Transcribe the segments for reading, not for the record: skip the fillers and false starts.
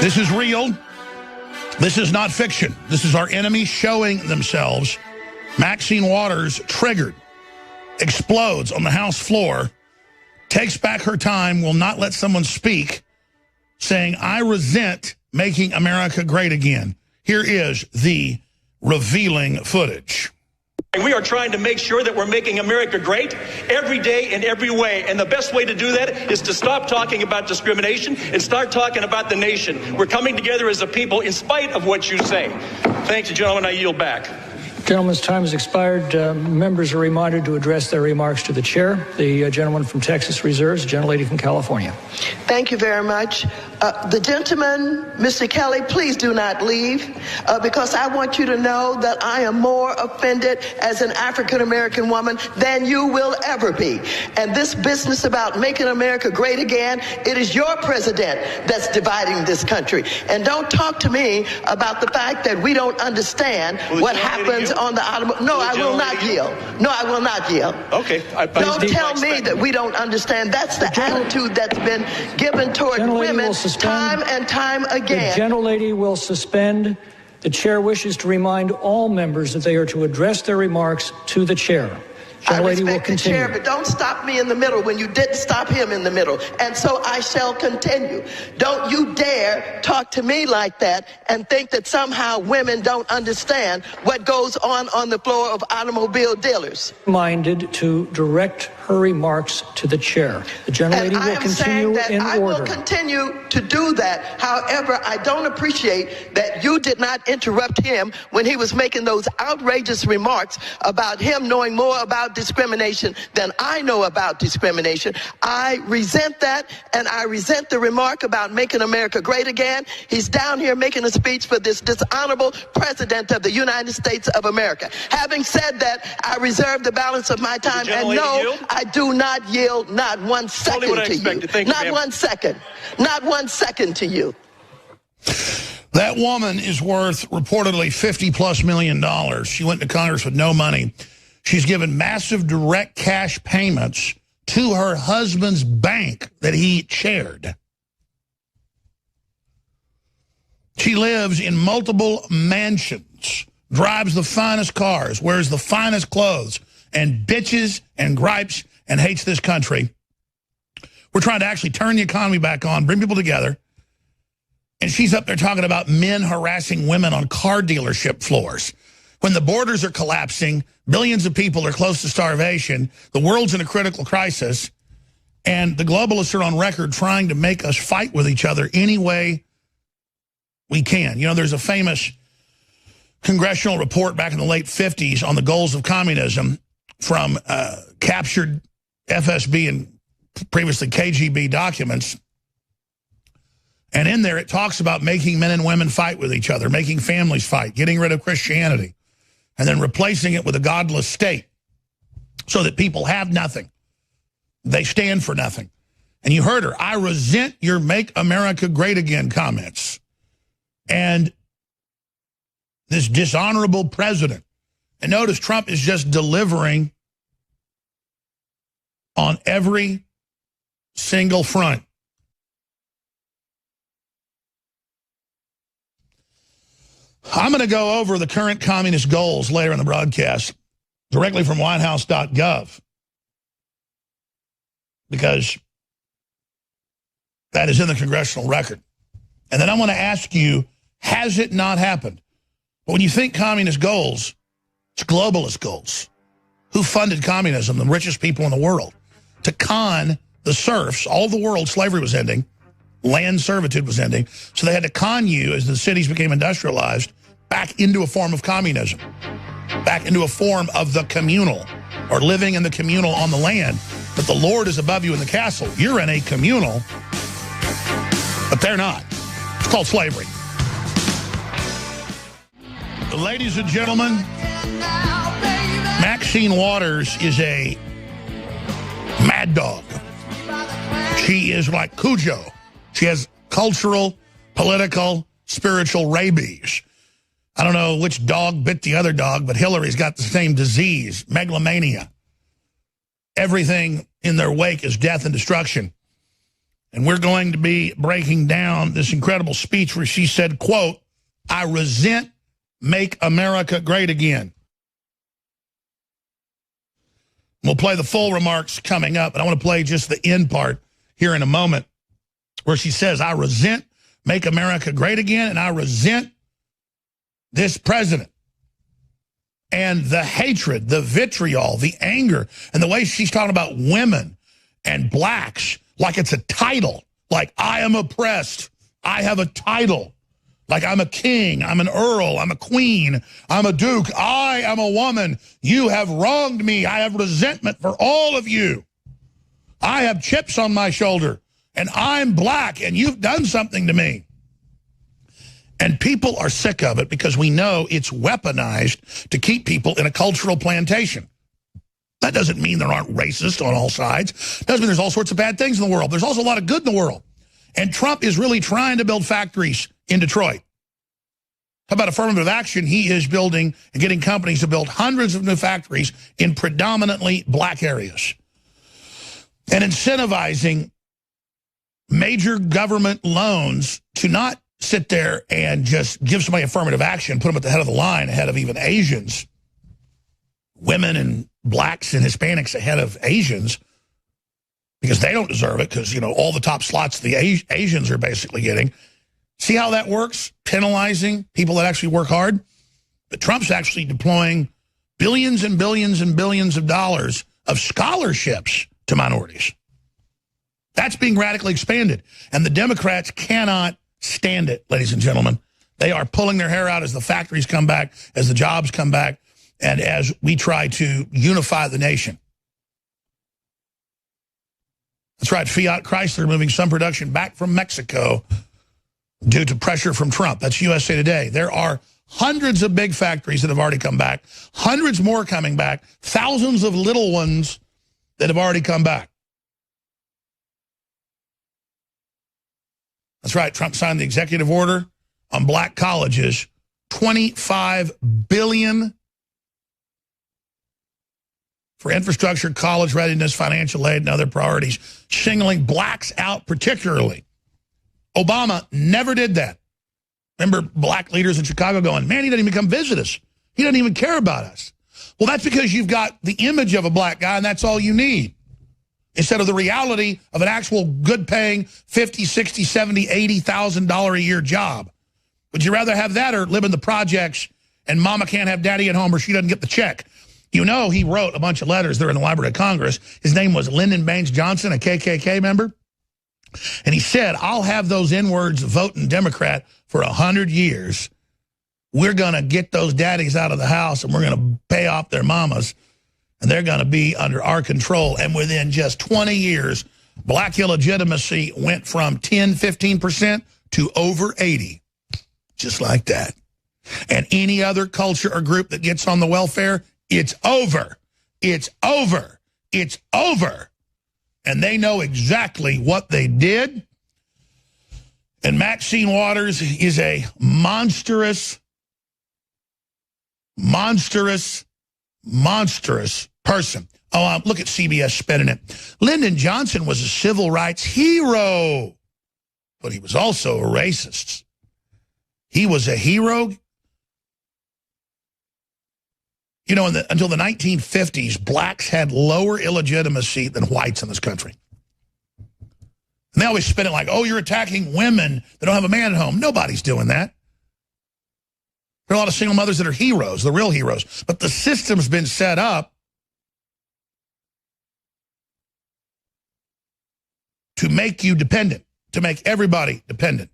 This is real. This is not fiction. This is our enemy showing themselves. Maxine Waters, triggered, explodes on the House floor, takes back her time, will not let someone speak, saying, I resent making America great again. Here is the revealing footage. We are trying to make sure that we're making America great every day in every way. And the best way to do that is to stop talking about discrimination and start talking about the nation. We're coming together as a people in spite of what you say. Thank you, gentlemen. I yield back. Gentleman's time has expired. Members are reminded to address their remarks to the chair. The gentleman from Texas reserves, the gentlelady from California. Thank you very much. The gentleman, Mr. Kelly, please do not leave because I want you to know that I am more offended as an African-American woman than you will ever be. And this business about making America great again, it is your president that's dividing this country. And don't talk to me about the fact that we don't understand what happens on the automobile. No, I will not yield. No, I will not yield. Okay. Don't tell me that we don't understand. That's the attitude that's been given toward women time and time again. The gentlelady will suspend. The chair wishes to remind all members that they are to address their remarks to the chair. I respect the chair, but don't stop me in the middle when you didn't stop him in the middle. And so I shall continue. Don't you dare talk to me like that and think that somehow women don't understand what goes on the floor of automobile dealers. Minded to direct her remarks to the chair. The gentlelady will continue in order. I will continue to do that. However, I don't appreciate that you did not interrupt him when he was making those outrageous remarks about him knowing more about discrimination than I know about discrimination. I resent that, and I resent the remark about making America great again. He's down here making a speech for this dishonorable president of the United States of America. Having said that, I reserve the balance of my time, and no, I do not yield not 1 second to you. Not 1 second. Not 1 second to you. That woman is worth reportedly $50+ million. She went to Congress with no money. She's given massive direct cash payments to her husband's bank that he chaired. She lives in multiple mansions, drives the finest cars, wears the finest clothes, and bitches and gripes and hates this country. We're trying to actually turn the economy back on, bring people together. And she's up there talking about men harassing women on car dealership floors. When the borders are collapsing, billions of people are close to starvation, the world's in a critical crisis, and the globalists are on record trying to make us fight with each other any way we can. You know, there's a famous congressional report back in the late 50s on the goals of communism from captured FSB and previously KGB documents. And in there, it talks about making men and women fight with each other, making families fight, getting rid of Christianity, and then replacing it with a godless state so that people have nothing. They stand for nothing. And you heard her. I resent your Make America Great Again comments. And this dishonorable president. And notice Trump is just delivering on every single front. I'm going to go over the current communist goals later in the broadcast directly from whitehouse.gov because that is in the congressional record. And then I want to ask you, has it not happened? But when you think communist goals, it's globalist goals. Who funded communism? The richest people in the world. To con the serfs, all the world, slavery was ending. Land servitude was ending. So they had to con you as the cities became industrialized back into a form of communism, back into a form of the communal or living in the communal on the land. But the Lord is above you in the castle. You're in a communal, but they're not. It's called slavery. Ladies and gentlemen, Maxine Waters is a mad dog. She is like Cujo. She has cultural, political, spiritual rabies. I don't know which dog bit the other dog, but Hillary's got the same disease, megalomania. Everything in their wake is death and destruction. And we're going to be breaking down this incredible speech where she said, quote, "I resent Make America Great Again." We'll play the full remarks coming up, but I want to play just the end part here in a moment where she says, "I resent Make America Great Again, and I resent this president." And the hatred, the vitriol, the anger, and the way she's talking about women and blacks like it's a title, like I am oppressed, I have a title, like I'm a king, I'm an earl, I'm a queen, I'm a duke, I am a woman, you have wronged me, I have resentment for all of you, I have chips on my shoulder, and I'm black, and you've done something to me. And people are sick of it because we know it's weaponized to keep people in a cultural plantation. That doesn't mean there aren't racists on all sides. It doesn't mean there's all sorts of bad things in the world. There's also a lot of good in the world. And Trump is really trying to build factories in Detroit. How about affirmative action? He is building and getting companies to build hundreds of new factories in predominantly black areas. And incentivizing major government loans to not sit there and just give somebody affirmative action, put them at the head of the line, ahead of even Asians, women and blacks and Hispanics ahead of Asians, because they don't deserve it, because, you know, all the top slots the Asians are basically getting. See how that works? Penalizing people that actually work hard. But Trump's actually deploying billions and billions and billions of dollars of scholarships to minorities. That's being radically expanded. And the Democrats cannot stand it, ladies and gentlemen. They are pulling their hair out as the factories come back, as the jobs come back, and as we try to unify the nation. That's right, Fiat Chrysler moving some production back from Mexico due to pressure from Trump. That's USA Today. There are hundreds of big factories that have already come back, hundreds more coming back, thousands of little ones that have already come back. That's right, Trump signed the executive order on black colleges, $25 billion for infrastructure, college readiness, financial aid, and other priorities, singling blacks out particularly. Obama never did that. Remember black leaders in Chicago going, man, he doesn't even come visit us. He doesn't even care about us. Well, that's because you've got the image of a black guy, and that's all you need. Instead of the reality of an actual good-paying $50,000, $60,000, $70,000, $80,000 a year job. Would you rather have that or live in the projects and mama can't have daddy at home or she doesn't get the check? You know, he wrote a bunch of letters there in the Library of Congress. His name was Lyndon Baines Johnson, a KKK member. And he said, I'll have those N-words voting Democrat for 100 years. We're going to get those daddies out of the house and we're going to pay off their mamas. And they're going to be under our control. And within just 20 years, black illegitimacy went from 10, 15% to over 80. Just like that. And any other culture or group that gets on the welfare, it's over. It's over. It's over. And they know exactly what they did. And Maxine Waters is a monstrous person. Oh, look at CBS spinning it. Lyndon Johnson was a civil rights hero, but he was also a racist. He was a hero. You know, until the 1950s, blacks had lower illegitimacy than whites in this country. And they always spin it like, oh, you're attacking women that don't have a man at home. Nobody's doing that. There are a lot of single mothers that are heroes, the real heroes. But the system's been set up to make you dependent, to make everybody dependent.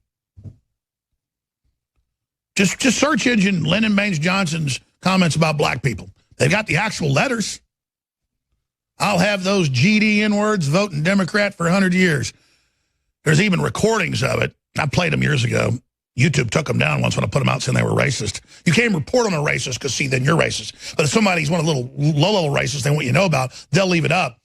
Just search engine Lyndon Baines Johnson's comments about black people. They've got the actual letters. I'll have those GDN words voting Democrat for 100 years. There's even recordings of it. I played them years ago. YouTube took them down once when I put them out saying they were racist. You can't report them a racist because, see, then you're racist. But if somebody's one of the little low-level racists they want you to know about, they'll leave it up.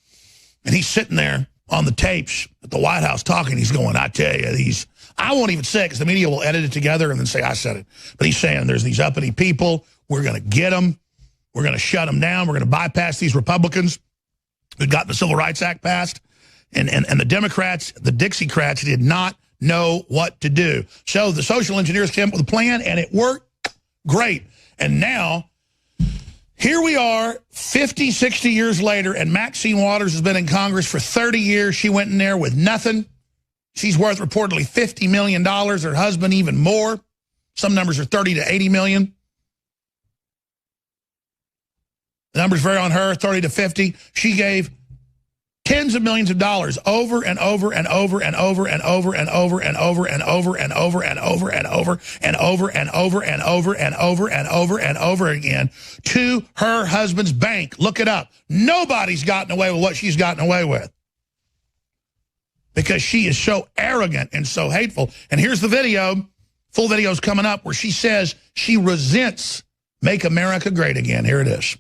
And he's sitting there on the tapes at the White House talking. He's going, I tell you, I won't even say it because the media will edit it together and then say I said it. But he's saying there's these uppity people. We're going to get them. We're going to shut them down. We're going to bypass these Republicans who got the Civil Rights Act passed. And the Democrats, the Dixiecrats, did not know what to do. So the social engineers came up with a plan, and it worked great. And now, here we are, 50, 60 years later, and Maxine Waters has been in Congress for 30 years. She went in there with nothing. She's worth reportedly $50 million. Her husband even more. Some numbers are 30 to 80 million. The numbers vary on her, 30 to 50. She gave tens of millions of dollars over and over and over and over and over and over and over and over and over and over and over and over and over and over and over and over and over again to her husband's bank. Look it up. Nobody's gotten away with what she's gotten away with because she is so arrogant and so hateful. And here's the video. Full video's coming up where she says she resents Make America Great Again. Here it is.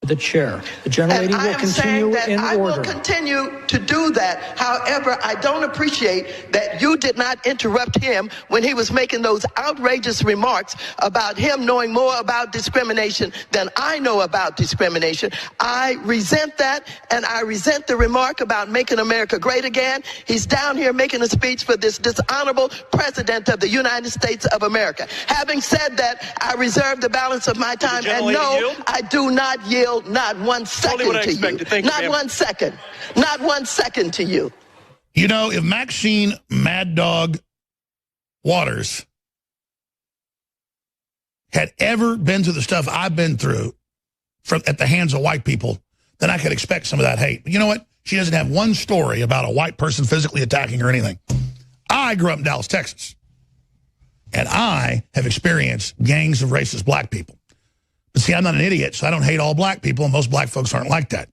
The chair. The gentlelady will continue in order. I will continue to do that. However, I don't appreciate that you did not interrupt him when he was making those outrageous remarks about him knowing more about discrimination than I know about discrimination. I resent that, and I resent the remark about making America great again. He's down here making a speech for this dishonorable president of the United States of America. Having said that, I reserve the balance of my time, and no, I do not yield not 1 second to you. Not 1 second. Not 1 second to you. You know, if Maxine Mad Dog Waters had ever been through the stuff I've been through at the hands of white people, then I could expect some of that hate. But you know what? She doesn't have one story about a white person physically attacking her or anything. I grew up in Dallas, Texas, and I have experienced gangs of racist black people. But see, I'm not an idiot, so I don't hate all black people, and most black folks aren't like that.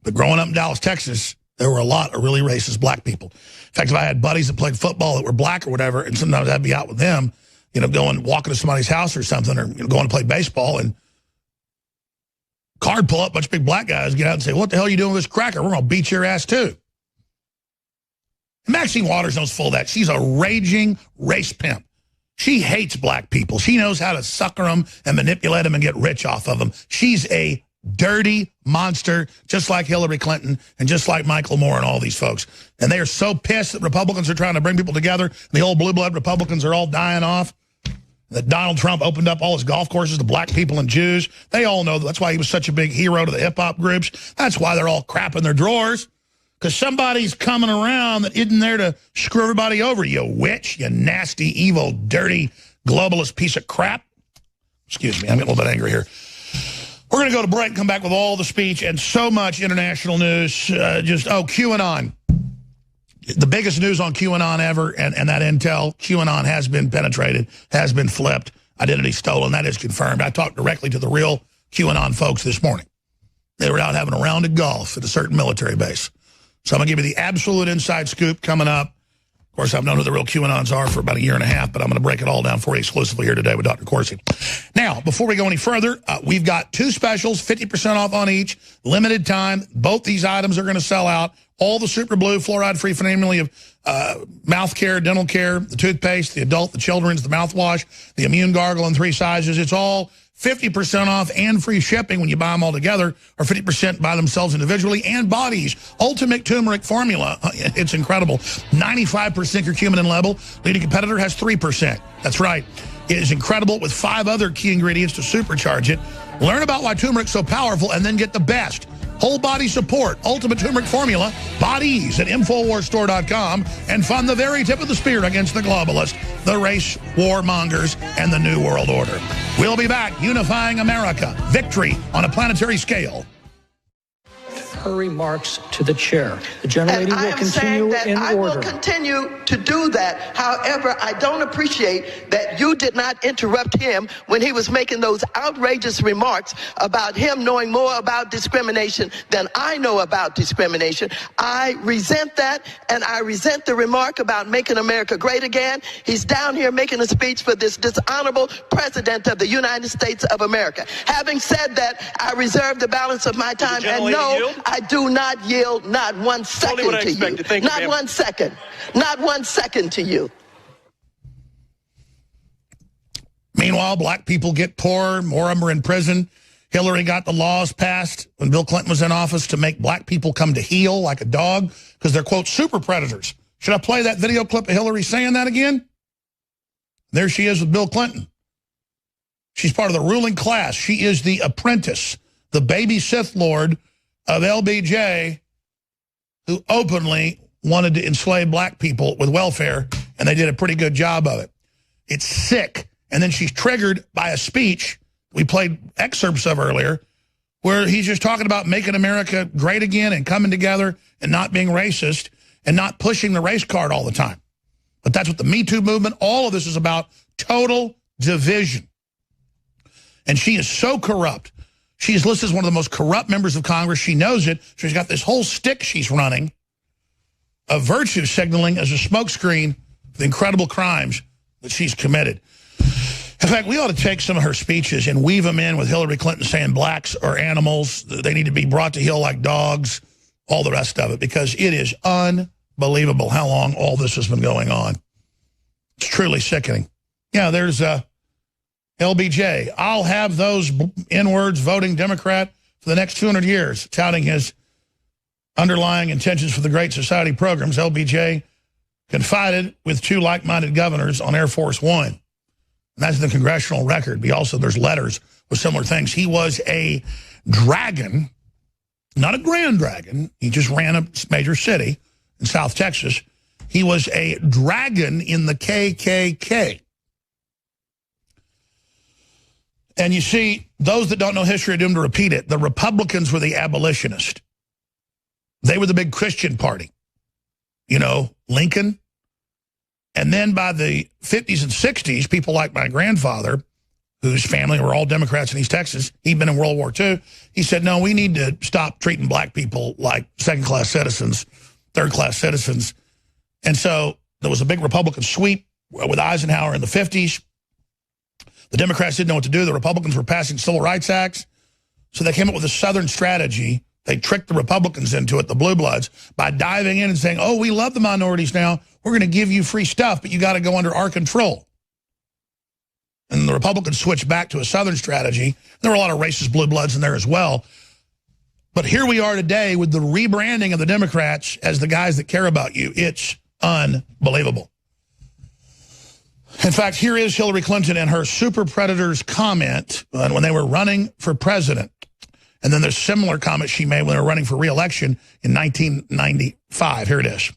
But growing up in Dallas, Texas, there were a lot of really racist black people. In fact, if I had buddies that played football that were black or whatever, and sometimes I'd be out with them, you know, walking to somebody's house or something, or going to play baseball, and card pull up, a bunch of big black guys get out and say, what the hell are you doing with this cracker? We're going to beat your ass too. And Maxine Waters knows full of that. She's a raging race pimp. She hates black people. She knows how to sucker them and manipulate them and get rich off of them. She's a dirty monster, just like Hillary Clinton and just like Michael Moore and all these folks. And they are so pissed that Republicans are trying to bring people together. The old blue blood Republicans are all dying off. That Donald Trump opened up all his golf courses to black people and Jews. They all know that's why he was such a big hero to the hip-hop groups. That's why they're all crap in their drawers. Because somebody's coming around that isn't there to screw everybody over, you witch, you nasty, evil, dirty, globalist piece of crap. Excuse me, I'm getting a little bit angry here. We're going to go to break and come back with all the speech and so much international news. QAnon. The biggest news on QAnon ever, and that intel, QAnon has been penetrated, has been flipped, identity stolen. That is confirmed. I talked directly to the real QAnon folks this morning. They were out having a round of golf at a certain military base. So I'm going to give you the absolute inside scoop coming up. Of course, I've known who the real QAnons are for about a year and a half, but I'm going to break it all down for you exclusively here today with Dr. Corsi. Now, before we go any further, we've got two specials, 50% off on each, limited time. Both these items are going to sell out. All the Super Blue, fluoride-free family of mouth care, dental care, the toothpaste, the adult, the children's, the mouthwash, the immune gargle in 3 sizes. It's all 50% off and free shipping when you buy them all together, or 50% by themselves individually, and Body's Ultimate Turmeric Formula. It's incredible. 95% curcumin level. Leading competitor has 3%. That's right. It is incredible with 5 other key ingredients to supercharge it. Learn about why turmeric's so powerful and then get the best whole body support, Ultimate Turmeric Formula, Body's at InfoWarsStore.com, and fund the very tip of the spear against the globalists, the race warmongers, and the New World Order. We'll be back, unifying America. Victory on a planetary scale. Her remarks to the chair. The gentlelady will continue in order. I will continue to do that. However, I don't appreciate that you did not interrupt him when he was making those outrageous remarks about him knowing more about discrimination than I know about discrimination. I resent that, and I resent the remark about making America great again. He's down here making a speech for this dishonorable president of the United States of America. Having said that, I reserve the balance of my time, and no, I do not yield not 1 second to you. Not 1 second. Not 1 second to you. Meanwhile, black people get poorer, more of them are in prison, Hillary got the laws passed when Bill Clinton was in office to make black people come to heel like a dog because they're, quote, super predators. Should I play that video clip of Hillary saying that again? There she is with Bill Clinton. She's part of the ruling class. She is the apprentice, the baby Sith Lord of LBJ, who openly wanted to enslave black people with welfare, and they did a pretty good job of it. It's sick. And then she's triggered by a speech we played excerpts of earlier where he's just talking about making America great again and coming together and not being racist and not pushing the race card all the time. But that's what the Me Too movement, all of this is about, total division. And she is so corrupt. She is listed as one of the most corrupt members of Congress. She knows it. She's got this whole stick she's running of virtue signaling as a smokescreen for the incredible crimes that she's committed. In fact, we ought to take some of her speeches and weave them in with Hillary Clinton saying blacks are animals, they need to be brought to heel like dogs, all the rest of it, because it is unbelievable how long all this has been going on. It's truly sickening. Yeah, there's LBJ. I'll have those N-words voting Democrat for the next 200 years, touting his underlying intentions for the Great Society programs. LBJ confided with 2 like-minded governors on Air Force One. And that's the congressional record. There's letters with similar things. He was a dragon, not a grand dragon. He just ran a major city in South Texas. He was a dragon in the KKK. And you see, those that don't know history are doomed to repeat it. The Republicans were the abolitionists. They were the big Christian party. You know, Lincoln. And then by the 50s and 60s, people like my grandfather, whose family were all Democrats in East Texas, he'd been in World War II, he said, no, we need to stop treating black people like second-class citizens, third-class citizens. And so there was a big Republican sweep with Eisenhower in the 50s. The Democrats didn't know what to do. The Republicans were passing civil rights acts. So they came up with a Southern strategy. They tricked the Republicans into it, the blue bloods, by diving in and saying, oh, we love the minorities now. We're going to give you free stuff, but you got to go under our control. And the Republicans switched back to a Southern strategy. There were a lot of racist blue bloods in there as well. But here we are today with the rebranding of the Democrats as the guys that care about you. It's unbelievable. In fact, here is Hillary Clinton and her super predators comment when they were running for president. And then there's similar comments she made when they were running for re-election in 1995. Here it is.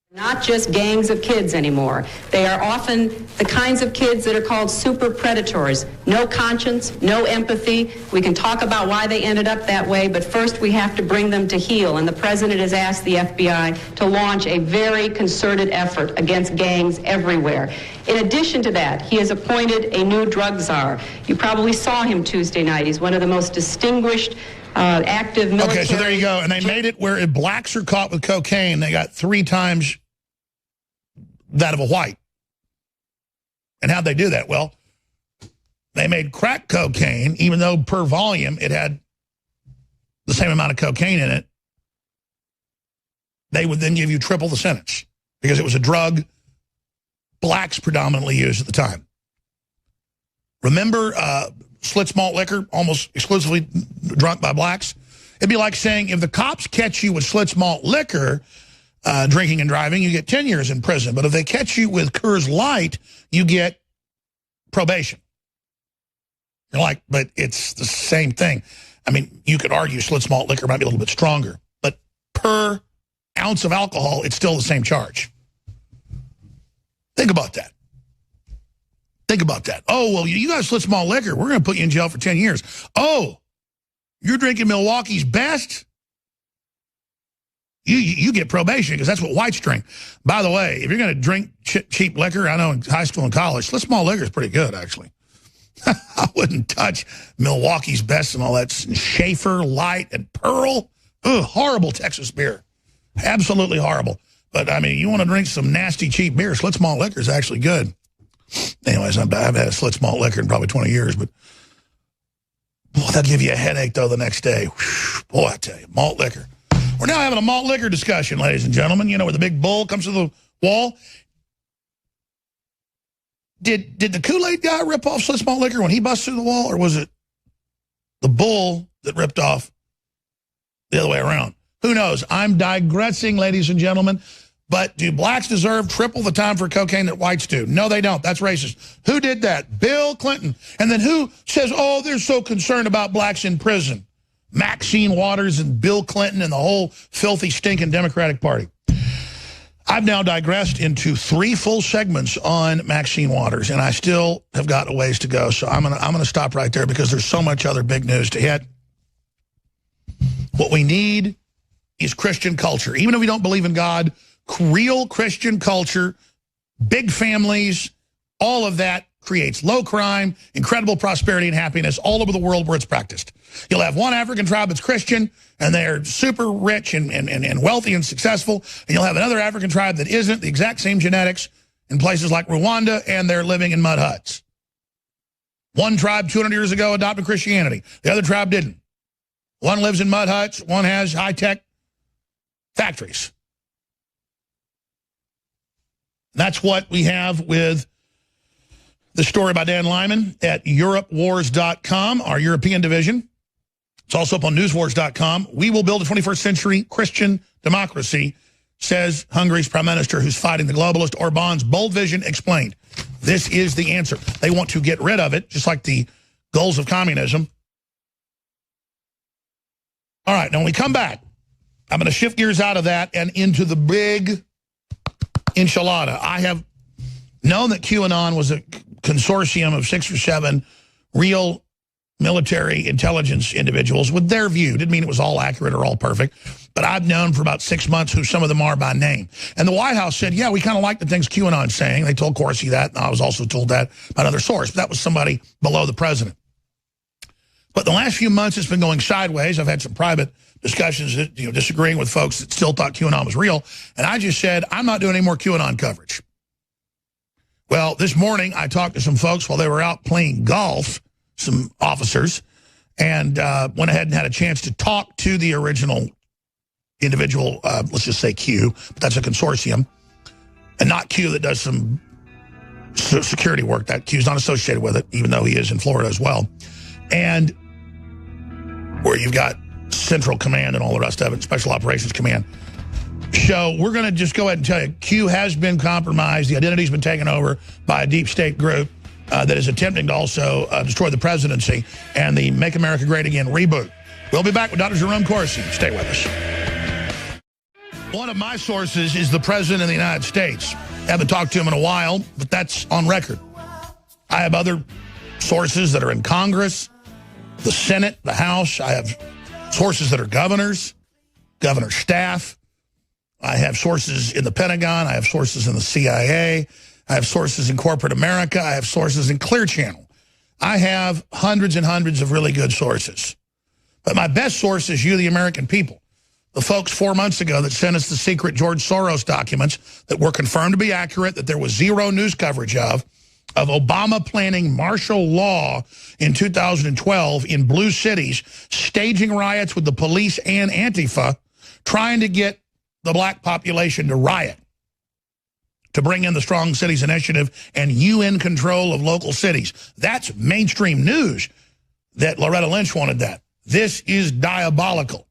Not just gangs of kids anymore. They are often the kinds of kids that are called super predators. No conscience, no empathy. We can talk about why they ended up that way, but first we have to bring them to heel. And the president has asked the FBI to launch a very concerted effort against gangs everywhere. In addition to that, he has appointed a new drug czar. You probably saw him Tuesday night. He's one of the most distinguished active military... Okay, so there you go. And they made it where if blacks are caught with cocaine, they got 3 times that of a white. And how'd they do that? Well, they made crack cocaine, even though per volume it had the same amount of cocaine in it. They would then give you triple the sentence because it was a drug blacks predominantly used at the time. Remember Schlitz malt liquor, almost exclusively drunk by blacks? It'd be like saying if the cops catch you with Schlitz malt liquor, drinking and driving, you get 10 years in prison. But if they catch you with Coors Light, you get probation. You're like, but it's the same thing. I mean, you could argue Schlitz malt liquor might be a little bit stronger, but per ounce of alcohol, it's still the same charge. Think about that. Think about that. Oh, well, you got Schlitz malt liquor. We're going to put you in jail for 10 years. Oh, you're drinking Milwaukee's Best? You get probation because that's what whites drink. By the way, if you're going to drink cheap liquor, I know in high school and college, Schlitz malt liquor is pretty good, actually. I wouldn't touch Milwaukee's Best and all that. Schaefer, Light, and Pearl. Ugh, horrible Texas beer. Absolutely horrible. But, I mean, you want to drink some nasty, cheap beer, Schlitz malt liquor is actually good. Anyways, I haven't had a Schlitz malt liquor in probably 20 years, but boy, that'll give you a headache, though, the next day. Whew, boy, I tell you, malt liquor. We're now having a malt liquor discussion, ladies and gentlemen, you know, where the big bull comes to the wall. Did the Kool-Aid guy rip off Schlitz malt liquor when he busted through the wall, or was it the bull that ripped off the other way around. Who knows? I'm digressing, ladies and gentlemen. But do blacks deserve triple the time for cocaine that whites do? No, they don't. That's racist. Who did that? Bill Clinton. And then who says, oh, they're so concerned about blacks in prison? Maxine Waters and Bill Clinton and the whole filthy, stinking Democratic Party. I've now digressed into 3 full segments on Maxine Waters, and I still have got a ways to go. So I'm gonna stop right there because there's so much other big news to hit. What we need is Christian culture. Even if we don't believe in God, real Christian culture, big families, all of that creates low crime, incredible prosperity and happiness all over the world where it's practiced. You'll have one African tribe that's Christian, and they're super rich and wealthy and successful, and you'll have another African tribe that isn't, the exact same genetics in places like Rwanda, and they're living in mud huts. One tribe 200 years ago adopted Christianity. The other tribe didn't. One lives in mud huts, one has high-tech factories. That's what we have with the story by Dan Lyman at EuropeWars.com, our European division. It's also up on NewsWars.com. We will build a 21st century Christian democracy, says Hungary's prime minister who's fighting the globalist. Orban's bold vision explained. This is the answer. They want to get rid of it, just like the goals of communism. All right, now when we come back, I'm going to shift gears out of that and into the big enchilada. I have known that QAnon was a consortium of 6 or 7 real military intelligence individuals with their view. Didn't mean it was all accurate or all perfect, but I've known for about 6 months who some of them are by name. And the White House said, yeah, we kind of like the things QAnon's saying. They told Corsi that, and I was also told that by another source. But that was somebody below the president. But the last few months, it's been going sideways. I've had some private discussions, disagreeing with folks that still thought QAnon was real. And I just said, I'm not doing any more QAnon coverage. Well, this morning, I talked to some folks while they were out playing golf, some officers, and went ahead and had a chance to talk to the original individual, let's just say Q, but that's a consortium, and not Q that does some security work. That Q's not associated with it, even though he is in Florida as well. And where you've got Central Command and all the rest of it, Special Operations Command. So we're going to just go ahead and tell you, Q has been compromised. The identity's been taken over by a deep state group that is attempting to also destroy the presidency and the Make America Great Again reboot. We'll be back with Dr. Jerome Corsi. Stay with us. One of my sources is the President of the United States. Haven't talked to him in a while, but that's on record. I have other sources that are in Congress, the Senate, the House. I have sources that are governors, governor staff. I have sources in the Pentagon. I have sources in the CIA. I have sources in corporate America. I have sources in Clear Channel. I have hundreds and hundreds of really good sources. But my best source is you, the American people. The folks 4 months ago that sent us the secret George Soros documents that were confirmed to be accurate, that there was zero news coverage of Obama planning martial law in 2012 in blue cities, staging riots with the police and Antifa, trying to get the black population to riot, to bring in the Strong Cities Initiative and UN control of local cities. That's mainstream news that Loretta Lynch wanted that. This is diabolical.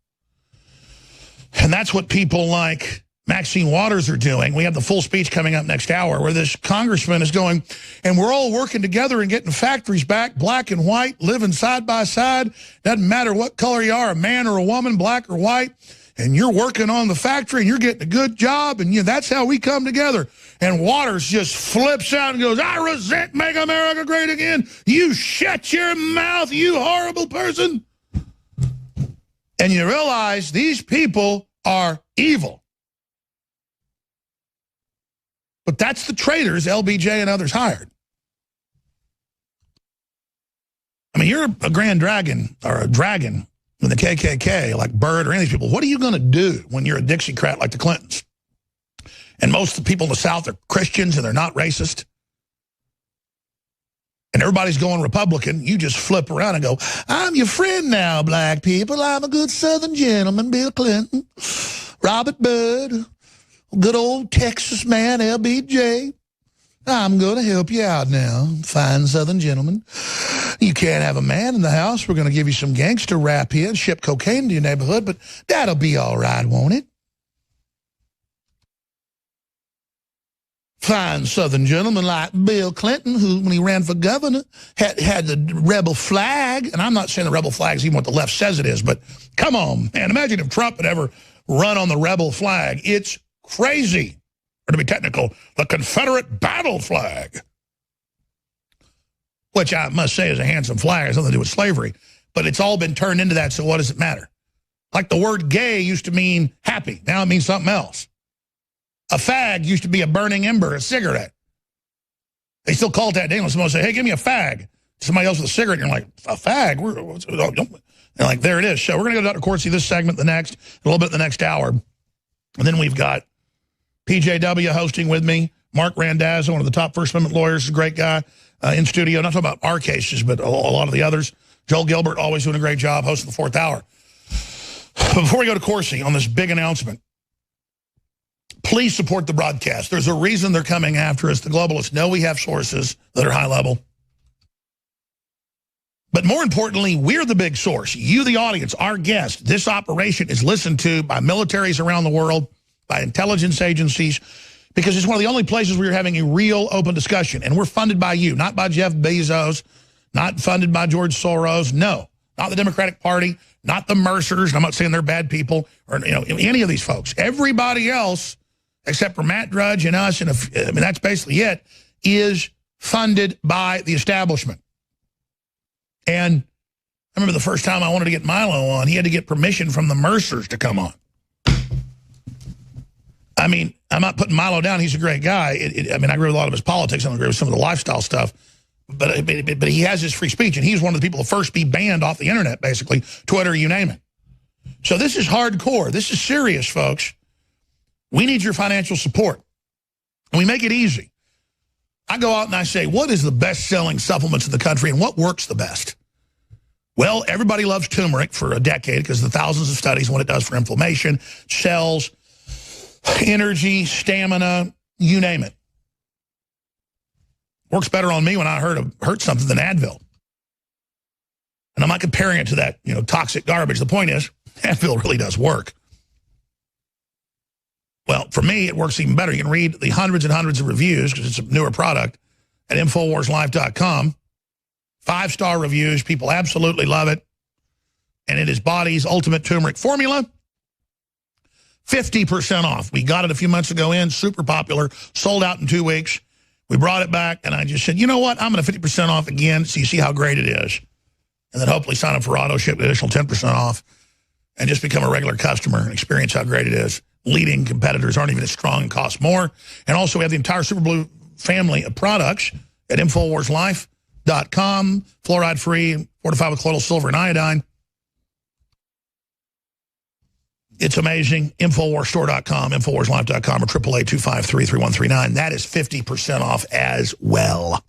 And that's what people like Maxine Waters are doing. We have the full speech coming up next hour where this congressman is going, and we're all working together and getting factories back, black and white, living side by side. Doesn't matter what color you are, a man or a woman, black or white, and you're working on the factory and you're getting a good job, and that's how we come together. And Waters just flips out and goes, I resent Make America Great Again. You shut your mouth, you horrible person. And you realize these people are evil. But that's the traitors LBJ and others hired. I mean, you're a grand dragon or a dragon in the KKK, like Byrd or any of these people. What are you going to do when you're a Dixiecrat like the Clintons? And most of the people in the South are Christians and they're not racist. And everybody's going Republican. You just flip around and go, I'm your friend now, black people. I'm a good Southern gentleman, Bill Clinton, Robert Byrd, good old Texas man, LBJ. I'm going to help you out now, fine Southern gentleman. You can't have a man in the house. We're going to give you some gangster rap here and ship cocaine to your neighborhood, but that'll be all right, won't it? Fine Southern gentlemen like Bill Clinton, who, when he ran for governor, had the rebel flag. And I'm not saying the rebel flag is even what the left says it is, but come on, man. Imagine if Trump had ever run on the rebel flag. It's crazy. Or to be technical, the Confederate battle flag. Which I must say is a handsome flag. It has nothing to do with slavery. But it's all been turned into that, so what does it matter? Like the word gay used to mean happy. Now it means something else. A fag used to be a burning ember, a cigarette. They still call it that name. Someone say, hey, give me a fag. Somebody else with a cigarette, and you're like, a fag? And like, there it is. So we're going to go to Dr. Corsi this segment, the next, a little bit the next hour. And then we've got PJW hosting with me, Mark Randazzo, one of the top First Amendment lawyers, a great guy in studio. Not talking about our cases, but a lot of the others. Joel Gilbert, always doing a great job hosting the fourth hour. But before we go to Corsi on this big announcement, please support the broadcast. There's a reason they're coming after us. The globalists know we have sources that are high level. But more importantly, we're the big source. You, the audience, our guest. This operation is listened to by militaries around the world, by intelligence agencies, because it's one of the only places where you're having a real open discussion. And we're funded by you, not by Jeff Bezos, not funded by George Soros. No, not the Democratic Party, not the Mercers. I'm not saying they're bad people or any of these folks. Everybody else, except for Matt Drudge and us, and that's basically it, is funded by the establishment. And I remember the first time I wanted to get Milo on, he had to get permission from the Mercers to come on. I mean, I'm not putting Milo down. He's a great guy. I agree with a lot of his politics. I don't agree with some of the lifestyle stuff. But he has his free speech, and he's one of the people to first be banned off the internet, basically, Twitter, you name it. So this is hardcore. This is serious, folks. We need your financial support. And we make it easy. I go out and I say, what is the best-selling supplements in the country and what works the best? Well, everybody loves turmeric for a decade because of the thousands of studies on what it does for inflammation, cells, energy, stamina, you name it. Works better on me when I hurt something than Advil. And I'm not comparing it to that, toxic garbage. The point is, Advil really does work. Well, for me, it works even better. You can read the hundreds and hundreds of reviews, because it's a newer product, at InfoWarsLife.com. 5-star reviews. People absolutely love it. And it is Body's ultimate turmeric formula. 50% off. We got it a few months ago super popular, sold out in 2 weeks. We brought it back, and I just said, you know what? I'm going to 50% off again so you see how great it is. And then hopefully sign up for auto ship, additional 10% off, and just become a regular customer and experience how great it is. Leading competitors aren't even as strong and cost more. And also we have the entire Super Blue family of products at InfoWarsLife.com. Fluoride-free, fortified with colloidal silver and iodine. It's amazing. InfoWarsStore.com, InfoWarsLife.com, or 888-253-3139. That is 50% off as well.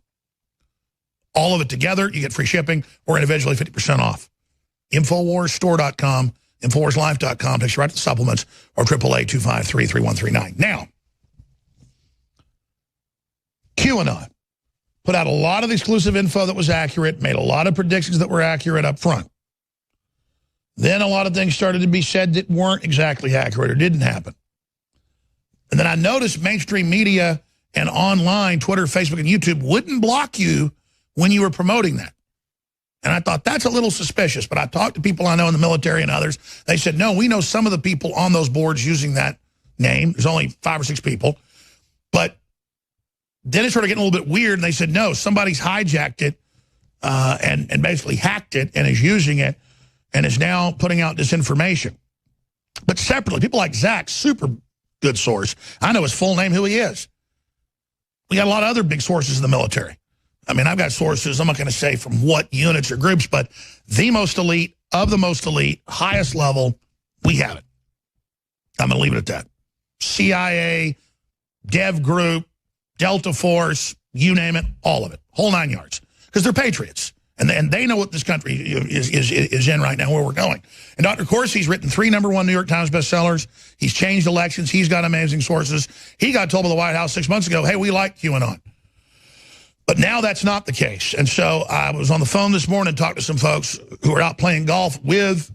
All of it together, you get free shipping, or individually 50% off. InfoWarsStore.com, InfoWarsLife.com, takes you right to the supplements, or 888-253-3139. Now, QAnon put out a lot of exclusive info that was accurate, made a lot of predictions that were accurate up front. Then a lot of things started to be said that weren't exactly accurate or didn't happen. And then I noticed mainstream media and online, Twitter, Facebook, and YouTube wouldn't block you when you were promoting that. And I thought, that's a little suspicious. But I talked to people I know in the military and others. They said, no, we know some of the people on those boards using that name. There's only 5 or 6 people. But then it started getting a little bit weird. And they said, no, somebody's hijacked it and basically hacked it and is using it and is now putting out disinformation. But separately, people like Zach, super good source. I know his full name, who he is. We got a lot of other big sources in the military. I mean, I've got sources, I'm not going to say from what units or groups, but the most elite, of the most elite, highest level, we have it. I'm going to leave it at that. CIA, Dev Group, Delta Force, you name it, all of it. Whole 9 yards. Because they're patriots. And they know what this country is in right now, where we're going. And Dr. Corsi's written 3 #1 New York Times bestsellers. He's changed elections. He's got amazing sources. He got told by the White House 6 months ago, hey, we like QAnon. But now that's not the case. And so I was on the phone this morning and talked to some folks who are out playing golf with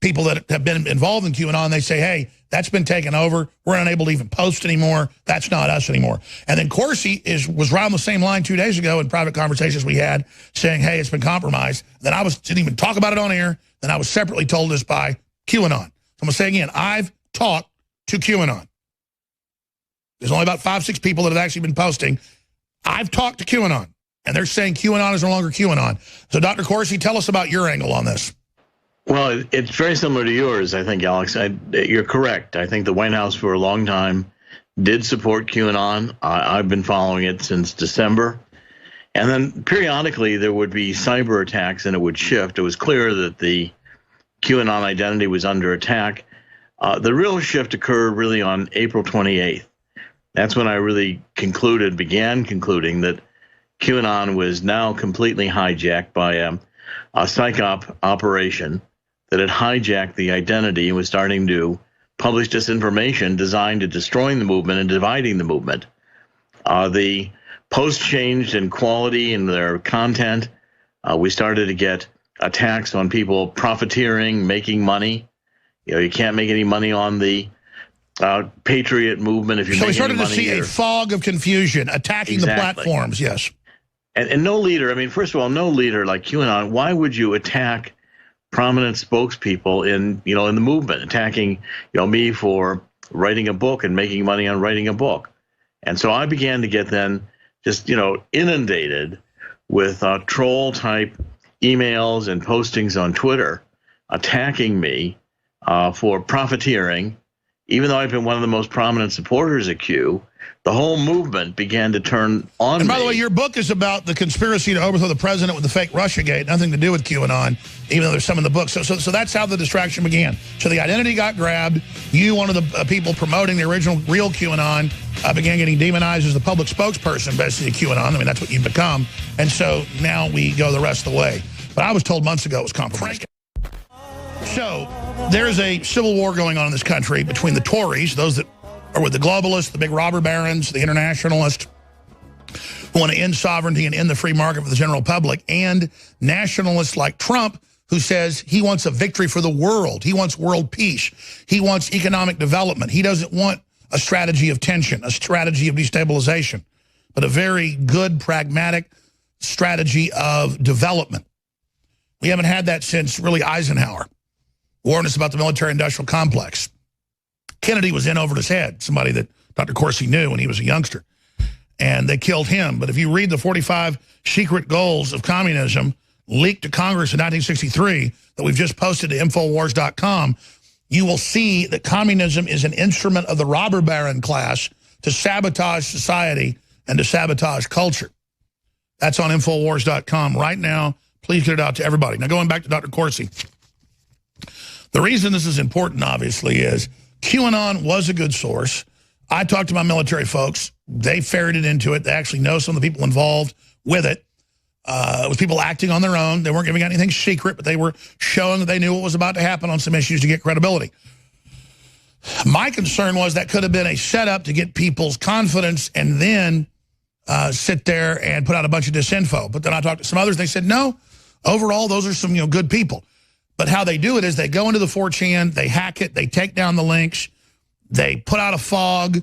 people that have been involved in QAnon. They say, hey, that's been taken over. We're unable to even post anymore. That's not us anymore. And then Corsi was right on the same line 2 days ago in private conversations we had saying, hey, it's been compromised. Then I didn't even talk about it on air. Then I was separately told this by QAnon. So I'm going to say again, I've talked to QAnon. There's only about 5-6 people that have actually been posting. I've talked to QAnon, and they're saying QAnon is no longer QAnon. So, Dr. Corsi, tell us about your angle on this. Well, it's very similar to yours, I think, Alex. You're correct. I think the White House for a long time did support QAnon. I've been following it since December. And then periodically there would be cyber attacks and it would shift. It was clear that the QAnon identity was under attack. The real shift occurred really on April 28th. That's when I really began concluding that QAnon was now completely hijacked by a psyop operation that had hijacked the identity and was starting to publish disinformation designed to destroying the movement and dividing the movement. The posts changed in quality and their content. We started to get attacks on people profiteering, making money. You can't make any money on the patriot movement if you. So we started to see a fog of confusion attacking the platforms. Yes, and no leader. I mean, first of all, no leader like QAnon. Why would you attack prominent spokespeople in the movement? Attacking me for writing a book and making money on writing a book, and so I began to get then just inundated with troll type emails and postings on Twitter attacking me for profiteering. Even though I've been one of the most prominent supporters of Q, the whole movement began to turn on me. And by the way, your book is about the conspiracy to overthrow the president with the fake Russiagate, nothing to do with QAnon, even though there's some in the book. So that's how the distraction began. So the identity got grabbed. You, one of the people promoting the original real QAnon, began getting demonized as the public spokesperson, basically QAnon. I mean, that's what you've become. And so now we go the rest of the way. But I was told months ago it was compromised. So there is a civil war going on in this country between the Tories, those that are with the globalists, the big robber barons, the internationalists, who want to end sovereignty and end the free market for the general public, and nationalists like Trump, who says he wants a victory for the world. He wants world peace. He wants economic development. He doesn't want a strategy of tension, a strategy of destabilization, but a very good, pragmatic strategy of development. We haven't had that since really Eisenhower. Warned us about the military-industrial complex. Kennedy was in over his head, somebody that Dr. Corsi knew when he was a youngster. And they killed him. But if you read the 45 secret goals of communism leaked to Congress in 1963 that we've just posted to Infowars.com, you will see that communism is an instrument of the robber baron class to sabotage society and to sabotage culture. That's on Infowars.com right now. Please get it out to everybody. Now, going back to Dr. Corsi. The reason this is important, obviously, is QAnon was a good source. I talked to my military folks. They ferreted into it. They actually know some of the people involved with it. It was people acting on their own. They weren't giving out anything secret, but they were showing that they knew what was about to happen on some issues to get credibility. My concern was that could have been a setup to get people's confidence and then sit there and put out a bunch of disinfo. But then I talked to some others. They said, no, overall, those are some good people. But how they do it is they go into the 4chan, they hack it, they take down the links, they put out a fog,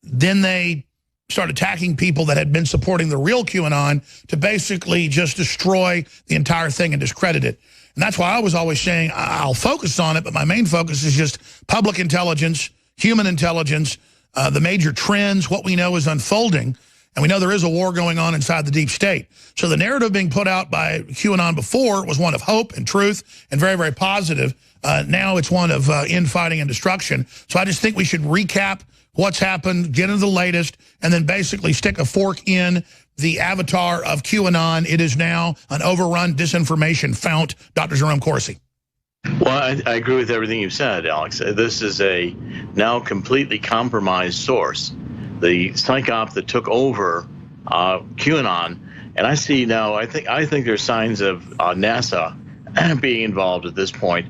then they start attacking people that had been supporting the real QAnon to basically just destroy the entire thing and discredit it. And that's why I was always saying I'll focus on it, but my main focus is just public intelligence, human intelligence, the major trends, what we know is unfolding. And we know there is a war going on inside the deep state. So the narrative being put out by QAnon before was one of hope and truth and very, very positive. Now it's one of infighting and destruction. So I just think we should recap what's happened, get into the latest, and then basically stick a fork in the avatar of QAnon. It is now an overrun disinformation fount. Dr. Jerome Corsi. Well, I agree with everything you've said, Alex. This is a now completely compromised source. The psyop that took over QAnon, and I see now. I think there's signs of NASA being involved at this point.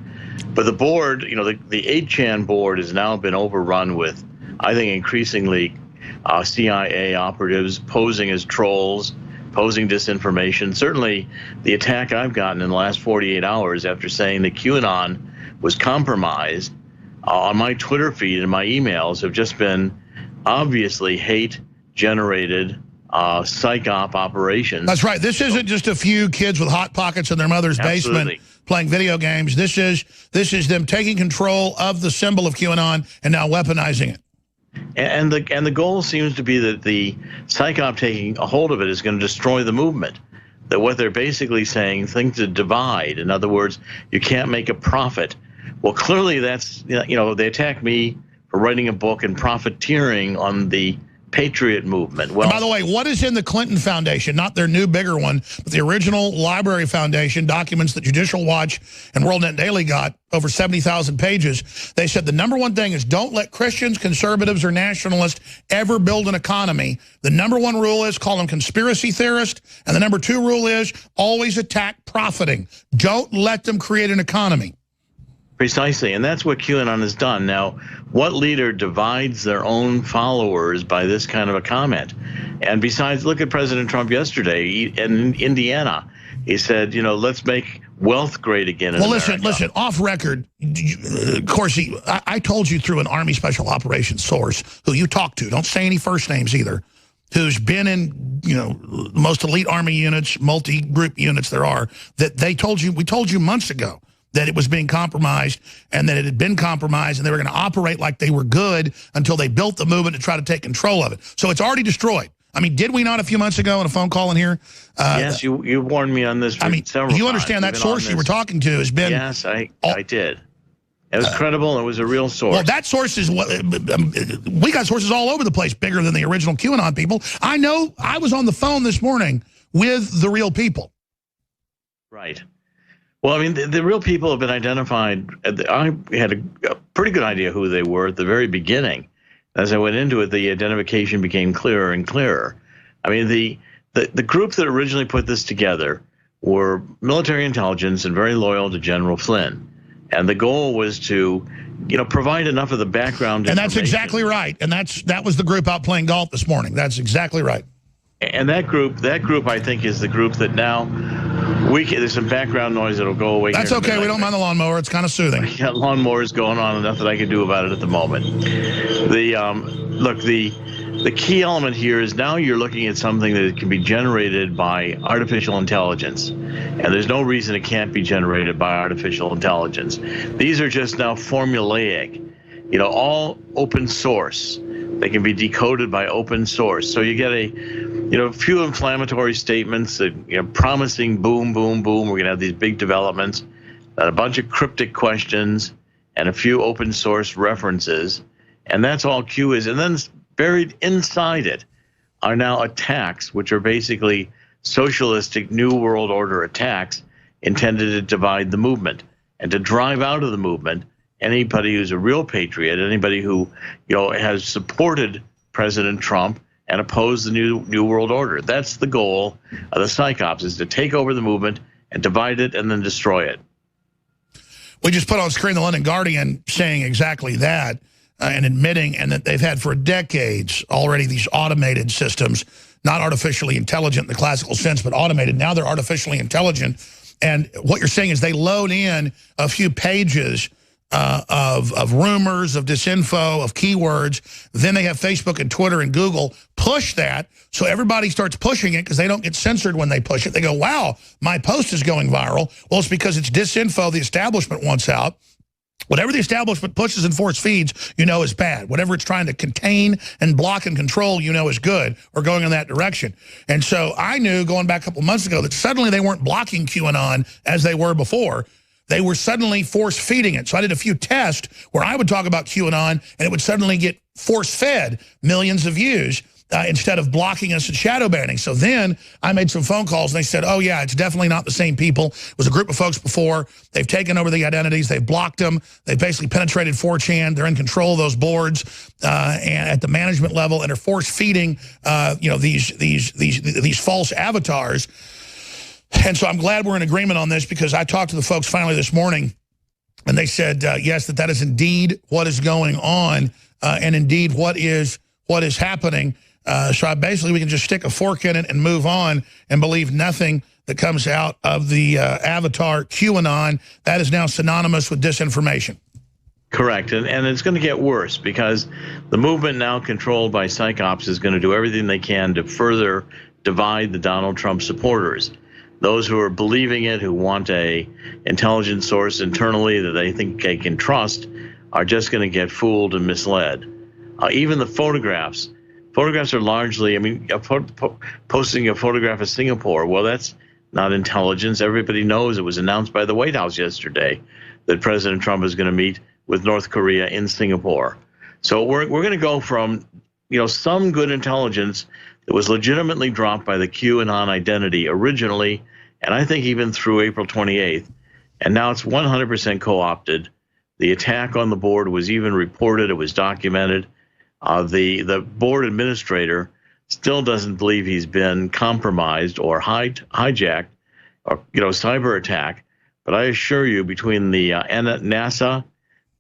But the board, the 8chan board, has now been overrun with, I think, increasingly CIA operatives posing as trolls, posing disinformation. Certainly, the attack I've gotten in the last 48 hours after saying that QAnon was compromised on my Twitter feed and my emails have just been obviously hate-generated psyop operations. That's right. This isn't just a few kids with Hot Pockets in their mother's basement playing video games. This is them taking control of the symbol of QAnon and now weaponizing it. And the goal seems to be that the psyop taking a hold of it is going to destroy the movement. That what they're basically saying, think to divide. In other words, you can't make a profit. Well, clearly that's, they attack me for writing a book and profiteering on the Patriot movement. Well, and by the way, what is in the Clinton Foundation, not their new, bigger one, but the original Library Foundation documents that Judicial Watch and WorldNet Daily got, over 70,000 pages. They said the #1 thing is don't let Christians, conservatives, or nationalists ever build an economy. The #1 rule is call them conspiracy theorists, and the #2 rule is always attack profiting. Don't let them create an economy. Precisely, and that's what QAnon has done. Now, what leader divides their own followers by this kind of a comment? And besides, look at President Trump yesterday in Indiana. He said, let's make wealth great again in America. Listen, off record, of course, I told you through an Army Special Operations source who you talked to, don't say any first names either, who's been in, the most elite Army units, multi-group units there are, that we told you months ago that it was being compromised and that it had been compromised and they were going to operate like they were good until they built the movement to try to take control of it. So it's already destroyed. I mean, did we not a few months ago in a phone call in here? Yes, you warned me on this several times. You understand that source you were talking to has been... Yes, I did. It was credible. It was a real source. Well, that source is what... we got sources all over the place, bigger than the original QAnon people. I know I was on the phone this morning with the real people. Right. Well, I mean, the real people have been identified. I had a pretty good idea who they were at the very beginning. As I went into it, the identification became clearer and clearer. I mean, the group that originally put this together were military intelligence and very loyal to General Flynn. And the goal was to, provide enough of the background information. And that's exactly right. And that was the group out playing golf this morning. That's exactly right. And that group, I think, is the group that now there's some background noise that'll go away. That's okay. We don't mind the lawnmower. It's kind of soothing. Yeah, lawnmowers going on, enough that I can do about it at the moment. The key element here is now you're looking at something that can be generated by artificial intelligence, and there's no reason it can't be generated by artificial intelligence. These are just now formulaic, all open source. They can be decoded by open source. So you get a few inflammatory statements that, promising boom, boom, boom. We're going to have these big developments, and a bunch of cryptic questions, and a few open source references. And that's all Q is. And then buried inside it are now attacks, which are basically socialistic New World Order attacks intended to divide the movement and to drive out of the movement anybody who's a real patriot, anybody who has supported President Trump and opposed the New World Order. That's the goal of the psyops, is to take over the movement and divide it and then destroy it. We just put on screen the London Guardian saying exactly that and admitting, and that they've had for decades already these automated systems, not artificially intelligent in the classical sense, but automated. Now they're artificially intelligent. And what you're saying is they load in a few pages of rumors, of disinfo, of keywords. Then they have Facebook and Twitter and Google push that, so everybody starts pushing it because they don't get censored when they push it. They go, wow, my post is going viral. Well, it's because it's disinfo the establishment wants out. Whatever the establishment pushes and force feeds, is bad. Whatever it's trying to contain and block and control, is good, or going in that direction. And so I knew going back a couple months ago that suddenly they weren't blocking QAnon as they were before. They were suddenly force-feeding it. So I did a few tests where I would talk about QAnon, and it would suddenly get force-fed millions of views instead of blocking us and shadow banning. So then I made some phone calls, and they said, oh, yeah, it's definitely not the same people. It was a group of folks before. They've taken over the identities. They've blocked them. They've basically penetrated 4chan. They're in control of those boards and at the management level, and are force-feeding these false avatars. And so I'm glad we're in agreement on this, because I talked to the folks finally this morning, and they said, yes, that is indeed what is going on, and indeed what is what is happening. So basically we can just stick a fork in it and move on and believe nothing that comes out of the avatar QAnon. That is now synonymous with disinformation. Correct, and it's going to get worse because the movement now controlled by psyops is going to do everything they can to further divide the Donald Trump supporters. Those who are believing it, who want a intelligence source internally that they think they can trust, are just going to get fooled and misled. Even the photographs are largely, I mean, posting a photograph of Singapore, well, that's not intelligence. Everybody knows it was announced by the White House yesterday that President Trump is going to meet with North Korea in Singapore. So we're going to go from, some good intelligence that was legitimately dropped by the QAnon identity originally, and I think even through April 28th, and now it's 100% co-opted. The attack on the board was even reported, it was documented. The board administrator still doesn't believe he's been compromised or hijacked or, cyber attack. But I assure you, between the NASA,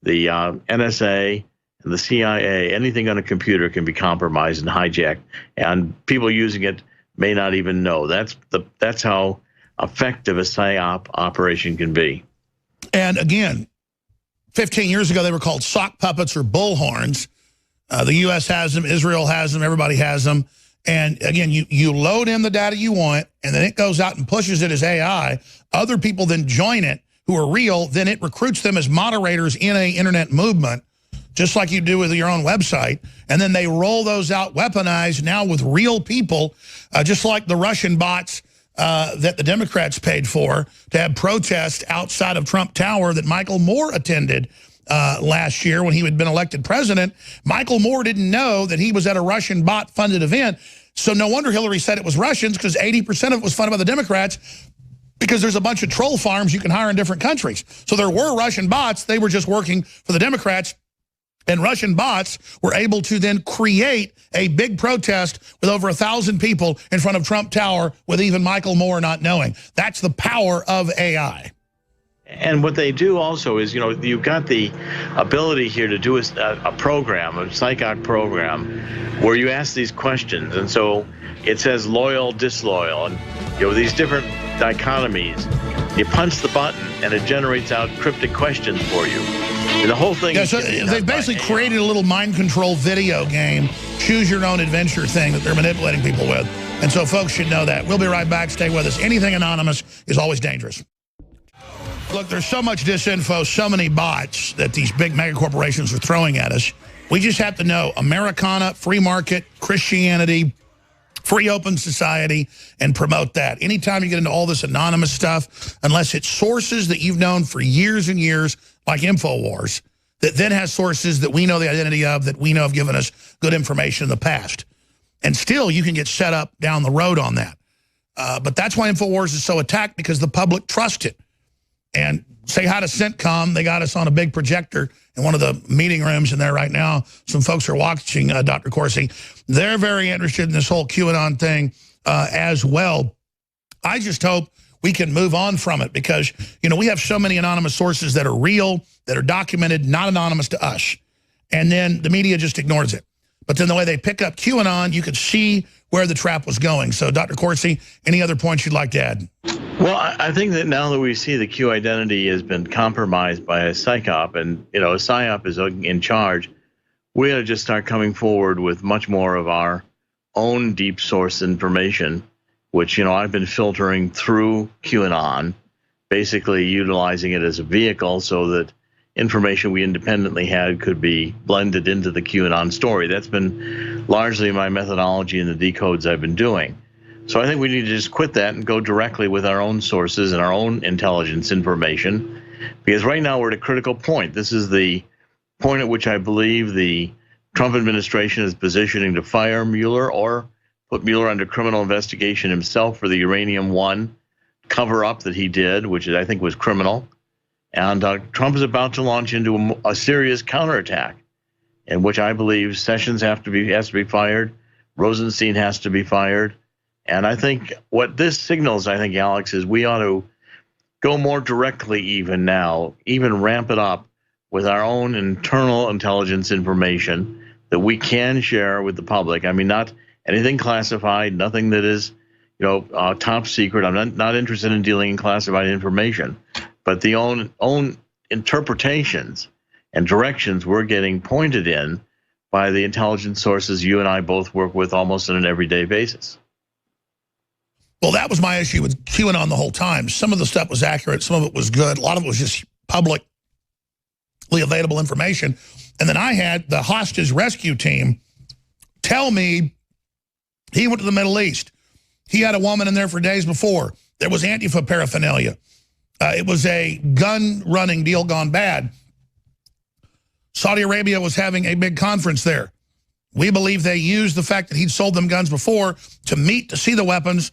the NSA, and the CIA, anything on a computer can be compromised and hijacked, and people using it may not even know. That's how effective a PSYOP operation can be. And again, 15 years ago, they were called sock puppets or bullhorns. The U.S. has them, Israel has them, everybody has them. And again, you load in the data you want, and then it goes out and pushes it as AI. Other people then join it who are real, then it recruits them as moderators in a internet movement, just like you do with your own website. And then they roll those out weaponized now with real people, just like the Russian bots that the Democrats paid for to have protests outside of Trump Tower that Michael Moore attended last year when he had been elected president. Michael Moore didn't know that he was at a Russian bot-funded event. So no wonder Hillary said it was Russians, because 80% of it was funded by the Democrats, because there's a bunch of troll farms you can hire in different countries. So there were Russian bots. They were just working for the Democrats. And Russian bots were able to then create a big protest with over 1,000 people in front of Trump Tower with even Michael Moore not knowing. That's the power of AI. And what they do also is, you've got the ability here to do a program, a psychic program, where you ask these questions. And so it says loyal, disloyal, and these different dichotomies. You punch the button, and it generates out cryptic questions for you. And the whole thing. Yeah, so they've basically created a little mind control video game, choose your own adventure thing that they're manipulating people with. And so folks should know that. We'll be right back. Stay with us. Anything anonymous is always dangerous. Look, there's so much disinfo, so many bots that these big mega corporations are throwing at us. We just have to know Americana, free market, Christianity, free open society, and promote that. Anytime you get into all this anonymous stuff, unless it's sources that you've known for years and years, like InfoWars, that then has sources that we know the identity of, that we know have given us good information in the past. And still, you can get set up down the road on that. But that's why InfoWars is so attacked, because the public trusts it. And say hi to CENTCOM. They got us on a big projector in one of the meeting rooms in there right now. Some folks are watching Dr. Corsi. They're very interested in this whole QAnon thing as well. I just hope we can move on from it, because, we have so many anonymous sources that are real, that are documented, not anonymous to us. And then the media just ignores it. But then the way they pick up QAnon, you could see where the trap was going. So, Dr. Corsi, any other points you'd like to add? Well, I think that now that we see the Q identity has been compromised by a psyop, and a psyop is in charge, we ought to just start coming forward with much more of our own deep source information, which I've been filtering through QAnon, basically utilizing it as a vehicle so that information we independently had could be blended into the QAnon story. That's been largely my methodology in the decodes I've been doing. So I think we need to just quit that and go directly with our own sources and our own intelligence information, because right now we're at a critical point. This is the point at which I believe the Trump administration is positioning to fire Mueller or put Mueller under criminal investigation himself for the Uranium One cover-up that he did, which I think was criminal. And Trump is about to launch into a serious counterattack, in which I believe Sessions has to be fired, Rosenstein has to be fired. And I think what this signals, Alex, is we ought to go more directly even ramp it up with our own internal intelligence information that we can share with the public. I mean, not anything classified, nothing that is, top secret. I'm not interested in dealing in classified information, but the own interpretations and directions we're getting pointed in by the intelligence sources you and I both work with almost on an everyday basis. Well, that was my issue with QAnon the whole time. Some of the stuff was accurate, some of it was good. A lot of it was just publicly available information. And then I had the hostage rescue team tell me he went to the Middle East. He had a woman in there for days before. There was Antifa paraphernalia. It was a gun-running deal gone bad. Saudi Arabia was having a big conference there. We believe they used the fact that he'd sold them guns before to meet to see the weapons.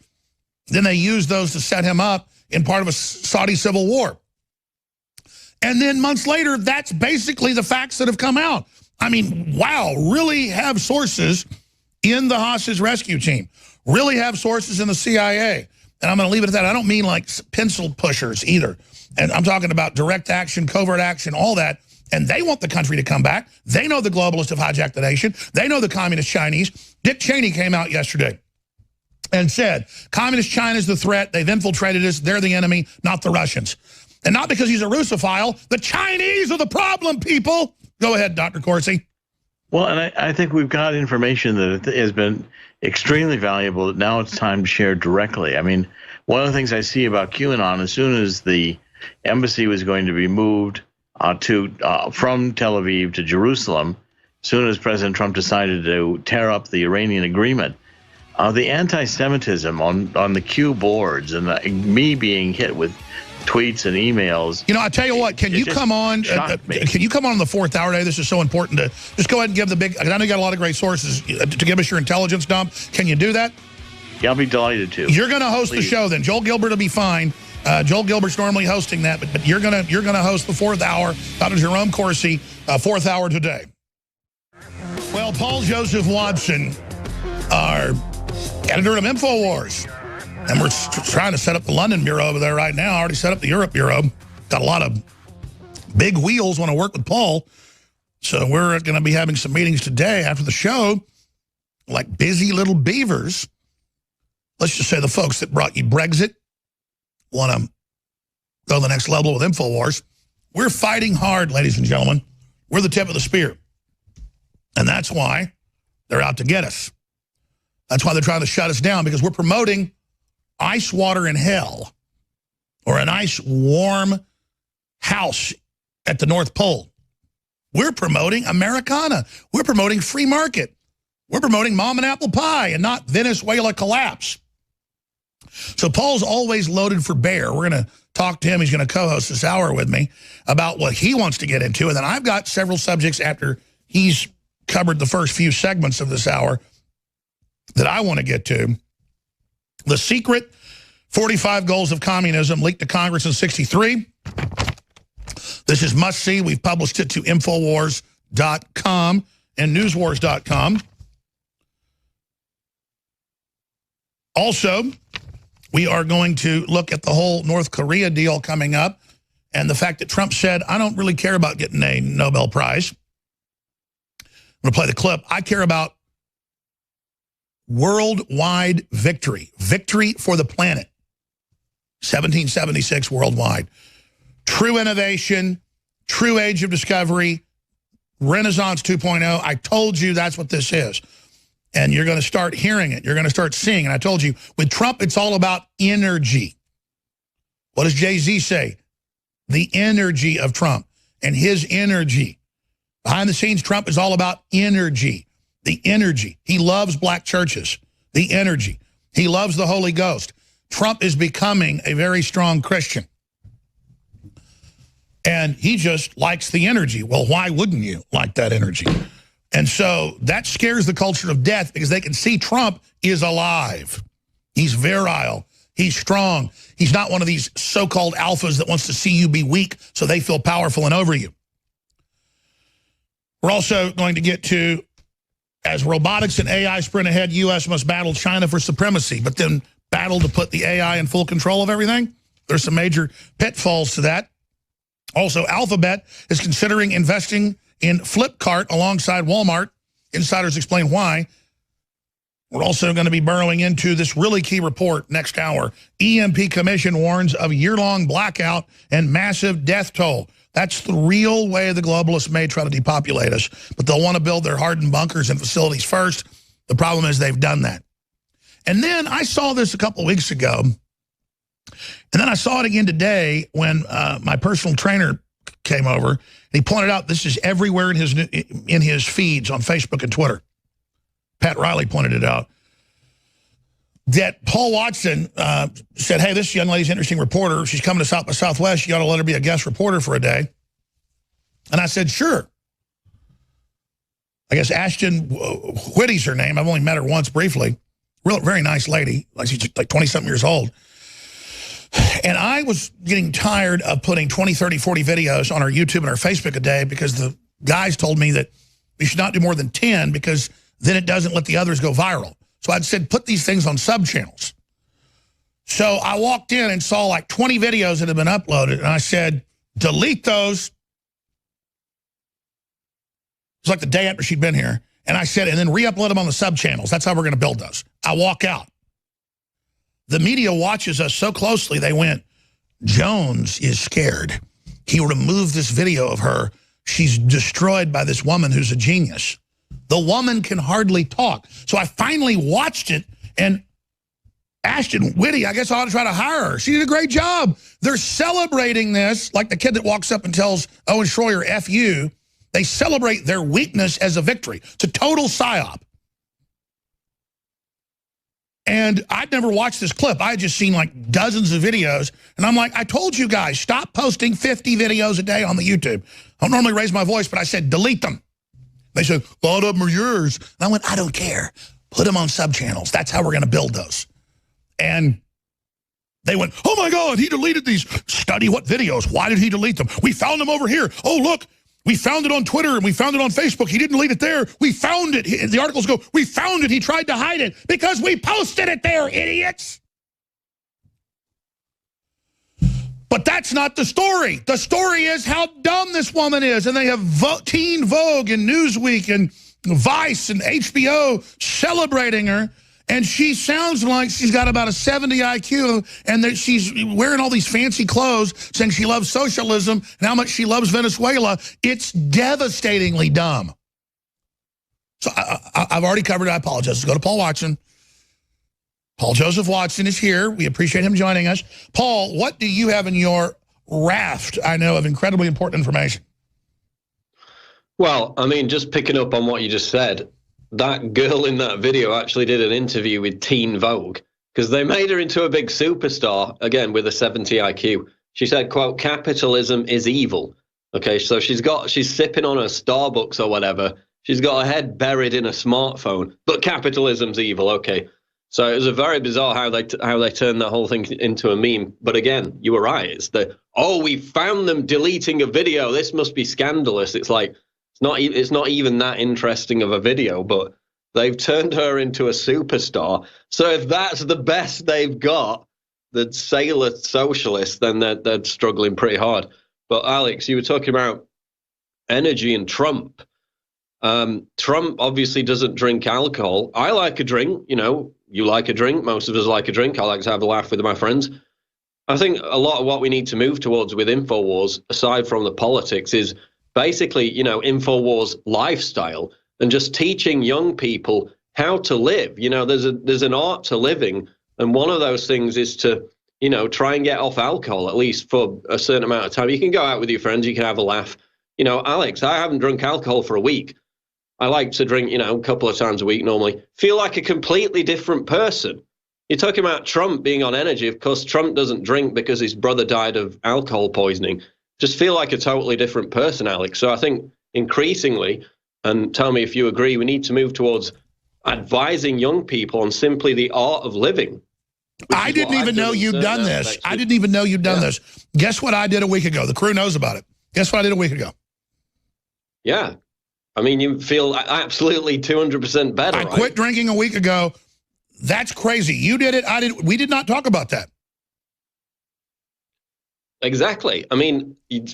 Then they used those to set him up in part of a Saudi civil war. And then months later, that's basically the facts that have come out. I mean, wow, really have sources in the hostage rescue team. Really have sources in the CIA. And I'm going to leave it at that. I don't mean like pencil pushers either. And I'm talking about direct action, covert action, all that. And they want the country to come back. They know the globalists have hijacked the nation. They know the communist Chinese. Dick Cheney came out yesterday and said, communist China's the threat. They've infiltrated us. They're the enemy, not the Russians. And not because he's a Russophile. The Chinese are the problem, people. Go ahead, Dr. Corsi. Well, and I think we've got information that has been extremely valuable that now it's time to share directly. I mean, one of the things I see about QAnon, as soon as the embassy was going to be moved from Tel Aviv to Jerusalem, as soon as President Trump decided to tear up the Iranian agreement, the anti-Semitism on the Q boards and me being hit with tweets and emails. I tell you what, can you come on? Can you come on the 4th hour day? This is so important to just go ahead and give the big, I know you got a lot of great sources to give us your intelligence dump. Can you do that? Yeah, I'll be delighted to. You're going to host the show then. Joel Gilbert will be fine. Joel Gilbert's normally hosting that, but you're gonna host the 4th hour. Dr. Jerome Corsi, 4th hour today. Well, Paul Joseph Watson, our editor of InfoWars, and we're trying to set up the London bureau over there right now. I already set up the Europe bureau. Got a lot of big wheels want to work with Paul, so we're going to be having some meetings today after the show, like busy little beavers. Let's just say the folks that brought you Brexit want to go to the next level with InfoWars. We're fighting hard, ladies and gentlemen. We're the tip of the spear. And that's why they're out to get us. That's why they're trying to shut us down, because we're promoting ice water in hell, or a nice warm house at the North Pole. We're promoting Americana. We're promoting free market. We're promoting mom and apple pie and not Venezuela collapse. So Paul's always loaded for bear. We're going to talk to him. He's going to co-host this hour with me about what he wants to get into. And then I've got several subjects after he's covered the first few segments of this hour that I want to get to. The secret 45 goals of communism leaked to Congress in '63. This is must see. We've published it to Infowars.com and Newswars.com. Also, we are going to look at the whole North Korea deal coming up and the fact that Trump said, I don't really care about getting a Nobel Prize. I'm going to play the clip. I care about worldwide victory. Victory for the planet. 1776 worldwide. True innovation, true age of discovery, Renaissance 2.0. I told you that's what this is. And you're going to start hearing it. You're going to start seeing. And I told you, with Trump, it's all about energy. What does Jay-Z say? The energy of Trump and his energy. Behind the scenes, Trump is all about energy. The energy. He loves black churches. The energy. He loves the Holy Ghost. Trump is becoming a very strong Christian. And he just likes the energy. Well, why wouldn't you like that energy? And so that scares the culture of death, because they can see Trump is alive. He's virile. He's strong. He's not one of these so-called alphas that wants to see you be weak so they feel powerful and over you. We're also going to get to, as robotics and AI sprint ahead, U.S. must battle China for supremacy, but then battle to put the AI in full control of everything. There's some major pitfalls to that. Also, Alphabet is considering investing in Flipkart alongside Walmart Insiders explain why. We're also going to be burrowing into this really key report next hour. EMP Commission warns of year-long blackout and massive death toll. That's the real way the globalists may try to depopulate us. But they'll want to build their hardened bunkers and facilities first. The problem is they've done that. And then I saw this a couple of weeks ago. And then I saw it again today when my personal trainer came over. And he pointed out this is everywhere in his feeds on Facebook and Twitter. Pat Riley pointed it out. That Paul Watson said, hey, this young lady's an interesting reporter. She's coming to South by Southwest. You ought to let her be a guest reporter for a day. And I said, sure. I guess Ashton Whitty's her name. I've only met her once briefly. Very nice lady. Like she's like 20-something years old. And I was getting tired of putting 20, 30, 40 videos on our YouTube and our Facebook a day because the guys told me that we should not do more than 10 because then it doesn't let the others go viral. So I'd said, put these things on sub-channels. So I walked in and saw like 20 videos that had been uploaded, and I said, delete those. It was like the day after she'd been here. And I said, and then re-upload them on the sub-channels. That's how we're going to build those. I walk out. The media watches us so closely, they went, Jones is scared. He removed this video of her. She's destroyed by this woman who's a genius. The woman can hardly talk. So I finally watched it, and Ashton Whitty, I guess I ought to try to hire her. She did a great job. They're celebrating this, like the kid that walks up and tells Owen Schroyer, F you. They celebrate their weakness as a victory. It's a total psyop. And I'd never watched this clip. I had just seen like dozens of videos. And I'm like, I told you guys, stop posting 50 videos a day on the YouTube. I don't normally raise my voice, but I said, delete them. They said, a lot of them are yours. And I went, I don't care. Put them on sub-channels. That's how we're going to build those. And they went, oh, my God, he deleted these. Study what videos. Why did he delete them? We found them over here. Oh, look, we found it on Twitter and we found it on Facebook. He didn't delete it there. We found it. The articles go, we found it. He tried to hide it because we posted it there, idiots. But that's not the story. The story is how dumb this woman is. And they have Teen Vogue and Newsweek and Vice and HBO celebrating her. And she sounds like she's got about a 70 IQ and that she's wearing all these fancy clothes saying she loves socialism and how much she loves Venezuela. It's devastatingly dumb. So I've already covered it. I apologize. Let's go to Paul Watson. Paul Joseph Watson is here. We appreciate him joining us. Paul, what do you have in your raft, I know, of incredibly important information? Well, I mean, just picking up on what you just said, that girl in that video actually did an interview with Teen Vogue because they made her into a big superstar, again, with a 70 IQ. She said, quote, capitalism is evil. Okay, so she's sipping on a Starbucks or whatever. She's got her head buried in a smartphone, but capitalism's evil. Okay. So it was a very bizarre how they turned that whole thing into a meme. But again, you were right. It's we found them deleting a video. This must be scandalous. It's like it's not even that interesting of a video, but they've turned her into a superstar. So if that's the best they've got, the sailor socialists, then they're struggling pretty hard. But Alex, you were talking about energy and Trump. Trump obviously doesn't drink alcohol. I like a drink, you like a drink. Most of us like a drink. I like to have a laugh with my friends. I think a lot of what we need to move towards with InfoWars, aside from the politics, is basically, InfoWars lifestyle and just teaching young people how to live. There's an art to living. And one of those things is to, try and get off alcohol, at least for a certain amount of time. You can go out with your friends. You can have a laugh. Alex, I haven't drunk alcohol for a week. I like to drink, a couple of times a week normally. Feel like a completely different person. You're talking about Trump being on energy. Of course, Trump doesn't drink because his brother died of alcohol poisoning. Just feel like a totally different person, Alex. So I think increasingly, and tell me if you agree, we need to move towards advising young people on simply the art of living. I didn't even know you'd done this. I didn't even know you'd done this. Guess what I did a week ago? The crew knows about it. Guess what I did a week ago? Yeah. I mean, you feel absolutely 200% better. I quit drinking a week ago. That's crazy. You did it. I did. We did not talk about that. Exactly. I mean, you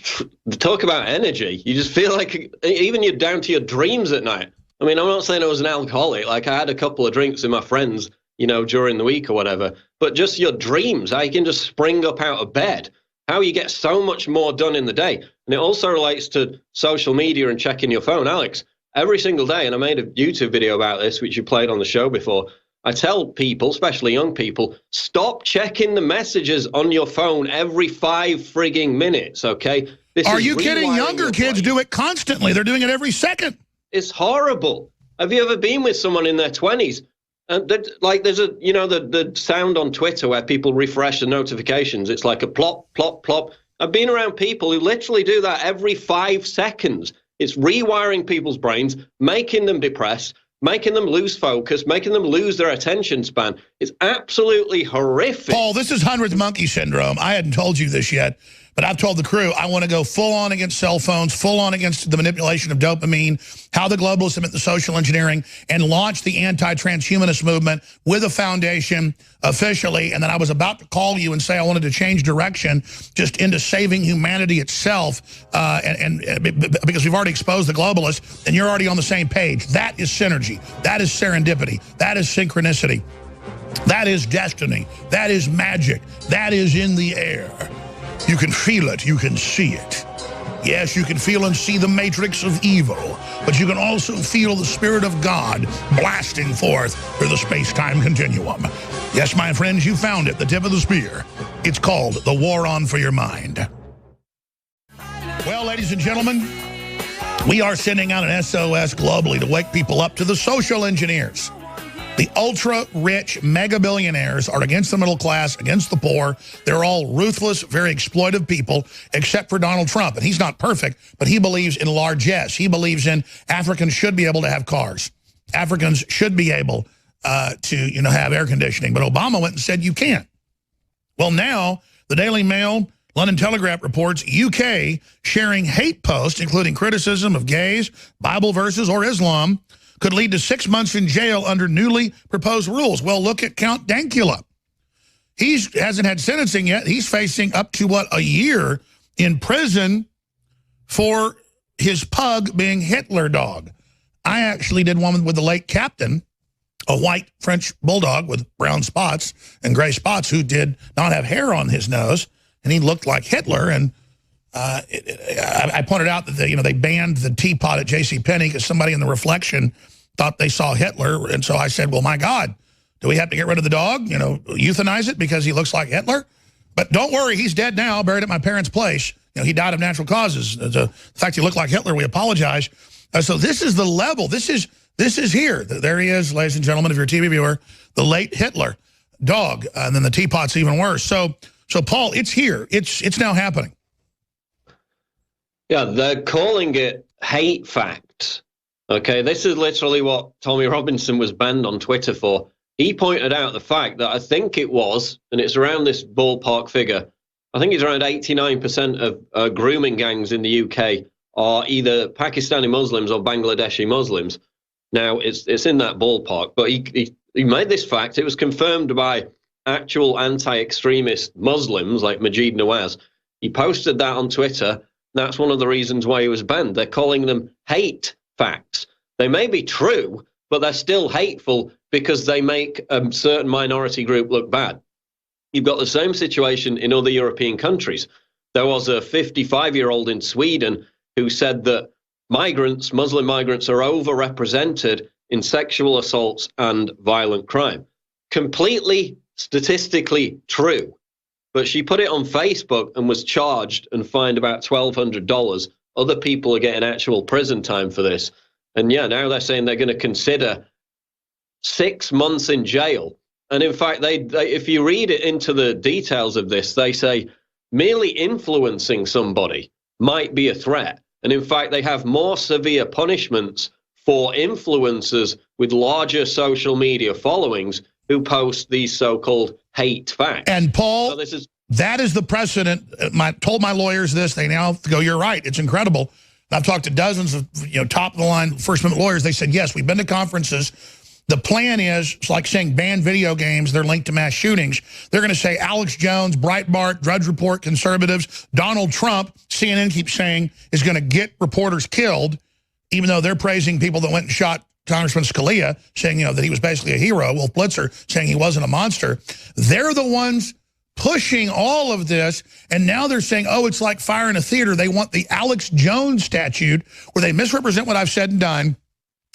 talk about energy. You just feel like even you're down to your dreams at night. I mean, I'm not saying I was an alcoholic. Like, I had a couple of drinks with my friends, you know, during the week or whatever. But just your dreams, how you can just spring up out of bed, how you get so much more done in the day. And it also relates to social media and checking your phone. Alex, every single day, and I made a YouTube video about this, which you played on the show before, I tell people, especially young people, stop checking the messages on your phone every 5 frigging minutes, okay? Are you kidding? Younger kids do it constantly. They're doing it every second. It's horrible. Have you ever been with someone in their 20s? Like, there's a, you know, the sound on Twitter where people refresh the notifications. It's like a plop, plop, plop. I've been around people who literally do that every 5 seconds. It's rewiring people's brains, making them depressed, making them lose focus, making them lose their attention span. It's absolutely horrific. Paul, this is 100th monkey syndrome. I hadn't told you this yet, but I've told the crew I want to go full on against cell phones, full on against the manipulation of dopamine, how the globalists admit the social engineering, and launch the anti-transhumanist movement with a foundation officially. And then I was about to call you and say I wanted to change direction just into saving humanity itself, and because we've already exposed the globalists, and you're already on the same page. That is synergy. That is serendipity. That is synchronicity. That is destiny. That is magic. That is in the air. You can feel it. You can see it. Yes, you can feel and see the matrix of evil, but you can also feel the Spirit of God blasting forth through the space-time continuum. Yes, my friends, you found it, the tip of the spear. It's called the War On for Your Mind. Well, ladies and gentlemen, we are sending out an SOS globally to wake people up to the social engineers. The ultra-rich mega-billionaires are against the middle class, against the poor. They're all ruthless, very exploitive people, except for Donald Trump. And he's not perfect, but he believes in largesse. He believes in Africans should be able to have cars. Africans should be able to, you know, have air conditioning. But Obama went and said you can't. Well, now, the Daily Mail, London Telegraph reports UK sharing hate posts, including criticism of gays, Bible verses, or Islam, could lead to 6 months in jail under newly proposed rules. Well, look at Count Dankula. He hasn't had sentencing yet. He's facing up to, what, a year in prison for his pug being Hitler dog. I actually did one with the late captain, a white French bulldog with brown spots and gray spots who did not have hair on his nose, and he looked like Hitler. And I pointed out that they banned the teapot at JCPenney because somebody in the reflection thought they saw Hitler. And so I said, well, my God, do we have to get rid of the dog? You know, euthanize it because he looks like Hitler? But don't worry, he's dead now, buried at my parents' place. You know, he died of natural causes. The fact he looked like Hitler, we apologize. So this is the level. This is here. There he is, ladies and gentlemen, if you're a TV viewer, the late Hitler dog. And then the teapot's even worse. So Paul, it's here. It's now happening. Yeah, they're calling it hate facts. Okay, this is literally what Tommy Robinson was banned on Twitter for. He pointed out the fact that I think it was, and it's around this ballpark figure, I think it's around 89% of grooming gangs in the UK are either Pakistani Muslims or Bangladeshi Muslims. Now, it's in that ballpark, but he made this fact. It was confirmed by actual anti-extremist Muslims like Majid Nawaz. He posted that on Twitter. That's one of the reasons why he was banned. They're calling them hate facts. They may be true, but they're still hateful because they make a certain minority group look bad. You've got the same situation in other European countries. There was a 55-year-old in Sweden who said that Muslim migrants, are overrepresented in sexual assaults and violent crime. Completely statistically true. But she put it on Facebook and was charged and fined about $1,200. Other people are getting actual prison time for this. And yeah, now they're saying they're going to consider 6 months in jail. And in fact, they if you read it into the details of this, they say merely influencing somebody might be a threat. And in fact, they have more severe punishments for influencers with larger social media followings who post these so-called hate facts. And Paul, so that is the precedent. Told my lawyers this. They now go, you're right. It's incredible. I've talked to dozens of top-of-the-line First Amendment lawyers. They said, yes, we've been to conferences. The plan is, it's like saying ban video games, they're linked to mass shootings. They're going to say Alex Jones, Breitbart, Drudge Report, conservatives, Donald Trump, CNN keeps saying, is going to get reporters killed, even though they're praising people that went and shot Congressman Scalia saying, that he was basically a hero, Wolf Blitzer saying he wasn't a monster. They're the ones pushing all of this, and now they're saying, oh, it's like fire in a theater. They want the Alex Jones statute where they misrepresent what I've said and done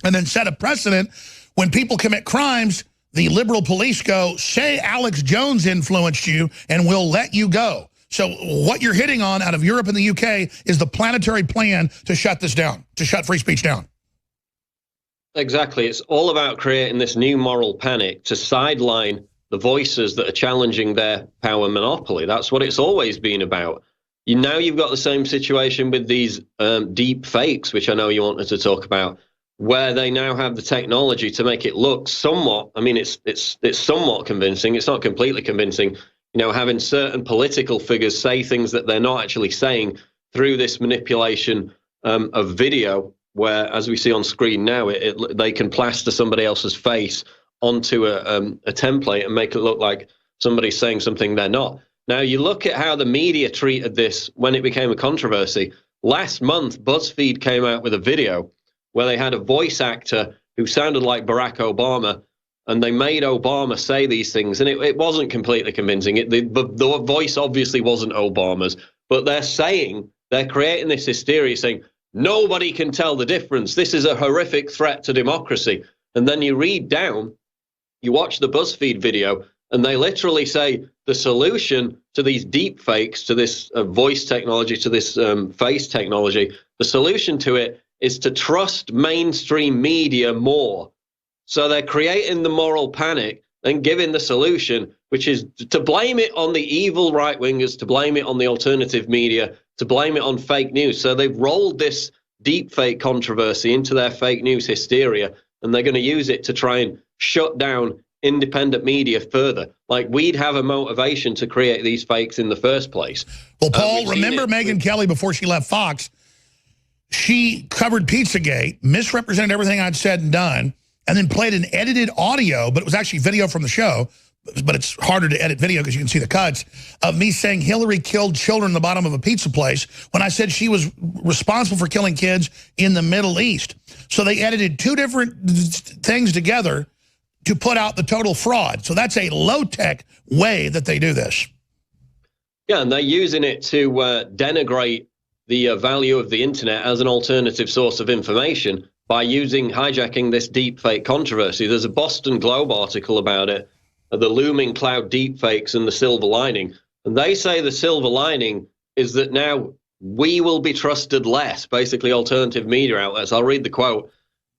and then set a precedent. When people commit crimes, the liberal police go, say Alex Jones influenced you, and we'll let you go. So what you're hitting on out of Europe and the UK is the planetary plan to shut this down, to shut free speech down. Exactly. It's all about creating this new moral panic to sideline the voices that are challenging their power monopoly. That's what it's always been about. Now you've got the same situation with these deep fakes, which I know you wanted to talk about, where they now have the technology to make it look somewhat, I mean, it's somewhat convincing. It's not completely convincing, having certain political figures say things that they're not actually saying through this manipulation of video, where, as we see on screen now, they can plaster somebody else's face onto a template and make it look like somebody's saying something they're not. Now, you look at how the media treated this when it became a controversy. Last month, BuzzFeed came out with a video where they had a voice actor who sounded like Barack Obama, and they made Obama say these things, and it wasn't completely convincing. The voice obviously wasn't Obama's, but they're creating this hysteria saying, nobody can tell the difference. This is a horrific threat to democracy. And then you read down, you watch the BuzzFeed video, and they literally say the solution to these deep fakes, to this voice technology, to this face technology, the solution to it is to trust mainstream media more. So they're creating the moral panic and giving the solution, which is to blame it on the evil right-wingers, to blame it on the alternative media, to blame it on fake news. So they've rolled this deep fake controversy into their fake news hysteria, and they're going to use it to try and shut down independent media further. Like, we'd have a motivation to create these fakes in the first place. Well, Paul, remember Megyn Kelly before she left Fox? She covered Pizzagate, misrepresented everything I'd said and done, and then played an edited audio, but it was actually video from the show, but it's harder to edit video because you can see the cuts, of me saying Hillary killed children in the bottom of a pizza place when I said she was responsible for killing kids in the Middle East. So they edited two different things together to put out the total fraud. So that's a low-tech way that they do this. Yeah, and they're using it to denigrate the value of the internet as an alternative source of information by hijacking this deep fake controversy. There's a Boston Globe article about it, the looming cloud deep fakes and the silver lining. And they say the silver lining is that now we will be trusted less, basically alternative media outlets. I'll read the quote.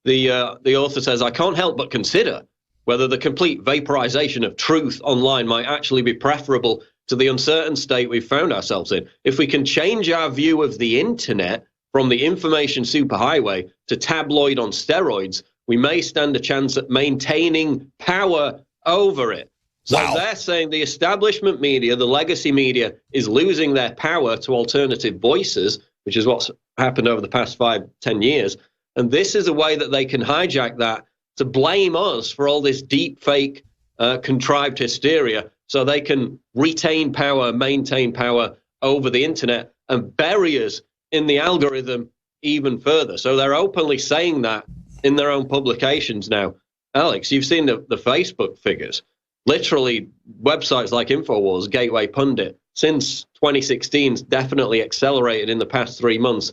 The author says, I can't help but consider whether the complete vaporization of truth online might actually be preferable to the uncertain state we've found ourselves in. If we can change our view of the internet from the information superhighway to tabloid on steroids, we may stand a chance at maintaining power over it. So They're saying the establishment media, the legacy media, is losing their power to alternative voices, which is what's happened over the past 5-10 years. And this is a way that they can hijack that to blame us for all this deep fake contrived hysteria, so they can retain power, maintain power over the internet and bury us in the algorithm even further. So they're openly saying that in their own publications now. Alex, you've seen the Facebook figures. Literally, websites like InfoWars, Gateway Pundit, since 2016, definitely accelerated in the past 3 months,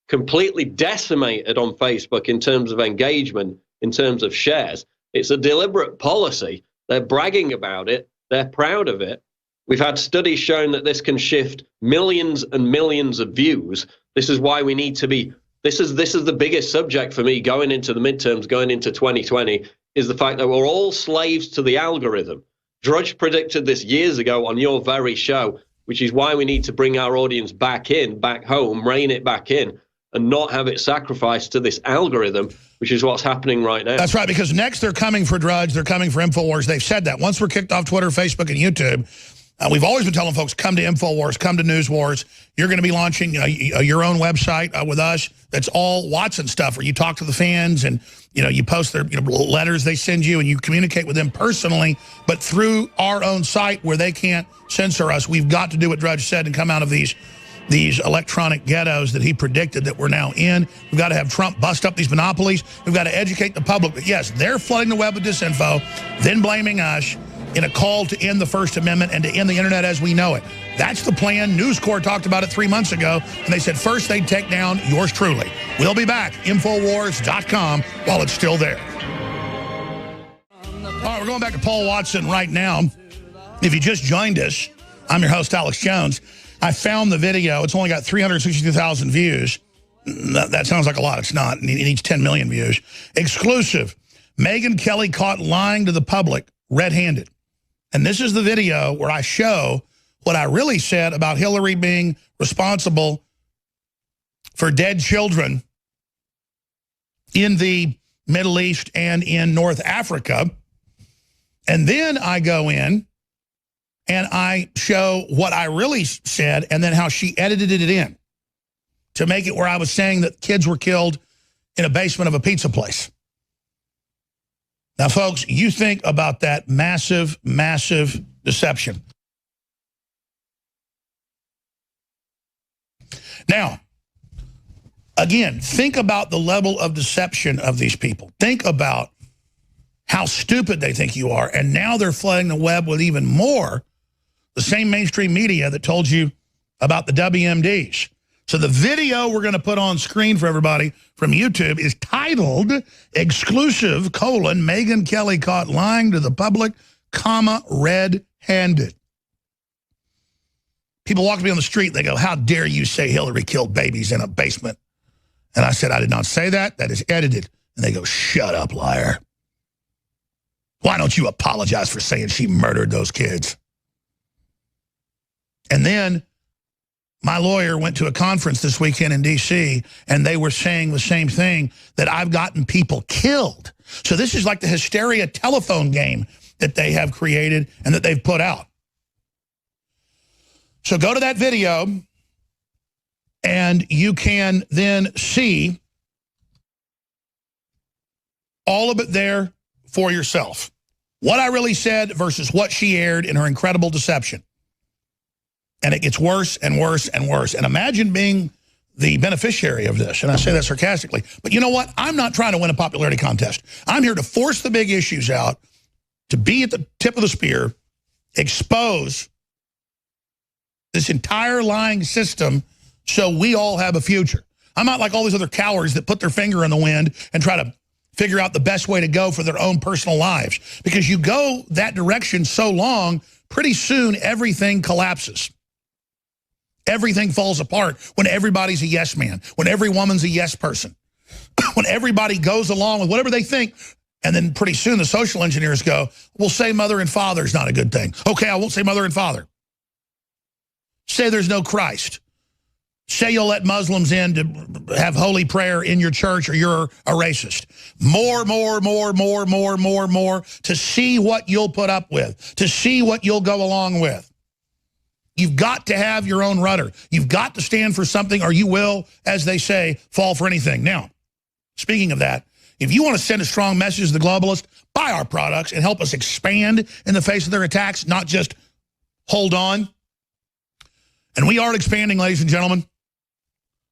completely decimated on Facebook in terms of engagement, in terms of shares. It's a deliberate policy. They're bragging about it. They're proud of it. We've had studies showing that this can shift millions and millions of views. This is why we need to be, this is the biggest subject for me going into the midterms, going into 2020, is the fact that we're all slaves to the algorithm. Drudge predicted this years ago on your very show, which is why we need to bring our audience back home, rein it back in, and not have it sacrificed to this algorithm, which is what's happening right now. That's right, because next they're coming for Drudge, they're coming for InfoWars. They've said that. Once we're kicked off Twitter, Facebook, and YouTube, we've always been telling folks, come to InfoWars, come to News Wars. You're going to be launching your own website with us that's all Watson stuff, where you talk to the fans and you post their letters they send you, and you communicate with them personally, but through our own site where they can't censor us. We've got to do what Drudge said and come out of these these electronic ghettos that he predicted that we're now in. We've got to have Trump bust up these monopolies. We've got to educate the public that, yes, they're flooding the web with disinfo, then blaming us in a call to end the First Amendment and to end the internet as we know it. That's the plan. News Corps talked about it 3 months ago, and they said first they'd take down yours truly. We'll be back. Infowars.com while it's still there. All right, we're going back to Paul Watson right now. If you just joined us, I'm your host, Alex Jones. I found the video. It's only got 362,000 views. That sounds like a lot. It's not. It needs 10 million views. Exclusive. Megyn Kelly caught lying to the public red-handed. And this is the video where I show what I really said about Hillary being responsible for dead children in the Middle East and in North Africa. And then I go in and I show what I really said and then how she edited it in to make it where I was saying that kids were killed in a basement of a pizza place. Now, folks, you think about that massive, massive deception. Now, again, think about the level of deception of these people. Think about how stupid they think you are. And now they're flooding the web with even more. The same mainstream media that told you about the WMDs. So the video we're going to put on screen for everybody from YouTube is titled Exclusive, Megyn Kelly caught lying to the public, red-handed. People walk to me on the street, they go, how dare you say Hillary killed babies in a basement? And I said, I did not say that. That is edited. And they go, shut up, liar. Why don't you apologize for saying she murdered those kids? And then my lawyer went to a conference this weekend in D.C., and they were saying the same thing, that I've gotten people killed. So this is like the hysteria telephone game that they have created and that they've put out. So go to that video, and you can then see all of it there for yourself. What I really said versus what she aired in her incredible deception. And it gets worse and worse and worse. And imagine being the beneficiary of this. And I say that sarcastically. But you know what? I'm not trying to win a popularity contest. I'm here to force the big issues out, to be at the tip of the spear, expose this entire lying system so we all have a future. I'm not like all these other cowards that put their finger in the wind and try to figure out the best way to go for their own personal lives. Because you go that direction so long, pretty soon everything collapses. Everything falls apart when everybody's a yes man, when every woman's a yes person, when everybody goes along with whatever they think. And then pretty soon the social engineers go, well, say mother and father is not a good thing. Okay, I won't say mother and father. Say there's no Christ. Say you'll let Muslims in to have holy prayer in your church, or you're a racist. More to see what you'll put up with, to see what you'll go along with. You've got to have your own rudder. You've got to stand for something, or you will, as they say, fall for anything. Now, speaking of that, if you want to send a strong message to the globalists, buy our products and help us expand in the face of their attacks, not just hold on. And we are expanding, ladies and gentlemen.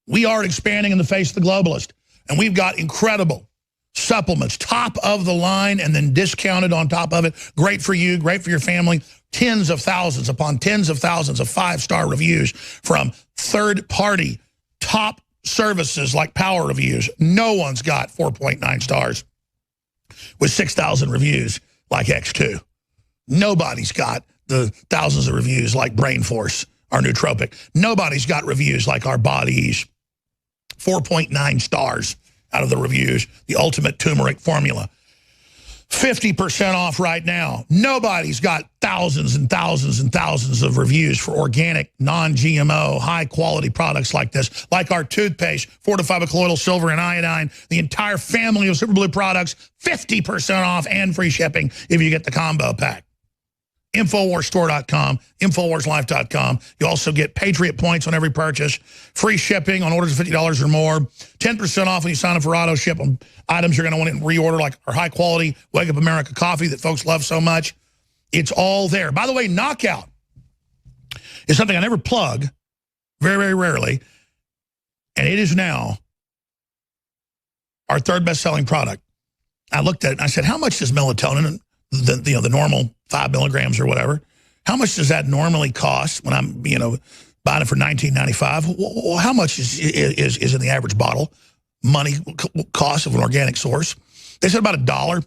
We are expanding in the face of the globalist. And we've got incredible supplements, top of the line, and then discounted on top of it. Great for you, great for your family. Tens of thousands upon tens of thousands of 5-star reviews from third-party top services like Power Reviews. No one's got 4.9 stars with 6,000 reviews like X2. Nobody's got the thousands of reviews like Brain Force, our nootropic. Nobody's got reviews like our Bodies. 4.9 stars out of the reviews, the ultimate turmeric formula. 50% off right now. Nobody's got thousands and thousands and thousands of reviews for organic, non-GMO, high-quality products like this, like our toothpaste, fortified with colloidal silver and iodine, the entire family of Super Blue products, 50% off and free shipping if you get the combo pack. InfoWarsStore.com, InfoWarsLife.com. You also get Patriot points on every purchase, free shipping on orders of $50 or more, 10% off when you sign up for auto ship on items you're going to want to reorder, like our high-quality Wake Up America coffee that folks love so much. It's all there. By the way, Knockout is something I never plug, very, very rarely. And it is now our third best-selling product. I looked at it and I said, how much does melatonin, the normal 5 milligrams or whatever, how much does that normally cost when I'm, buying it for $19.95? Well, how much is in the average bottle? Money cost of an organic source. They said about $1,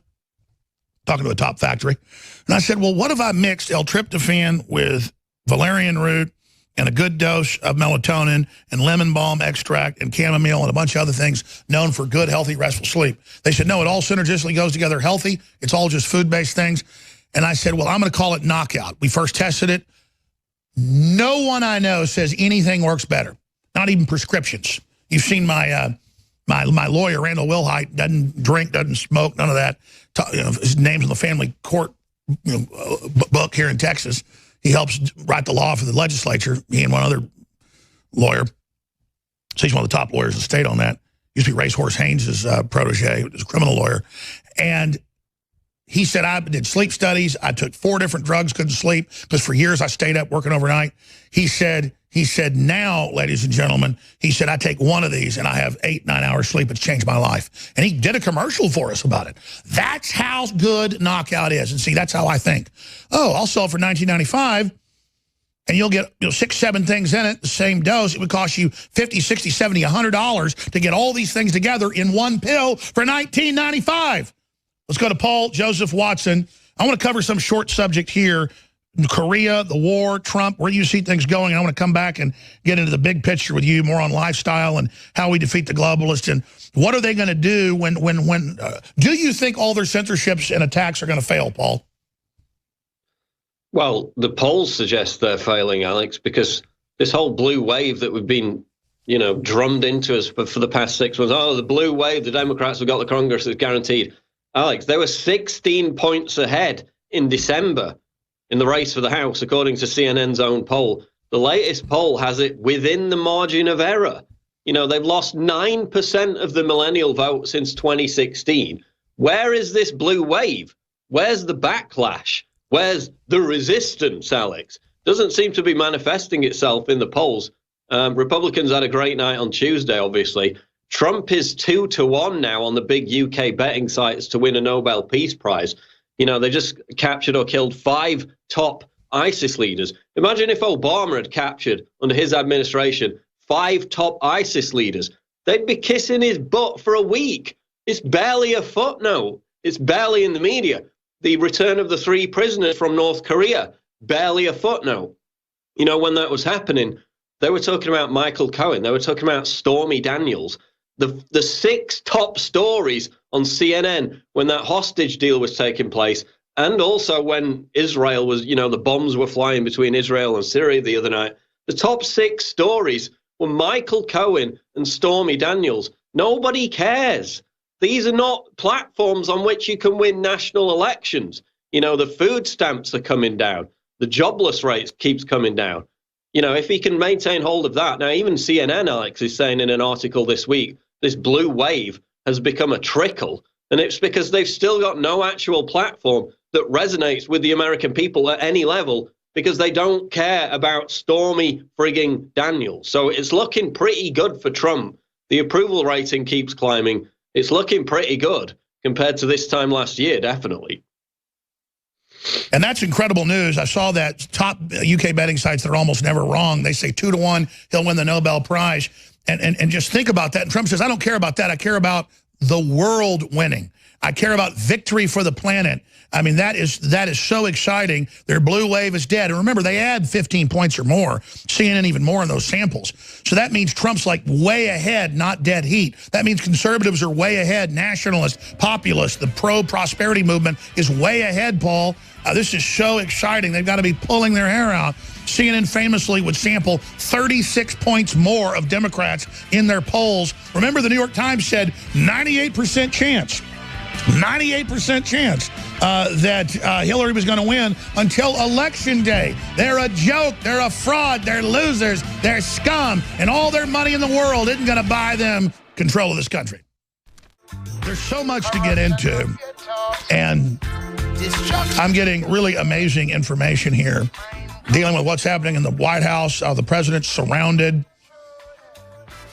talking to a top factory. And I said, well, what if I mixed L-tryptophan with valerian root and a good dose of melatonin and lemon balm extract and chamomile and a bunch of other things known for good, healthy, restful sleep? They said, no, it all synergistically goes together healthy. It's all just food-based things. And I said, well, I'm going to call it Knockout. We first tested it. No one I know says anything works better, not even prescriptions. You've seen my lawyer, Randall Wilhite, doesn't drink, doesn't smoke, none of that. His name's in the family court book here in Texas. He helps write the law for the legislature, he and one other lawyer. So he's one of the top lawyers in the state on that. Used to be Racehorse Haynes' protege, who's a criminal lawyer. And he said, I did sleep studies. I took 4 different drugs, couldn't sleep, because for years I stayed up working overnight. He said, now, ladies and gentlemen, he said, I take one of these and I have 8-9 hours sleep. It's changed my life. And he did a commercial for us about it. That's how good Knockout is. And see, that's how I think. Oh, I'll sell it for $19.95 and you'll get 6-7 things in it, the same dose. It would cost you $50, $60, $70, $100 to get all these things together in one pill for $19.95. Let's go to Paul Joseph Watson. I want to cover some short subject here. Korea, the war, Trump, where do you see things going? I want to come back and get into the big picture with you, more on lifestyle and how we defeat the globalists and what are they going to do when do you think all their censorships and attacks are going to fail, Paul? Well, the polls suggest they're failing, Alex, because this whole blue wave that we've been, drummed into us for the past 6 months. Oh, the blue wave, the Democrats have got the Congress, it's guaranteed. Alex, they were 16 points ahead in December in the race for the House, according to CNN's own poll. The latest poll has it within the margin of error. They've lost 9% of the millennial vote since 2016. Where is this blue wave? Where's the backlash? Where's the resistance, Alex? Doesn't seem to be manifesting itself in the polls. Republicans had a great night on Tuesday, obviously. Trump is 2-1 now on the big UK betting sites to win a Nobel Peace Prize. They just captured or killed 5 top ISIS leaders. Imagine if Obama had captured, under his administration, 5 top ISIS leaders. They'd be kissing his butt for a week. It's barely a footnote. It's barely in the media. The return of the 3 prisoners from North Korea, barely a footnote. When that was happening, they were talking about Michael Cohen. They were talking about Stormy Daniels. The 6 top stories on CNN when that hostage deal was taking place, and also when Israel was, the bombs were flying between Israel and Syria the other night. The top 6 stories were Michael Cohen and Stormy Daniels. Nobody cares. These are not platforms on which you can win national elections. The food stamps are coming down. The jobless rate keeps coming down. If he can maintain hold of that. Now, even CNN, Alex, is saying in an article this week, this blue wave has become a trickle, and it's because they've still got no actual platform that resonates with the American people at any level because they don't care about Stormy frigging Daniels. So it's looking pretty good for Trump. The approval rating keeps climbing. It's looking pretty good compared to this time last year, definitely. And that's incredible news. I saw that top UK betting sites that are almost never wrong. They say 2-1, he'll win the Nobel Prize. And just think about that. And Trump says, I don't care about that. I care about the world winning. I care about victory for the planet. I mean, that is so exciting. Their blue wave is dead. And remember, they add 15 points or more, CNN even more in those samples. So that means Trump's like way ahead, not dead heat. That means conservatives are way ahead, nationalists, populists, the pro-prosperity movement is way ahead, Paul. This is so exciting. They've got to be pulling their hair out. CNN famously would sample 36 points more of Democrats in their polls. Remember, the New York Times said 98% chance. 98% chance that Hillary was going to win until Election Day. They're a joke. They're a fraud. They're losers. They're scum. And all their money in the world isn't going to buy them control of this country. There's so much to get into. And I'm getting really amazing information here dealing with what's happening in the White House. The president's surrounded.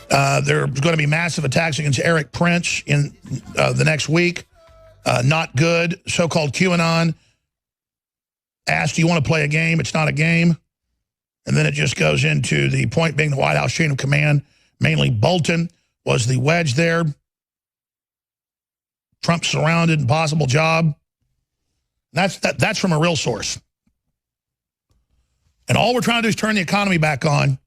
There's going to be massive attacks against Eric Prince in the next week. Not good. So-called QAnon asked, do you want to play a game? It's not a game. And then it just goes into the point being the White House chain of command, mainly Bolton, was the wedge there. Trump surrounded, impossible job. That's from a real source. And all we're trying to do is turn the economy back on,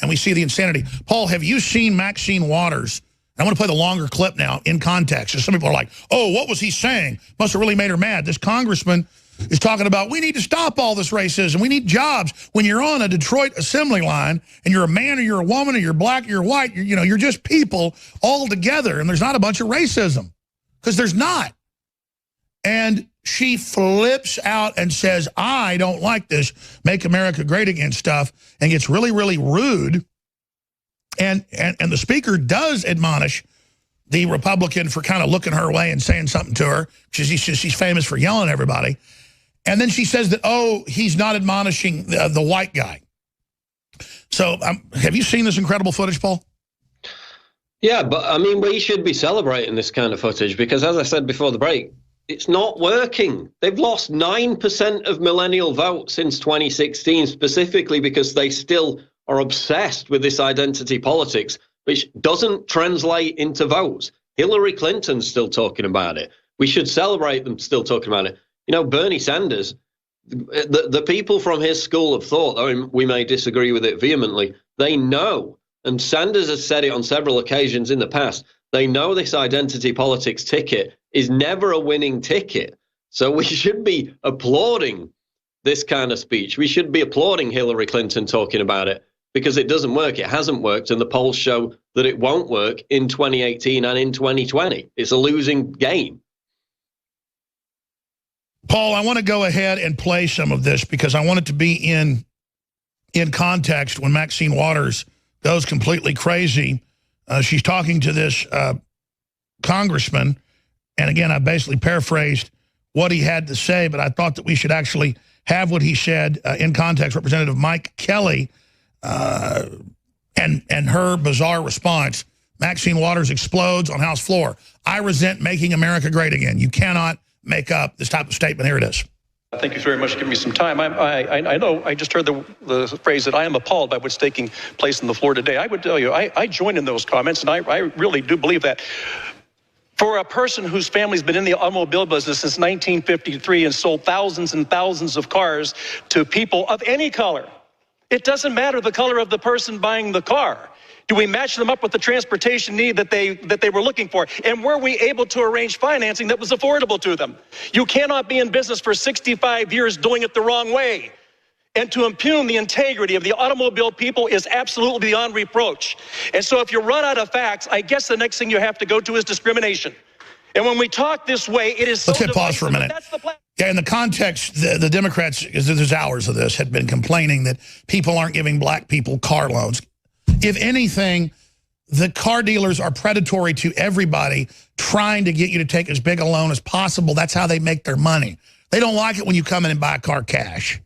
and we see the insanity. Paul, have you seen Maxine Waters? I want to play the longer clip now in context. Some people are like, oh, what was he saying? Must have really made her mad. This congressman is talking about, we need to stop all this racism. We need jobs. When you're on a Detroit assembly line and you're a man or you're a woman or you're black or you're white, you're just people all together, and there's not a bunch of racism, because there's not. And she flips out and says, I don't like this Make America Great Again stuff, and gets really, really rude. And the speaker does admonish the Republican for kind of looking her way and saying something to her. She's famous for yelling at everybody. And then she says that, oh, he's not admonishing the white guy. So have you seen this incredible footage, Paul? Yeah, but I mean, we should be celebrating this kind of footage because, as I said before the break, it's not working. They've lost 9% of millennial vote since 2016, specifically because they still are obsessed with this identity politics, which doesn't translate into votes. Hillary Clinton's still talking about it. We should celebrate them still talking about it. Bernie Sanders, the people from his school of thought, though we may disagree with it vehemently, they know, and Sanders has said it on several occasions in the past, they know this identity politics ticket is never a winning ticket. So we should be applauding this kind of speech. We should be applauding Hillary Clinton talking about it because it doesn't work. It hasn't worked. And the polls show that it won't work in 2018 and in 2020. It's a losing game. Paul, I want to go ahead and play some of this because I want it to be in context when Maxine Waters goes completely crazy. She's talking to this congressman. And again, I basically paraphrased what he had to say, but I thought that we should actually have what he said in context. Representative Mike Kelly and her bizarre response. Maxine Waters explodes on House floor. I resent making America great again. You cannot make up this type of statement. Here it is. Thank you very much for giving me some time. I know I just heard the phrase that I am appalled by what's taking place on the floor today. I would tell you, I join in those comments, and I really do believe that. For a person whose family's been in the automobile business since 1953 and sold thousands and thousands of cars to people of any color, it doesn't matter the color of the person buying the car. Do we match them up with the transportation need that they were looking for? And were we able to arrange financing that was affordable to them? You cannot be in business for 65 years doing it the wrong way. And to impugn the integrity of the automobile people is absolutely beyond reproach. And so if you run out of facts, I guess the next thing you have to go to is discrimination. And when we talk this way, it is Let's hit pause for a minute. Yeah, in the context, the Democrats, because there's hours of this, had been complaining that people aren't giving black people car loans. If anything, the car dealers are predatory to everybody, trying to get you to take as big a loan as possible. That's how they make their money. They don't like it when you come in and buy a car cash.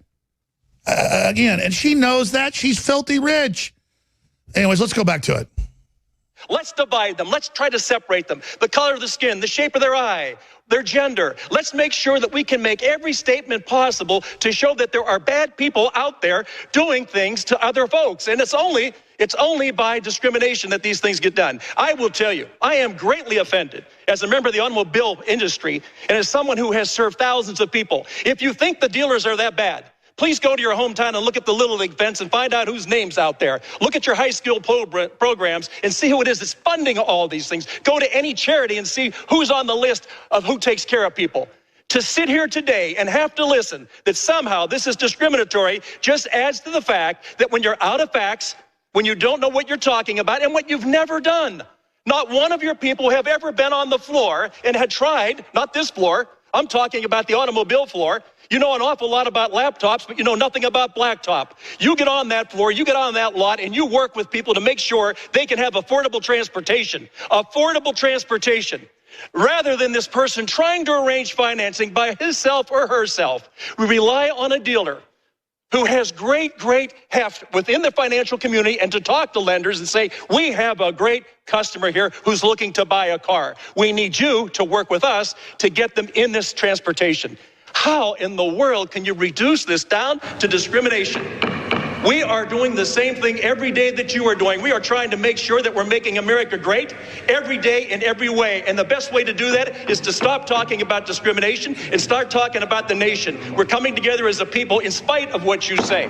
Again, and she knows that. She's filthy rich. Anyways, let's go back to it. Let's divide them. Let's try to separate them. The color of the skin, the shape of their eye, their gender. Let's make sure that we can make every statement possible to show that there are bad people out there doing things to other folks. And it's only by discrimination that these things get done. I will tell you, I am greatly offended as a member of the automobile industry and as someone who has served thousands of people. If you think the dealers are that bad, please go to your hometown and look at the Little League fence and find out whose name's out there. Look at your high school programs and see who it is that's funding all these things. Go to any charity and see who's on the list of who takes care of people. To sit here today and have to listen that somehow this is discriminatory just adds to the fact that when you're out of facts, when you don't know what you're talking about and what you've never done, not one of your people have ever been on the floor and had tried, not this floor, I'm talking about the automobile floor. You know an awful lot about laptops, but you know nothing about blacktop. You get on that floor, you get on that lot, and you work with people to make sure they can have affordable transportation. Affordable transportation. Rather than this person trying to arrange financing by himself or herself, we rely on a dealer who has great heft within the financial community and to talk to lenders and say, we have a great customer here who's looking to buy a car. We need you to work with us to get them in this transportation. How in the world can you reduce this down to discrimination? We are doing the same thing every day that you are doing. We are trying to make sure that we're making America great every day in every way. And the best way to do that is to stop talking about discrimination and start talking about the nation. We're coming together as a people in spite of what you say.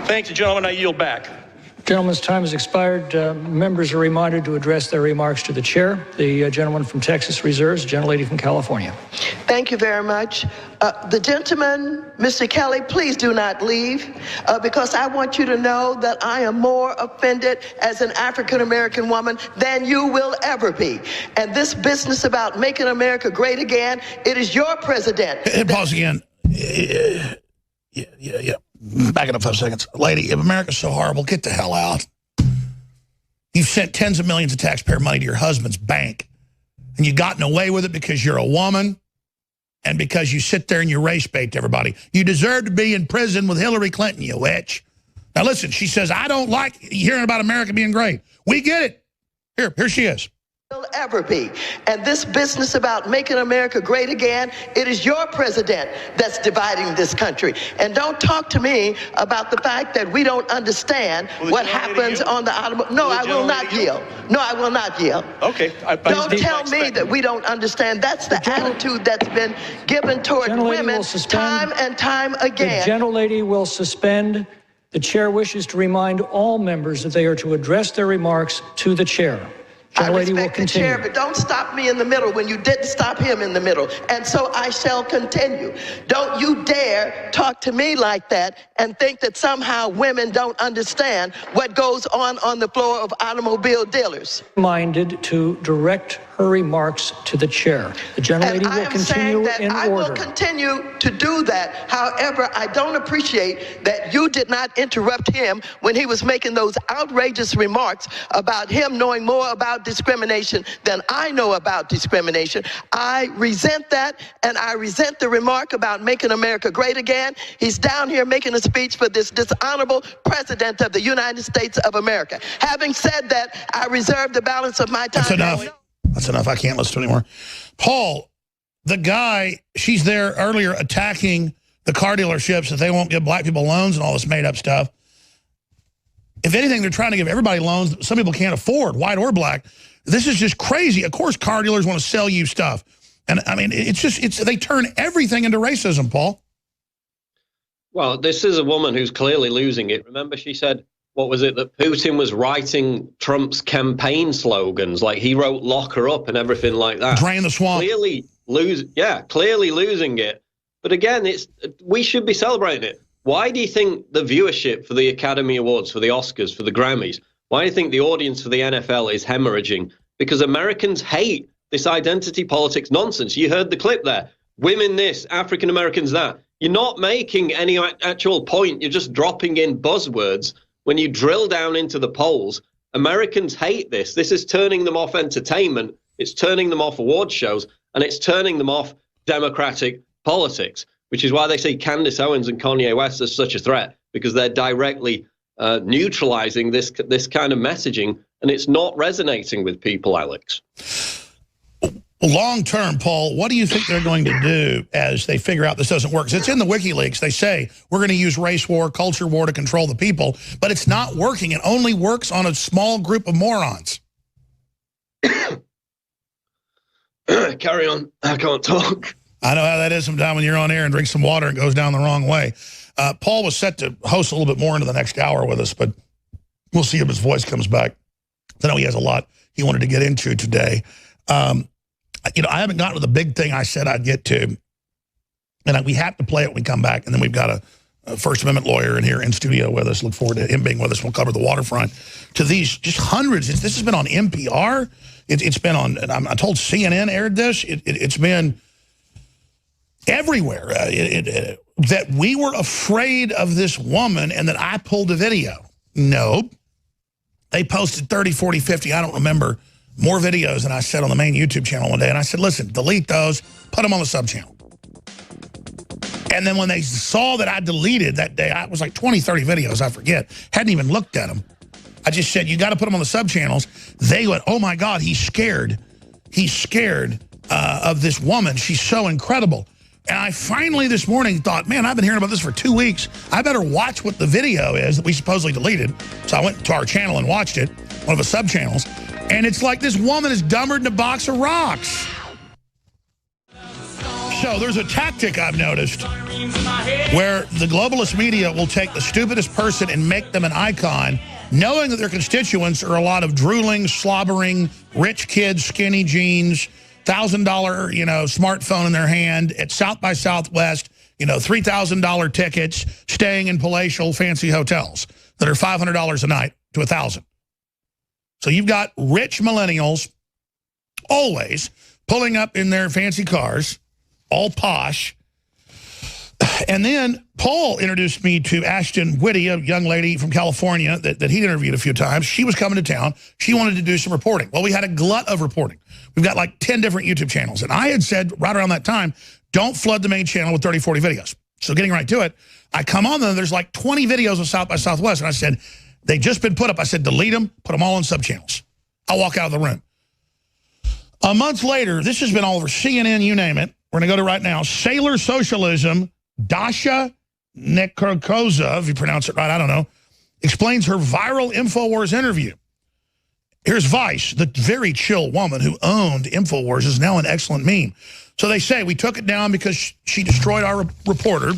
Thank you, gentlemen. I yield back. Gentleman's time has expired. Members are reminded to address their remarks to the chair. The gentleman from Texas reserves, the gentlelady from California. Thank you very much. The gentleman, Mr. Kelly, please do not leave because I want you to know that I am more offended as an African-American woman than you will ever be. And this business about making America great again, it is your president. Pause again. Yeah. Back it up 5 seconds. Lady, if America's so horrible, get the hell out. You've sent tens of millions of taxpayer money to your husband's bank, and you've gotten away with it because you're a woman and because you sit there and you race bait to everybody. You deserve to be in prison with Hillary Clinton, you witch. Now listen, she says, I don't like hearing about America being great. We get it. Here she is. Will ever be. And this business about making America great again, it is your president that's dividing this country. And don't talk to me about the fact that we don't understand what happens on the automobile. No, I will not yield. No, I will not yield. Okay. Don't tell me that we don't understand. That's the attitude that's been given toward women time and time again. The gentlelady will suspend. The chair wishes to remind all members that they are to address their remarks to the chair. I respect the chair, but don't stop me in the middle when you didn't stop him in the middle. And so I shall continue. Don't you dare talk to me like that and think that somehow women don't understand what goes on the floor of automobile dealers. Minded to direct her remarks to the chair. The gentlelady will continue in order. I will continue to do that. However, I don't appreciate that you did not interrupt him when he was making those outrageous remarks about him knowing more about discrimination than I know about discrimination. I resent that, and I resent the remark about making America great again. He's down here making a speech for this dishonorable president of the United States of America. Having said that, I reserve the balance of my time. That's enough. That's enough. I can't listen to anymore. Paul, the guy, she's there earlier attacking the car dealerships that they won't give black people loans and all this made up stuff. If anything, they're trying to give everybody loans that some people can't afford, white or black. This is just crazy. Of course, car dealers want to sell you stuff. And I mean, they turn everything into racism, Paul. Well, this is a woman who's clearly losing it. Remember, she said, what was it, that Putin was writing Trump's campaign slogans, like he wrote "lock her up" and everything like that. Drain the swamp. Clearly losing it. But again, we should be celebrating it. Why do you think the viewership for the Academy Awards, for the Oscars, for the Grammys, why do you think the audience for the NFL is hemorrhaging? Because Americans hate this identity politics nonsense. You heard the clip there. Women this, African Americans that. You're not making any actual point. You're just dropping in buzzwords. When you drill down into the polls, Americans hate this. This is turning them off entertainment. It's turning them off award shows, and it's turning them off democratic politics, which is why they see Candace Owens and Kanye West as such a threat, because they're directly neutralizing this kind of messaging, and it's not resonating with people, Alex. Long term, Paul, what do you think they're going to do as they figure out this doesn't work? 'Cause it's in the WikiLeaks. They say we're going to use race war, culture war to control the people, but it's not working. It only works on a small group of morons. Carry on. I can't talk. I know how that is sometimes when you're on air and drink some water and it goes down the wrong way. Paul was set to host a little bit more into the next hour with us, but we'll see if his voice comes back. I know he has a lot he wanted to get into today. I haven't gotten to the big thing I said I'd get to, and we have to play it when we come back, and then we've got a First Amendment lawyer in here in studio with us. Look forward to him being with us. We'll cover the waterfront. To these, just hundreds. This has been on NPR. It's been on, I told CNN aired this. It's been everywhere. That we were afraid of this woman and that I pulled a video. No. They posted 30, 40, 50, I don't remember, more videos than I said on the main YouTube channel one day. And I said, listen, delete those, put them on the sub channel. And then when they saw that I deleted that day, I was like 20, 30 videos, I forget. Hadn't even looked at them. I just said, you got to put them on the sub-channels. They went, oh, my God, he's scared. He's scared of this woman. She's so incredible. And I finally this morning thought, man, I've been hearing about this for 2 weeks. I better watch what the video is that we supposedly deleted. So I went to our channel and watched it, one of the sub-channels. And it's like this woman is dumber than a box of rocks. So there's a tactic I've noticed where the globalist media will take the stupidest person and make them an icon, knowing that their constituents are a lot of drooling, slobbering, rich kids, skinny jeans, $1,000, smartphone in their hand at South by Southwest, $3,000 tickets, staying in palatial fancy hotels that are $500 a night to $1,000. So you've got rich millennials always pulling up in their fancy cars, all posh. And then Paul introduced me to Ashton Whitty, a young lady from California that he'd interviewed a few times. She was coming to town. She wanted to do some reporting. Well, we had a glut of reporting. We've got like 10 different YouTube channels. And I had said right around that time, don't flood the main channel with 30, 40 videos. So getting right to it, I come on there, there's like 20 videos of South by Southwest. And I said, they just been put up. I said, delete them, put them all on sub-channels. I'll walk out of the room. A month later, this has been all over CNN, you name it. We're going to go to right now. Sailor Socialism, Dasha Nekrkoza, if you pronounce it right, I don't know, explains her viral InfoWars interview. Here's Vice, the very chill woman who owned InfoWars is now an excellent meme. So they say, we took it down because she destroyed our reporter,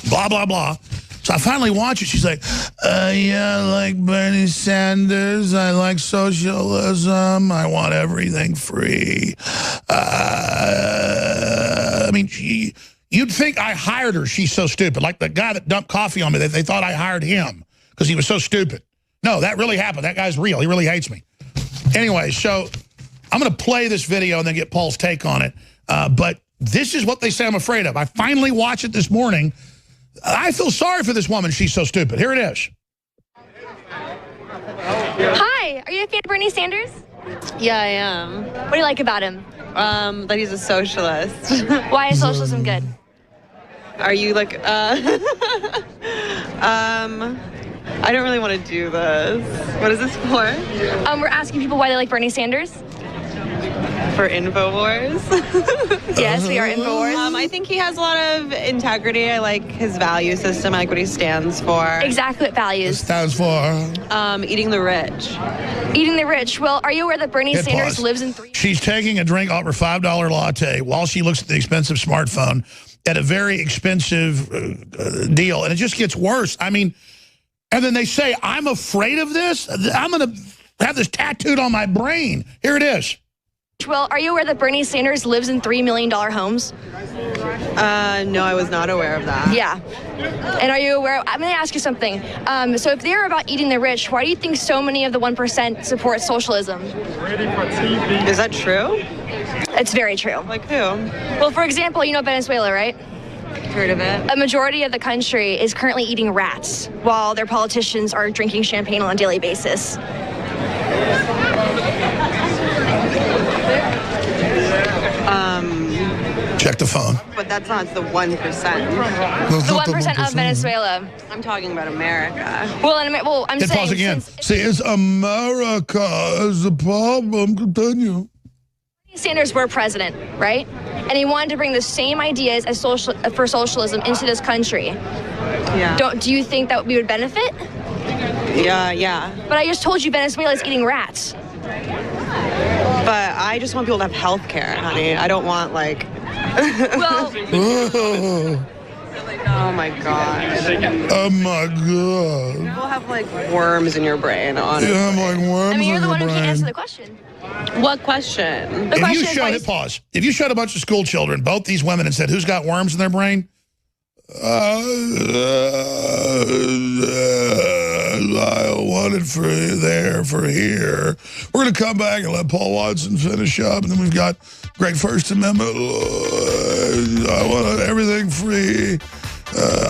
blah, blah, blah. So I finally watch it. She's like, yeah, I like Bernie Sanders. I like socialism. I want everything free. I mean, you'd think I hired her. She's so stupid. Like the guy that dumped coffee on me, they thought I hired him because he was so stupid. No, that really happened. That guy's real. He really hates me. Anyway, so I'm going to play this video and then get Paul's take on it. But this is what they say I'm afraid of. I finally watched it this morning. I feel sorry for this woman. She's so stupid. Here it is. Hi, are you a fan of Bernie Sanders? Yeah, I am. What do you like about him? That he's a socialist. Why is socialism good? Are you like, I don't really want to do this. What is this for? We're asking people why they like Bernie Sanders. For InfoWars? Yes, we are InfoWars. I think he has a lot of integrity. I like his value system. I like what he stands for. Exactly what values? It stands for? Eating the rich. Eating the rich. Well, are you aware that Bernie Sanders lives in 3... She's taking a drink off her $5 latte while she looks at the expensive smartphone at a very expensive deal. And it just gets worse. I mean, and then they say, I'm afraid of this? I'm going to have this tattooed on my brain. Here it is. Well, are you aware that Bernie Sanders lives in $3 million homes? No, I was not aware of that. Yeah. And are you aware? I'm going to ask you something. So if they're about eating the rich, why do you think so many of the 1% support socialism? Is that true? It's very true. Like who? Well, for example, you know Venezuela, right? Heard of it. A majority of the country is currently eating rats, while their politicians are drinking champagne on a daily basis. Check the phone. But that's not the 1%. The 1% of Venezuela. I'm talking about America. Well, I'm saying... Pause again. See, it's America is the problem. Continue. Sanders were president, right? And he wanted to bring the same ideas as for socialism into this country. Yeah. Do you think that we would benefit? Yeah. But I just told you Venezuela is eating rats. But I just want people to have health care, honey. I don't want, like... Well... Oh, my God. Oh, my God. People have, like, worms in your brain, honestly. You have, like, worms I mean, you're the one who in your can't brain. answer the question. What question? The question If you showed it, pause. If you showed a bunch of school children, both these women, and said, who's got worms in their brain? I want it for here. We're going to come back and let Paul Watson finish up. And then we've got great First Amendment. I want everything free.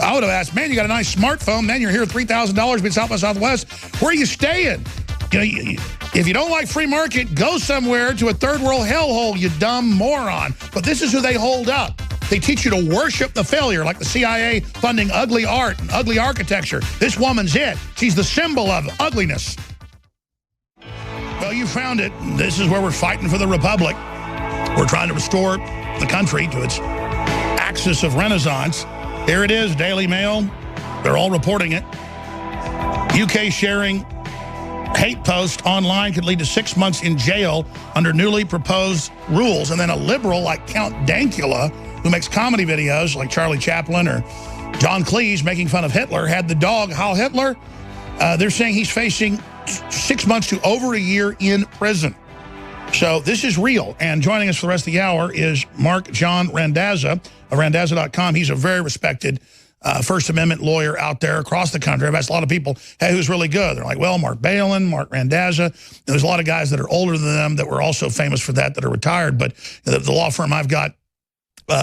I would have asked, man, you got a nice smartphone. Man, you're here $3,000 being South by Southwest. Where are you staying? You know, if you don't like free market, go somewhere to a third world hellhole, you dumb moron. But this is who they hold up. They teach you to worship the failure, like the CIA funding ugly art and ugly architecture. This woman's it. She's the symbol of ugliness. Well, you found it. This is where we're fighting for the republic. We're trying to restore the country to its axis of renaissance. Here it is, Daily Mail. They're all reporting it. UK sharing hate post online could lead to 6 months in jail under newly proposed rules. And then a liberal like Count Dankula, who makes comedy videos like Charlie Chaplin or John Cleese making fun of Hitler, had the dog Heil Hitler. They're saying he's facing 6 months to over a year in prison. So this is real. And joining us for the rest of the hour is Mark John Randazza of Randazza.com. He's a very respected First Amendment lawyer out there across the country. I've asked a lot of people, hey, who's really good? They're like, well, Mark Balin, Mark Randazza. There's a lot of guys that are older than them that were also famous for that are retired. But the law firm I've got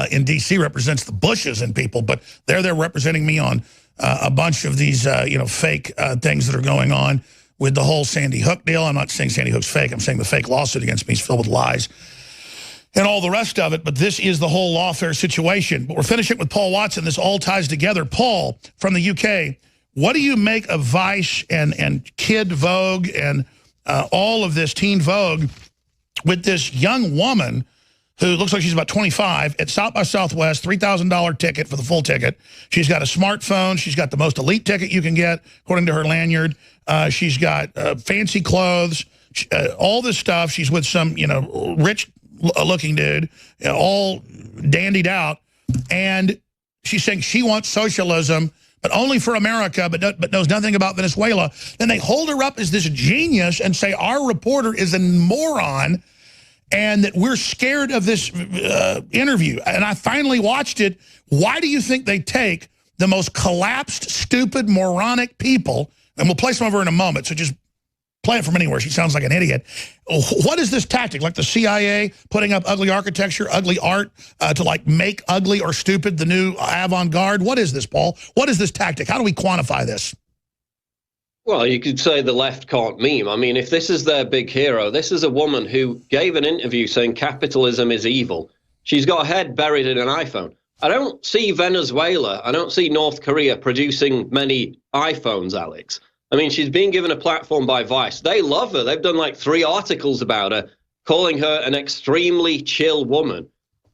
in D.C. represents the Bushes and people, but they're representing me on a bunch of these, fake things that are going on with the whole Sandy Hook deal. I'm not saying Sandy Hook's fake. I'm saying the fake lawsuit against me is filled with lies and all the rest of it. But this is the whole lawfare situation. But we're finishing with Paul Watson. This all ties together. Paul, from the UK, what do you make of Vice and Kid Vogue and all of this Teen Vogue with this young woman who looks like she's about 25 at South by Southwest, $3,000 ticket for the full ticket. She's got a smartphone. She's got the most elite ticket you can get, according to her lanyard. She's got fancy clothes, all this stuff. She's with some, rich looking dude, all dandied out. And she's saying she wants socialism, but only for America, but knows nothing about Venezuela. Then they hold her up as this genius and say our reporter is a moron and that we're scared of this interview. And I finally watched it. Why do you think they take the most collapsed, stupid, moronic people, and we'll play some of her in a moment, so just play it from anywhere. She sounds like an idiot. What is this tactic? Like the CIA putting up ugly architecture, ugly art to like make ugly or stupid the new avant-garde? What is this, Paul? What is this tactic? How do we quantify this? Well, you could say the left can't meme. I mean, if this is their big hero, this is a woman who gave an interview saying capitalism is evil. She's got her head buried in an iPhone. I don't see Venezuela, I don't see North Korea producing many iPhones, Alex. I mean, she's been given a platform by Vice. They love her. They've done like 3 articles about her, calling her an extremely chill woman.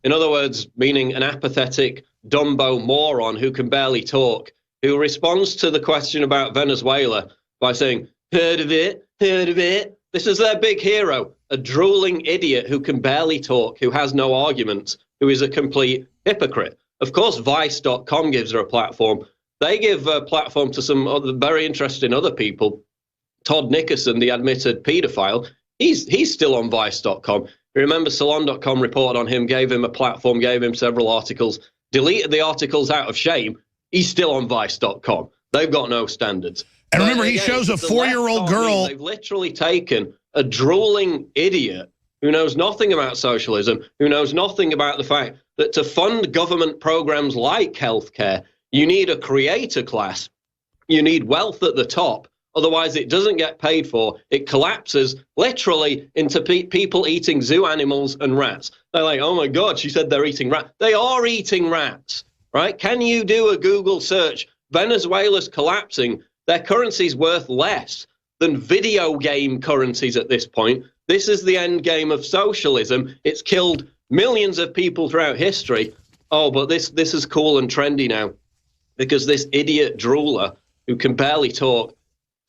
In other words, meaning an apathetic, Dumbo moron who can barely talk, who responds to the question about Venezuela by saying, heard of it, heard of it. This is their big hero, a drooling idiot who can barely talk, who has no arguments, who is a complete hypocrite. Of course, Vice.com gives her a platform. They give a platform to some other very interesting other people. Todd Nickerson, the admitted pedophile, he's still on Vice.com. You remember Salon.com reported on him, gave him a platform, gave him several articles, deleted the articles out of shame. He's still on Vice.com. They've got no standards. And remember, he shows a 4-year-old girl. They've literally taken a drooling idiot who knows nothing about socialism, who knows nothing about the fact that to fund government programs like healthcare, you need a creator class. You need wealth at the top. Otherwise, it doesn't get paid for. It collapses literally into people eating zoo animals and rats. They're like, oh, my God, she said they're eating rats. They are eating rats, right? Can you do a Google search? Venezuela's collapsing. Their currency's worth less than video game currencies at this point. This is the end game of socialism. It's killed millions of people throughout history. Oh, but this is cool and trendy now because this idiot drooler who can barely talk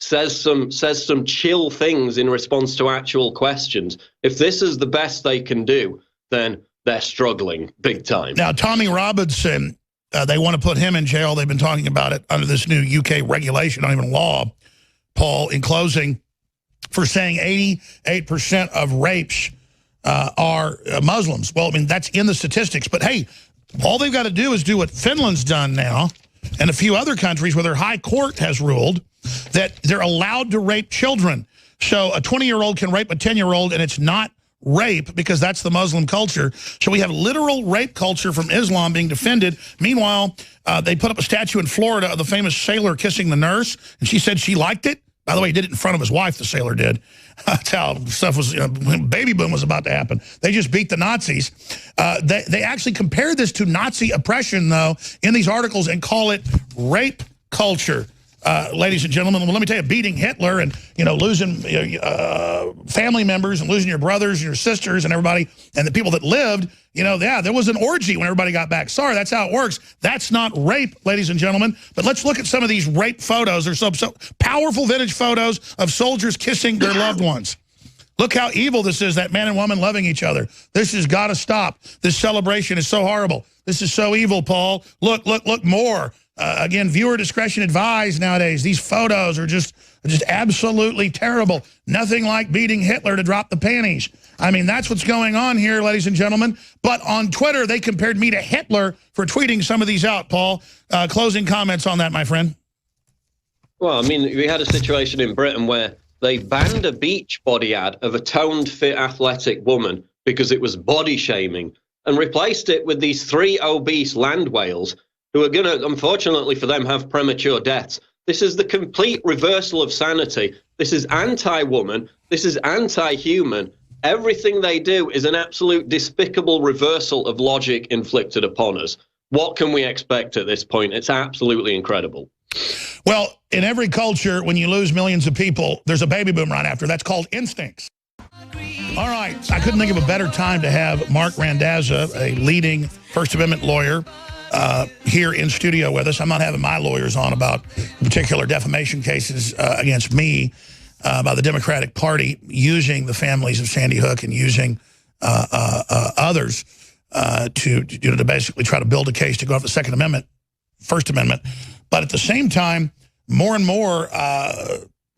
says some chill things in response to actual questions. If this is the best they can do, then they're struggling big time. Now, Tommy Robinson, they want to put him in jail. They've been talking about it under this new UK regulation, not even law, Paul, in closing, for saying 88% of rapes are Muslims. Well, I mean, that's in the statistics. But, hey, all they've got to do is do what Finland's done now and a few other countries where their high court has ruled that they're allowed to rape children. So a 20-year-old can rape a 10-year-old, and it's not rape because that's the Muslim culture. So we have literal rape culture from Islam being defended. Meanwhile, they put up a statue in Florida of the famous sailor kissing the nurse, and she said she liked it. By the way, he did it in front of his wife, the sailor did. That's how stuff was, when baby boom was about to happen. They just beat the Nazis. They actually compared this to Nazi oppression, though, in these articles and call it rape culture. Ladies and gentlemen, well, let me tell you, beating Hitler and, losing family members and losing your brothers and your sisters and everybody and the people that lived, there was an orgy when everybody got back. Sorry, that's how it works. That's not rape, ladies and gentlemen. But let's look at some of these rape photos. There's some so powerful vintage photos of soldiers kissing their loved ones. Look how evil this is, that man and woman loving each other. This has got to stop. This celebration is so horrible. This is so evil, Paul. Look more. Again, viewer discretion advised nowadays. These photos are just absolutely terrible. Nothing like beating Hitler to drop the panties. I mean, that's what's going on here, ladies and gentlemen. But on Twitter, they compared me to Hitler for tweeting some of these out, Paul. Closing comments on that, my friend. Well, I mean, we had a situation in Britain where they banned a beach body ad of a toned, fit, athletic woman because it was body shaming and replaced it with these 3 obese land whales who are going to, unfortunately for them, have premature deaths. This is the complete reversal of sanity. This is anti-woman. This is anti-human. Everything they do is an absolute despicable reversal of logic inflicted upon us. What can we expect at this point? It's absolutely incredible. Well, in every culture, when you lose millions of people, there's a baby boom right after. That's called instincts. All right. I couldn't think of a better time to have Mark Randazza, a leading First Amendment lawyer, here in studio with us. I'm not having my lawyers on about particular defamation cases against me by the Democratic Party using the families of Sandy Hook and using others to basically try to build a case to go after the Second Amendment, First Amendment. But at the same time, more and more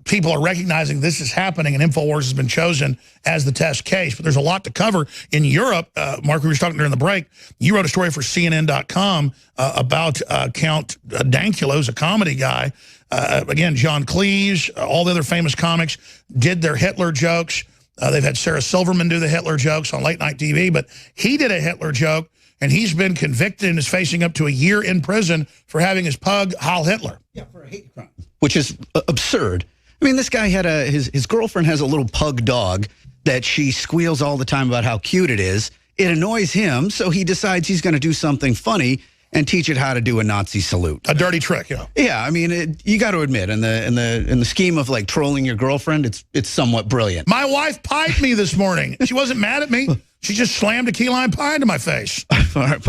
people are recognizing this is happening, and InfoWars has been chosen as the test case. But there's a lot to cover. In Europe, Mark, we were talking during the break, you wrote a story for CNN.com about Count Dankula, who's a comedy guy. Again, John Cleese, all the other famous comics did their Hitler jokes. They've had Sarah Silverman do the Hitler jokes on late night TV, but he did a Hitler joke, and he's been convicted and is facing up to a year in prison for having his pug Heil Hitler. Yeah, for a hate crime. Which is absurd. I mean, this guy had his girlfriend has a little pug dog that she squeals all the time about how cute it is. It annoys him, so he decides he's going to do something funny and teach it how to do a Nazi salute. A dirty trick, yeah. Yeah, I mean, you got to admit, in the scheme of like trolling your girlfriend, it's somewhat brilliant. My wife pied me this morning. She wasn't mad at me. She just slammed a key lime pie into my face. All right,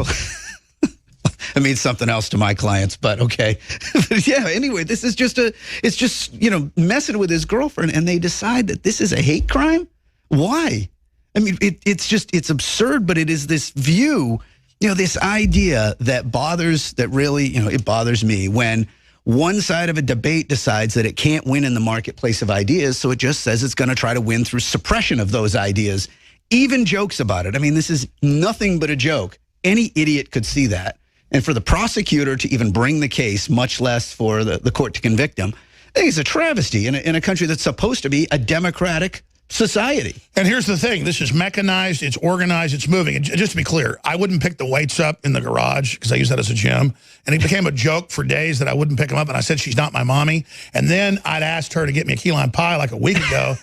it means something else to my clients, but okay. But yeah, anyway, this is it's just, messing with his girlfriend, and they decide that this is a hate crime? Why? I mean, it's absurd, but it is this view, this idea that really, it bothers me when one side of a debate decides that it can't win in the marketplace of ideas, so it just says it's going to try to win through suppression of those ideas, even jokes about it. I mean, this is nothing but a joke. Any idiot could see that. And for the prosecutor to even bring the case, much less for the court to convict him, I think it's a travesty in a country that's supposed to be a democratic society. And here's the thing. This is mechanized. It's organized. It's moving. And just to be clear, I wouldn't pick the weights up in the garage because I use that as a gym. And it became a joke for days that I wouldn't pick them up. And I said, she's not my mommy. And then I'd asked her to get me a key lime pie like a week ago,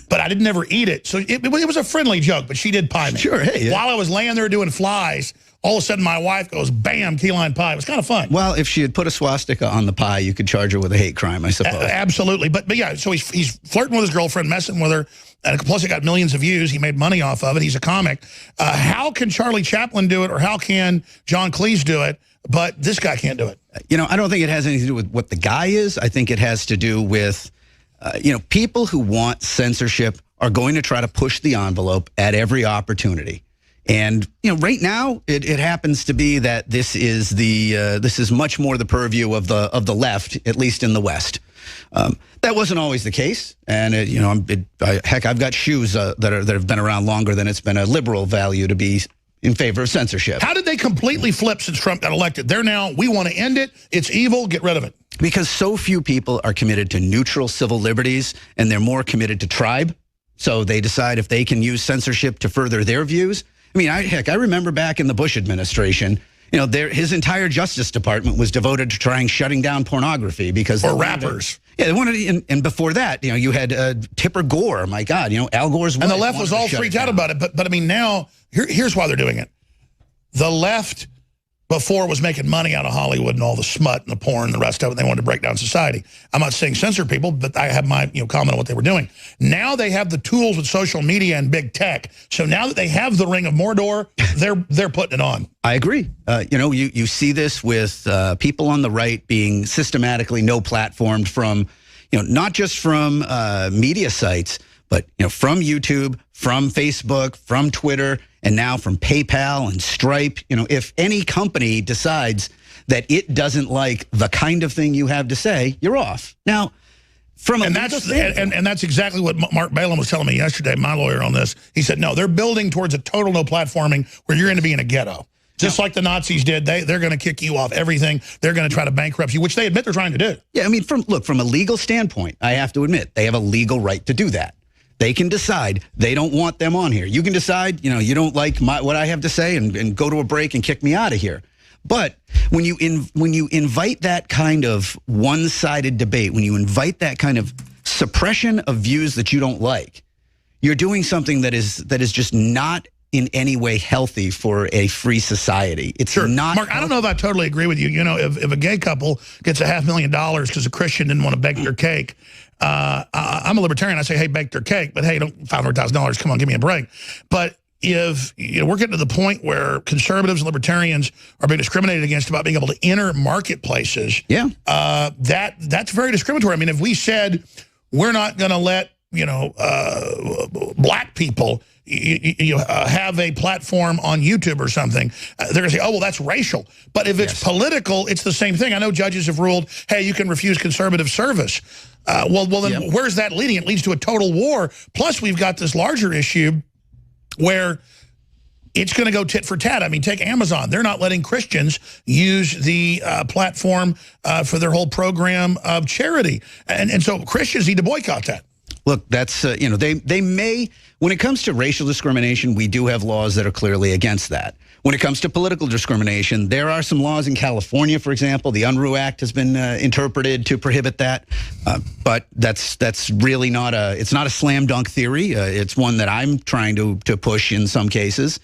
but I didn't ever eat it. So it was a friendly joke, but she did pie me. Sure, hey. Yeah. While I was laying there doing flies, all of a sudden my wife goes, bam, key lime pie. It was kind of fun. Well, if she had put a swastika on the pie, you could charge her with a hate crime, I suppose. Absolutely. But yeah, so he's flirting with his girlfriend, messing with her. And plus, it got millions of views. He made money off of it. He's a comic. How can Charlie Chaplin do it, or how can John Cleese do it, but this guy can't do it? I don't think it has anything to do with what the guy is. I think it has to do with, people who want censorship are going to try to push the envelope at every opportunity. And, right now, it happens to be that this is much more the purview of the left, at least in the West. That wasn't always the case, and heck, I've got shoes that have been around longer than it's been a liberal value to be in favor of censorship. How did they completely flip since Trump got elected? They're now, we want to end it. It's evil. Get rid of it. Because so few people are committed to neutral civil liberties, and they're more committed to tribe. So they decide if they can use censorship to further their views. I mean, I remember back in the Bush administration, his entire Justice Department was devoted to shutting down pornography because or rappers. They wanted, and before that, you had Tipper Gore. My God, Al Gore's wife. And the left was all freaked out about it. But I mean, now here's why they're doing it. The left before was making money out of Hollywood and all the smut and the porn and the rest of it. They wanted to break down society. I'm not saying censor people, but I have my comment on what they were doing. Now they have the tools with social media and big tech. So now that they have the Ring of Mordor, they're putting it on. I agree. You see this with people on the right being systematically no-platformed from, not just from media sites, but from YouTube, from Facebook, from Twitter, and now from PayPal and Stripe. If any company decides that it doesn't like the kind of thing you have to say, you're off. Now, and that's exactly what Mark Balaam was telling me yesterday, my lawyer on this. He said, no, they're building towards a total no platforming where you're going to be in a ghetto. Just like the Nazis did, they're going to kick you off everything. They're going to try to bankrupt you, which they admit they're trying to do. Yeah, I mean, from a legal standpoint, I have to admit, they have a legal right to do that. They can decide they don't want them on here. You can decide, you don't like what I have to say and go to a break and kick me out of here. But when you invite that kind of one-sided debate, when you invite that kind of suppression of views that you don't like, you're doing something that is just not in any way healthy for a free society. It's not. Mark, I don't know if I totally agree with you. If a gay couple gets $500,000 because a Christian didn't want to bake their cake, I'm a libertarian. I say, hey, bake their cake, but hey, don't $500,000. Come on, give me a break. But if we're getting to the point where conservatives and libertarians are being discriminated against about being able to enter marketplaces, that's very discriminatory. I mean, if we said we're not going to let black people have a platform on YouTube or something, they're going to say, oh, well, that's racial. But if it's political, it's the same thing. I know judges have ruled, hey, you can refuse conservative service. Well, then where's that leading? It leads to a total war. Plus, we've got this larger issue where it's going to go tit for tat. I mean, take Amazon. They're not letting Christians use the platform for their whole program of charity. And so Christians need to boycott that. Look, that's, they may, when it comes to racial discrimination, we do have laws that are clearly against that. When it comes to political discrimination, there are some laws in California, for example. The Unruh Act has been interpreted to prohibit that. But that's really not it's not a slam dunk theory. It's one that I'm trying to push in some cases.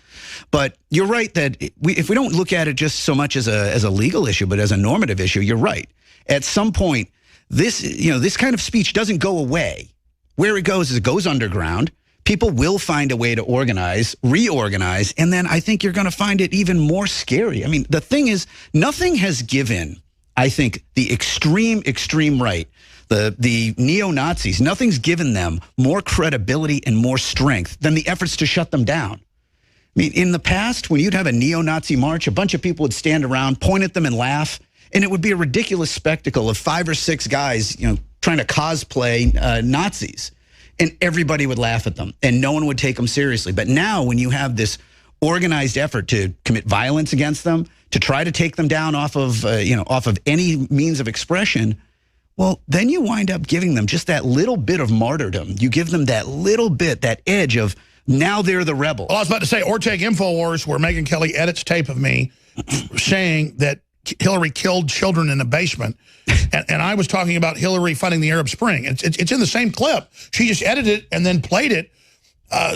But you're right that if we don't look at it just so much as a legal issue, but as a normative issue, you're right. At some point, this kind of speech doesn't go away. Where it goes is it goes underground. People will find a way to organize, reorganize, and then I think you're going to find it even more scary. I mean, the thing is, nothing has given, I think, the extreme right, the neo-Nazis, nothing's given them more credibility and more strength than the efforts to shut them down. I mean, in the past, when you'd have a neo-Nazi march, a bunch of people would stand around, point at them and laugh, and it would be a ridiculous spectacle of 5 or 6 guys, trying to cosplay Nazis. And everybody would laugh at them, and no one would take them seriously. But now when you have this organized effort to commit violence against them, to try to take them down off of any means of expression, well, then you wind up giving them just that little bit of martyrdom. You give them that little bit, that edge of now they're the rebel. Well, I was about to say, or take InfoWars, where Megyn Kelly edits tape of me saying that Hillary killed children in a basement. And I was talking about Hillary funding the Arab Spring. It's in the same clip. She just edited it and then played it.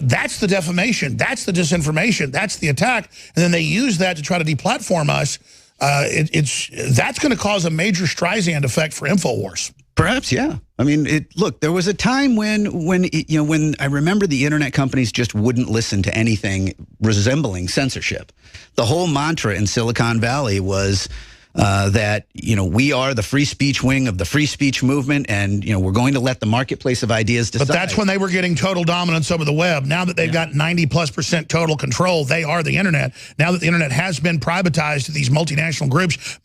That's the defamation. That's the disinformation. That's the attack. And then they use that to try to deplatform us. That's going to cause a major Streisand effect for InfoWars. Perhaps, yeah. I mean, look, there was a time when I remember the internet companies just wouldn't listen to anything resembling censorship. The whole mantra in Silicon Valley was that, we are the free speech wing of the free speech movement, and, we're going to let the marketplace of ideas decide. But that's when they were getting total dominance over the web. Now that they've got 90+% total control, they are the internet. Now that the internet has been privatized to these multinational groups,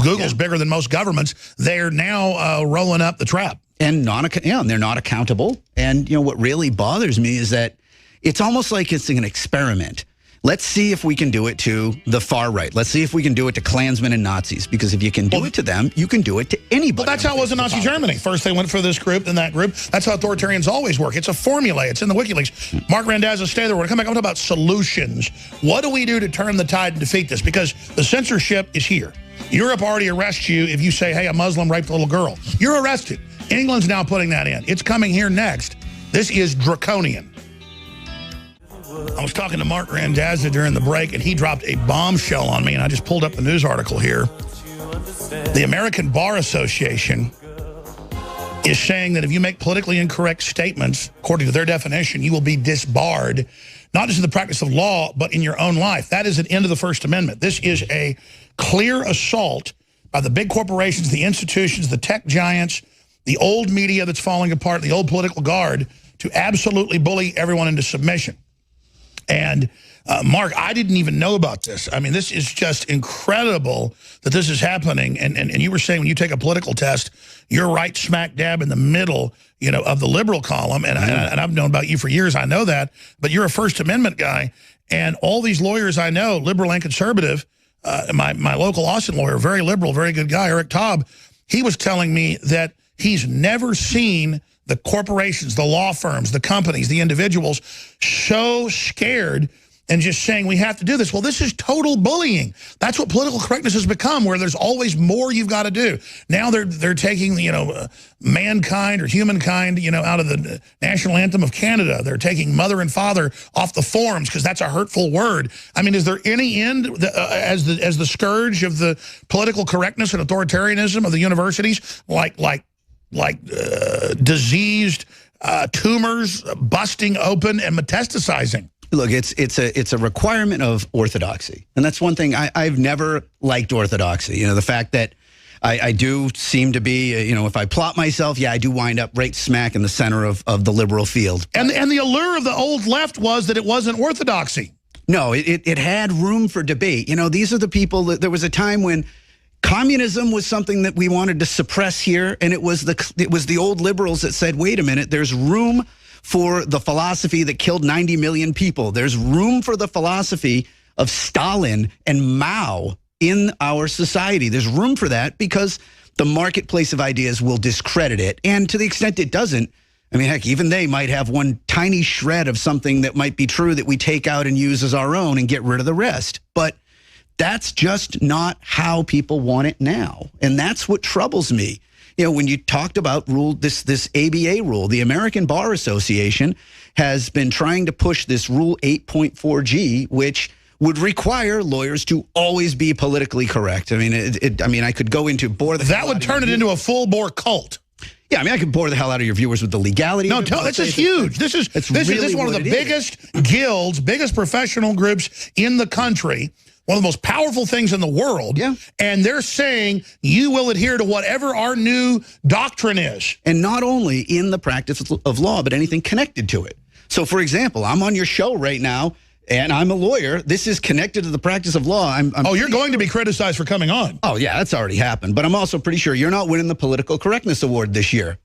Google's bigger than most governments, they're now rolling up the trap. And they're not accountable. And, what really bothers me is that it's almost like it's an experiment. Let's see if we can do it to the far right. Let's see if we can do it to Klansmen and Nazis. Because if you can do it to them, you can do it to anybody. Well, that's how it was in Nazi Germany. First they went for this group, then that group. That's how authoritarians always work. It's a formula. It's in the WikiLeaks. Mark Randazza, stay there. We're going to come back and talk about solutions. What do we do to turn the tide and defeat this? Because the censorship is here. Europe already arrests you if you say, hey, a Muslim raped a little girl. You're arrested. England's now putting that in. It's coming here next. This is draconian. I was talking to Mark Randazza during the break, and he dropped a bombshell on me, and I just pulled up the news article here. The American Bar Association is saying that if you make politically incorrect statements, according to their definition, you will be disbarred, not just in the practice of law, but in your own life. That is an end of the First Amendment. This is a clear assault by the big corporations, the institutions, the tech giants, the old media that's falling apart, the old political guard, to absolutely bully everyone into submission. And Mark, I didn't even know about this. I mean, this is just incredible that this is happening. And you were saying when you take a political test, you're right smack dab in the middle, you know, of the liberal column. And, and I've known about you for years. I know that. But you're a First Amendment guy. And all these lawyers I know, liberal and conservative, my local Austin lawyer, very liberal, very good guy, Eric Taub, he was telling me that he's never seen the corporations, the law firms, the companies, the individuals so scared and just saying we have to do this. Well, this is total bullying. That's what political correctness has become, where there's always more you've got to do. Now they're taking, you know, mankind or humankind, you know, out of the national anthem of Canada. They're taking mother and father off the forms because that's a hurtful word. I mean, is there any end as the scourge of the political correctness and authoritarianism of the universities, like diseased tumors busting open and metastasizing? Look, it's a requirement of orthodoxy. And that's one thing I've never liked orthodoxy. You know, the fact that I do seem to be, you know, if I plot myself, yeah, I do wind up right smack in the center of the liberal field. And the allure of the old left was that it wasn't orthodoxy. No, it had room for debate. You know, these are the people that there was a time when communism was something that we wanted to suppress here, and it was the old liberals that said, wait a minute, there's room for the philosophy that killed 90 million people. There's room for the philosophy of Stalin and Mao in our society. There's room for that because the marketplace of ideas will discredit it. And to the extent it doesn't, I mean, heck, even they might have one tiny shred of something that might be true that we take out and use as our own and get rid of the rest. But that's just not how people want it now. And that's what troubles me. You know, when you talked about this ABA rule, the American Bar Association has been trying to push this Rule 8.4G, which would require lawyers to always be politically correct. I mean, I could go into bore the that would turn it into a full-bore cult. Yeah, I mean, I could bore the hell out of your viewers with the legality. No, this is huge. This is one of the biggest guilds, biggest professional groups in the country. One of the most powerful things in the world. Yeah. And they're saying you will adhere to whatever our new doctrine is. And not only in the practice of law, but anything connected to it. So, for example, I'm on your show right now, and I'm a lawyer. This is connected to the practice of law. You're going to be criticized for coming on. Oh, yeah, that's already happened. But I'm also pretty sure you're not winning the Political Correctness Award this year.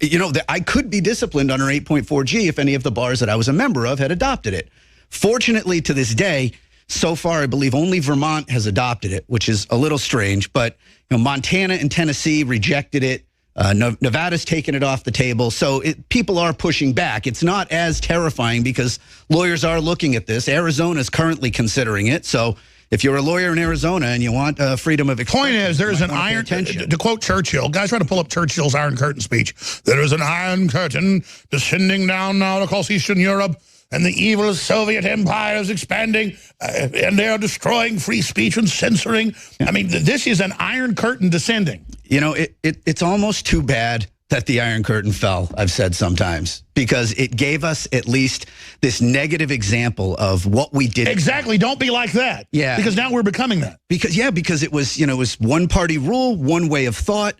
You know, I could be disciplined under 8.4G if any of the bars that I was a member of had adopted it. Fortunately, to this day, so far, I believe only Vermont has adopted it, which is a little strange. But you know, Montana and Tennessee rejected it. Nevada's taken it off the table. So people are pushing back. It's not as terrifying because lawyers are looking at this. Arizona's currently considering it. So if you're a lawyer in Arizona and you want freedom of expression, point is there's an iron, to quote Churchill, guys try to pull up Churchill's Iron Curtain speech. There is an iron curtain descending down now across Eastern Europe. And the evil Soviet Empire is expanding, and they are destroying free speech and censoring. Yeah. I mean, this is an iron curtain descending. You know, it's almost too bad that the Iron Curtain fell, I've said sometimes, because it gave us at least this negative example of what we did. Exactly. Don't be like that. Yeah. Because now we're becoming that. Because it was, you know, it was one party rule, one way of thought.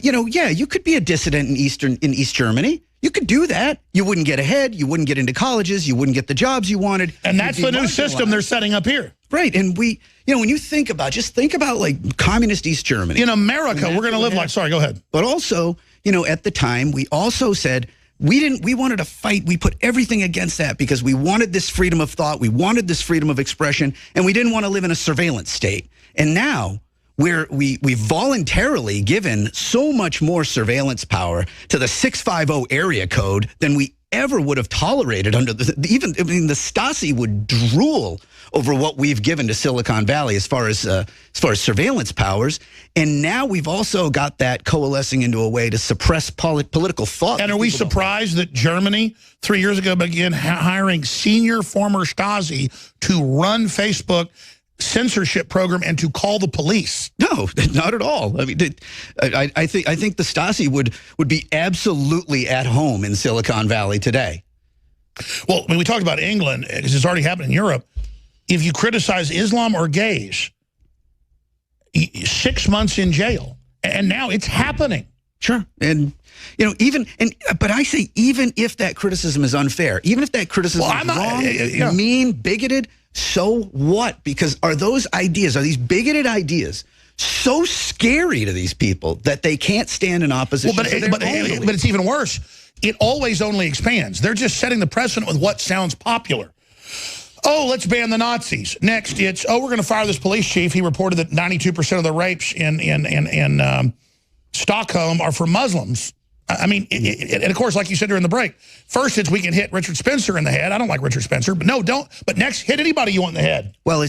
You know, yeah, you could be a dissident in East Germany. You could do that. You wouldn't get ahead. You wouldn't get into colleges. You wouldn't get the jobs you wanted. And that's the new system they're setting up here. Right. And you know, when you think about, just think about like communist East Germany. In America, we're going to live like, sorry, go ahead. But also, you know, at the time, we also said We wanted to fight. We put everything against that because we wanted this freedom of thought. We wanted this freedom of expression, and we didn't want to live in a surveillance state. And now we've voluntarily given so much more surveillance power to the 650 area code than we ever would have tolerated under the Stasi would drool over what we've given to Silicon Valley as far as surveillance powers. And now we've also got that coalescing into a way to suppress political thought. And are we surprised that Germany 3 years ago began hiring senior former Stasi to run Facebook censorship program and to call the police? No, not at all. I mean, I think the Stasi would be absolutely at home in Silicon Valley today. Well, when we talked about England, because it's already happened in Europe, if you criticize Islam or gays, 6 months in jail. And now it's happening. Sure. And, but I say even if that criticism is unfair, even if that criticism is wrong, mean, bigoted, so what? Because are these bigoted ideas so scary to these people that they can't stand in opposition? Well, but it's even worse. It always only expands. They're just setting the precedent with what sounds popular. Oh, let's ban the Nazis. Next, it's, we're going to fire this police chief. He reported that 92% of the rapes in Stockholm are for Muslims. I mean, and of course, like you said during the break, first it's we can hit Richard Spencer in the head. I don't like Richard Spencer, but no, don't. But next, hit anybody you want in the head. Well,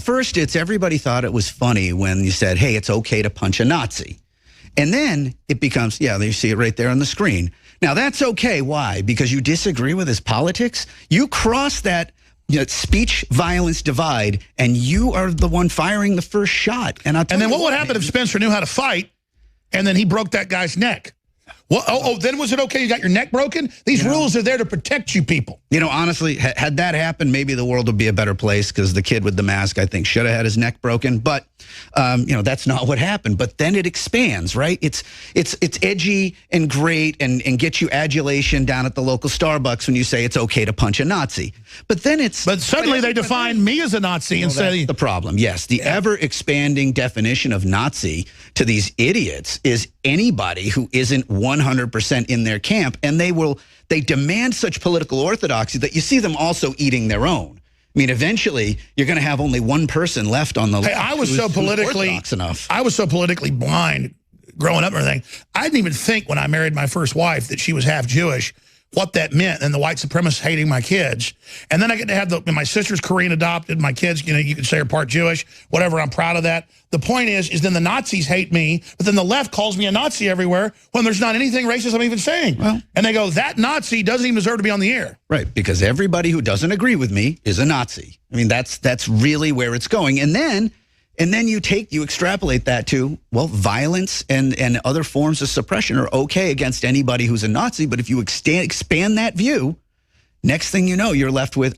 first it's everybody thought it was funny when you said, hey, it's okay to punch a Nazi. And then it becomes, you see it right there on the screen. Now, that's okay. Why? Because you disagree with his politics? You cross that speech violence divide, and you are the one firing the first shot. And then what would happen if Spencer knew how to fight, and then he broke that guy's neck? Well, then was it okay you got your neck broken? These rules are there to protect you people. Honestly, had that happened, maybe the world would be a better place because the kid with the mask, I think, should have had his neck broken. But, that's not what happened. But then it expands, right? It's edgy and great and gets you adulation down at the local Starbucks when you say it's okay to punch a Nazi. But then But suddenly they define me as a Nazi and say... That's the problem, yes. The ever-expanding definition of Nazi to these idiots is anybody who isn't 100% in their camp, and they demand such political orthodoxy that you see them also eating their own. I mean, eventually, you're going to have only one person left on the left. I was so politically blind growing up and everything. I didn't even think when I married my first wife that she was half Jewish, what that meant, and the white supremacists hating my kids. And then I get to have my sister's Korean adopted, my kids, you could say are part Jewish, whatever, I'm proud of that. The point is then the Nazis hate me, but then the left calls me a Nazi everywhere when there's not anything racist I'm even saying. Well, and they go, that Nazi doesn't even deserve to be on the air. Right, because everybody who doesn't agree with me is a Nazi. I mean, that's really where it's going. And then you extrapolate that to, well, violence and other forms of suppression are okay against anybody who's a Nazi. But if you expand that view, next thing you know, you're left with,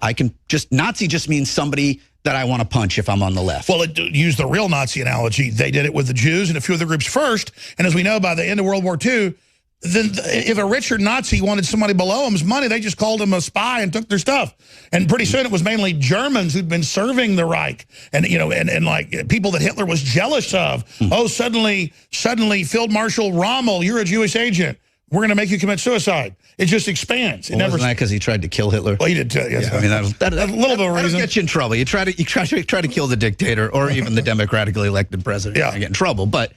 Nazi just means somebody that I want to punch if I'm on the left. Well, use the real Nazi analogy. They did it with the Jews and a few other groups first. And as we know, by the end of World War II, then if a richer Nazi wanted somebody below him's money, they just called him a spy and took their stuff. And pretty soon it was mainly Germans who'd been serving the Reich and like people that Hitler was jealous of. Oh, suddenly Field Marshal Rommel, you're a Jewish agent. We're going to make you commit suicide. It just expands. Wasn't that because he tried to kill Hitler? Well, he did too. Yes. Yeah, I mean, that's a little bit of a reason. Get you in trouble. You try to kill the dictator or even the democratically elected president. Yeah, you get in trouble. But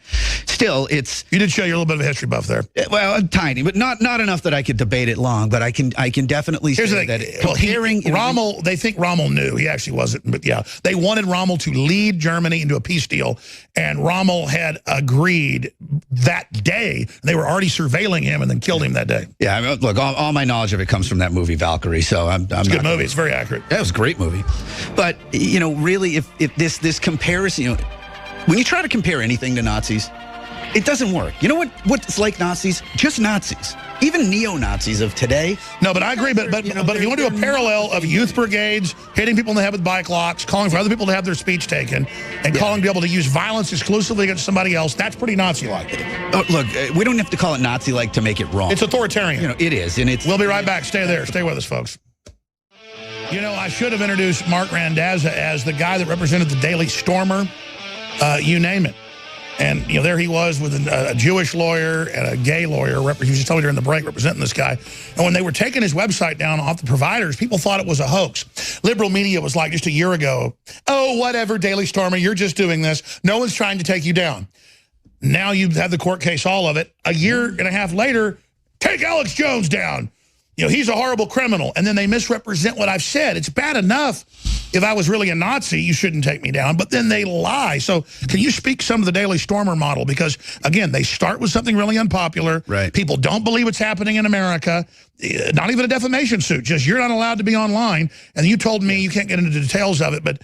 still, you did show you're a little bit of a history buff there. Well, tiny, but not enough that I could debate it long. But I can definitely say that Rommel. They think Rommel knew. He actually wasn't. But yeah, they wanted Rommel to lead Germany into a peace deal, and Rommel had agreed that day. They were already surveilling him and then killed him that day. Yeah, I mean, look, all my knowledge of it comes from that movie Valkyrie, so it's a good movie. It's very accurate. That was a great movie. But really, if this comparison, when you try to compare anything to Nazis, it doesn't work. You know what's like Nazis? Just Nazis. Even neo-Nazis of today. No, but I agree. But if you want to do a parallel of youth brigades, hitting people in the head with bike locks, calling for other people to have their speech taken, and calling to be able to use violence exclusively against somebody else, that's pretty Nazi-like. Look, we don't have to call it Nazi-like to make it wrong. It's authoritarian. It is. And we'll be right back. Stay there. Stay with us, folks. I should have introduced Mark Randazza as the guy that represented the Daily Stormer. You name it. And, you know, there he was with a Jewish lawyer and a gay lawyer. He was just telling me during the break, representing this guy. And when they were taking his website down off the providers, people thought it was a hoax. Liberal media was like just a year ago, oh, whatever, Daily Stormer, you're just doing this. No one's trying to take you down. Now you have the court case, all of it. A year and a half later, take Alex Jones down. You know, he's a horrible criminal. And then they misrepresent what I've said. It's bad enough if I was really a Nazi, you shouldn't take me down. But then they lie. So can you speak some of the Daily Stormer model? Because, again, they start with something really unpopular. Right. People don't believe what's happening in America. Not even a defamation suit. Just you're not allowed to be online. And you told me you can't get into the details of it. But,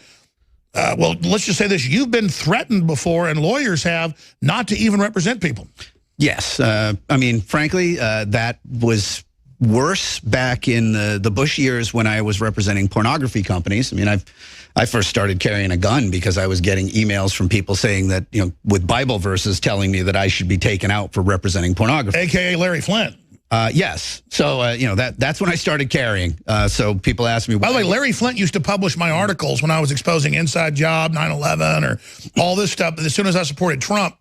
well, let's just say this. You've been threatened before, and lawyers have, not to even represent people. Yes. I mean, frankly, that was worse back in the Bush years when I was representing pornography companies. I mean, I first started carrying a gun because I was getting emails from people saying that, you know, with Bible verses telling me that I should be taken out for representing pornography. AKA Larry Flint. Yes. So, you know, that's when I started carrying. So people ask me. By the way, Larry Flint used to publish my articles when I was exposing Inside Job, 9/11, or all this stuff. But as soon as I supported Trump,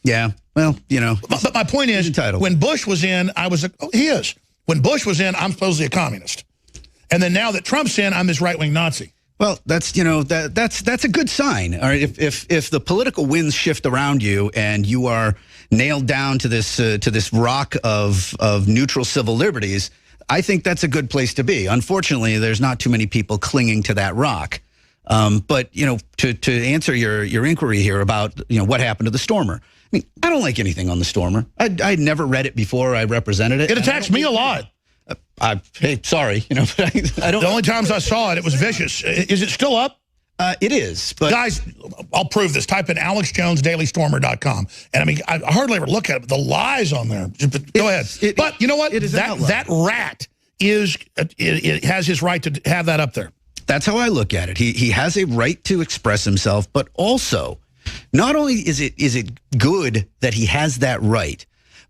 yeah, well, you know. But my point is, when Bush was in, I was he is. When Bush was in, I'm supposedly a communist. And then now that Trump's in, I'm this right-wing Nazi. Well, that's, you know, that's a good sign. All right, if the political winds shift around you and you are nailed down to this rock of neutral civil liberties, I think that's a good place to be. Unfortunately, there's not too many people clinging to that rock. But, you know, to answer your inquiry here about, you know, what happened to the Stormer. I mean, I don't like anything on the Stormer. I'd never read it before I represented it. It attacks me a lot. Hey, sorry, you know, but I don't. The only times I saw it, it was vicious. Is it still up? It is. But guys, I'll prove this. Type in alexjonespodcasT.com. And I mean, I hardly ever look at it, but the lies on there. Go ahead. But you know what? That rat it has his right to have that up there. That's how I look at it. He has a right to express himself, but also, not only is it good that he has that right,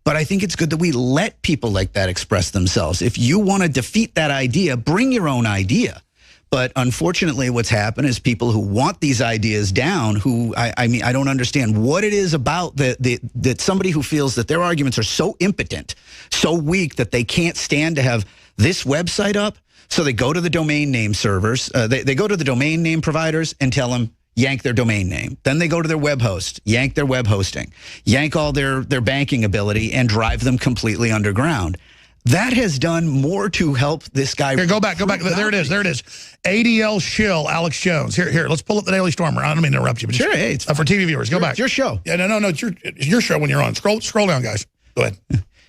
but I think it's good that we let people like that express themselves. If you want to defeat that idea, bring your own idea. But unfortunately, what's happened is people who want these ideas down, who, I mean, I don't understand what it is about that somebody who feels that their arguments are so impotent, so weak that they can't stand to have this website up. So they go to the domain name servers, they go to the domain name providers and tell them, yank their domain name. Then they go to their web host, yank their web hosting, yank all their banking ability, and drive them completely underground. That has done more to help this guy. Here, go back. There it is. ADL shill, Alex Jones. Here, let's pull up the Daily Stormer. I don't mean to interrupt you, but sure, hey, it's for TV viewers. Go back. It's your show. Yeah, no, it's your show when you're on. Scroll down, guys. Go ahead.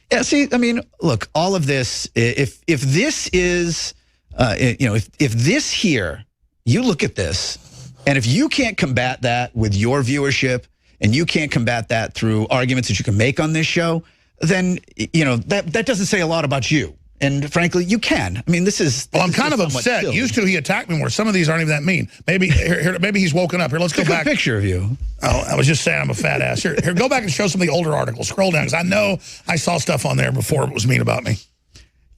Yeah, see, I mean, look, all of this, if this is, you know, if this here, you look at this, and if you can't combat that with your viewership, and you can't combat that through arguments that you can make on this show, then, you know, that doesn't say a lot about you. And frankly, you can. I mean, this is. Well, I'm kind of upset. Silly. Used to, he attacked me more. Some of these aren't even that mean. Maybe maybe he's woken up. Here, let's go back. A picture of you. Oh, I was just saying I'm a fat ass. Here, go back and show some of the older articles. Scroll down, because I know I saw stuff on there before it was mean about me.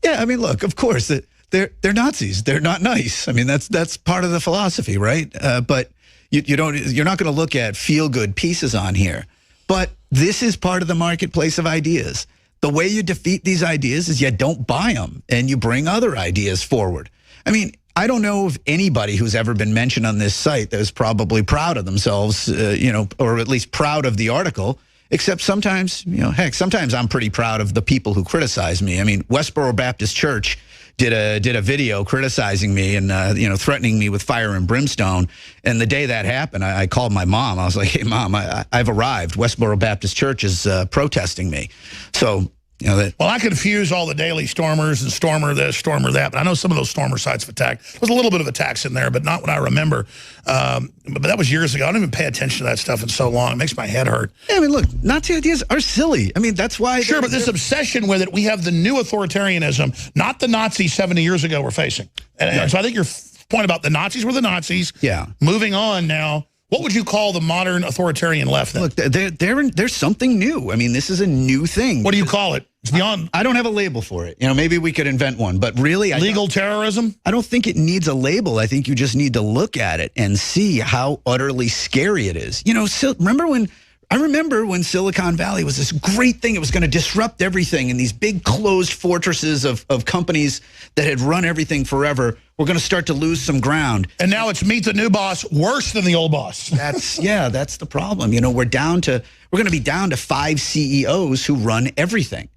Yeah, I mean, look, of course, they're Nazis. They're not nice. I mean, that's part of the philosophy, right? But you're not going to look at feel-good pieces on here. But this is part of the marketplace of ideas. The way you defeat these ideas is you don't buy them and you bring other ideas forward. I mean, I don't know of anybody who's ever been mentioned on this site that is probably proud of themselves, you know, or at least proud of the article, except sometimes, you know, heck, sometimes I'm pretty proud of the people who criticize me. I mean, Westboro Baptist Church did a video criticizing me and, you know, threatening me with fire and brimstone. And the day that happened, I called my mom. I was like, hey, Mom, I've arrived. Westboro Baptist Church is protesting me. So, you know, well, I confuse all the Daily Stormers and Stormer this, Stormer that, but I know some of those Stormer sites have attacked. There's a little bit of attacks in there, but not what I remember. But that was years ago. I don't even pay attention to that stuff in so long. It makes my head hurt. Yeah, I mean, look, Nazi ideas are silly. I mean, that's why. Sure, but this obsession with it, we have the new authoritarianism, not the Nazis 70 years ago we're facing. And so I think your point about the Nazis were the Nazis. Yeah. Moving on now. What would you call the modern authoritarian left then? Look, there's something new. I mean, this is a new thing. What do you call it? It's beyond. I don't have a label for it. You know, maybe we could invent one, but really, legal terrorism? I don't think it needs a label. I think you just need to look at it and see how utterly scary it is. You know, remember when I remember when Silicon Valley was this great thing. It was going to disrupt everything, and these big closed fortresses of companies that had run everything forever were going to start to lose some ground. And now it's meet the new boss, worse than the old boss. That's the problem. You know, we're going to be down to 5 CEOs who run everything.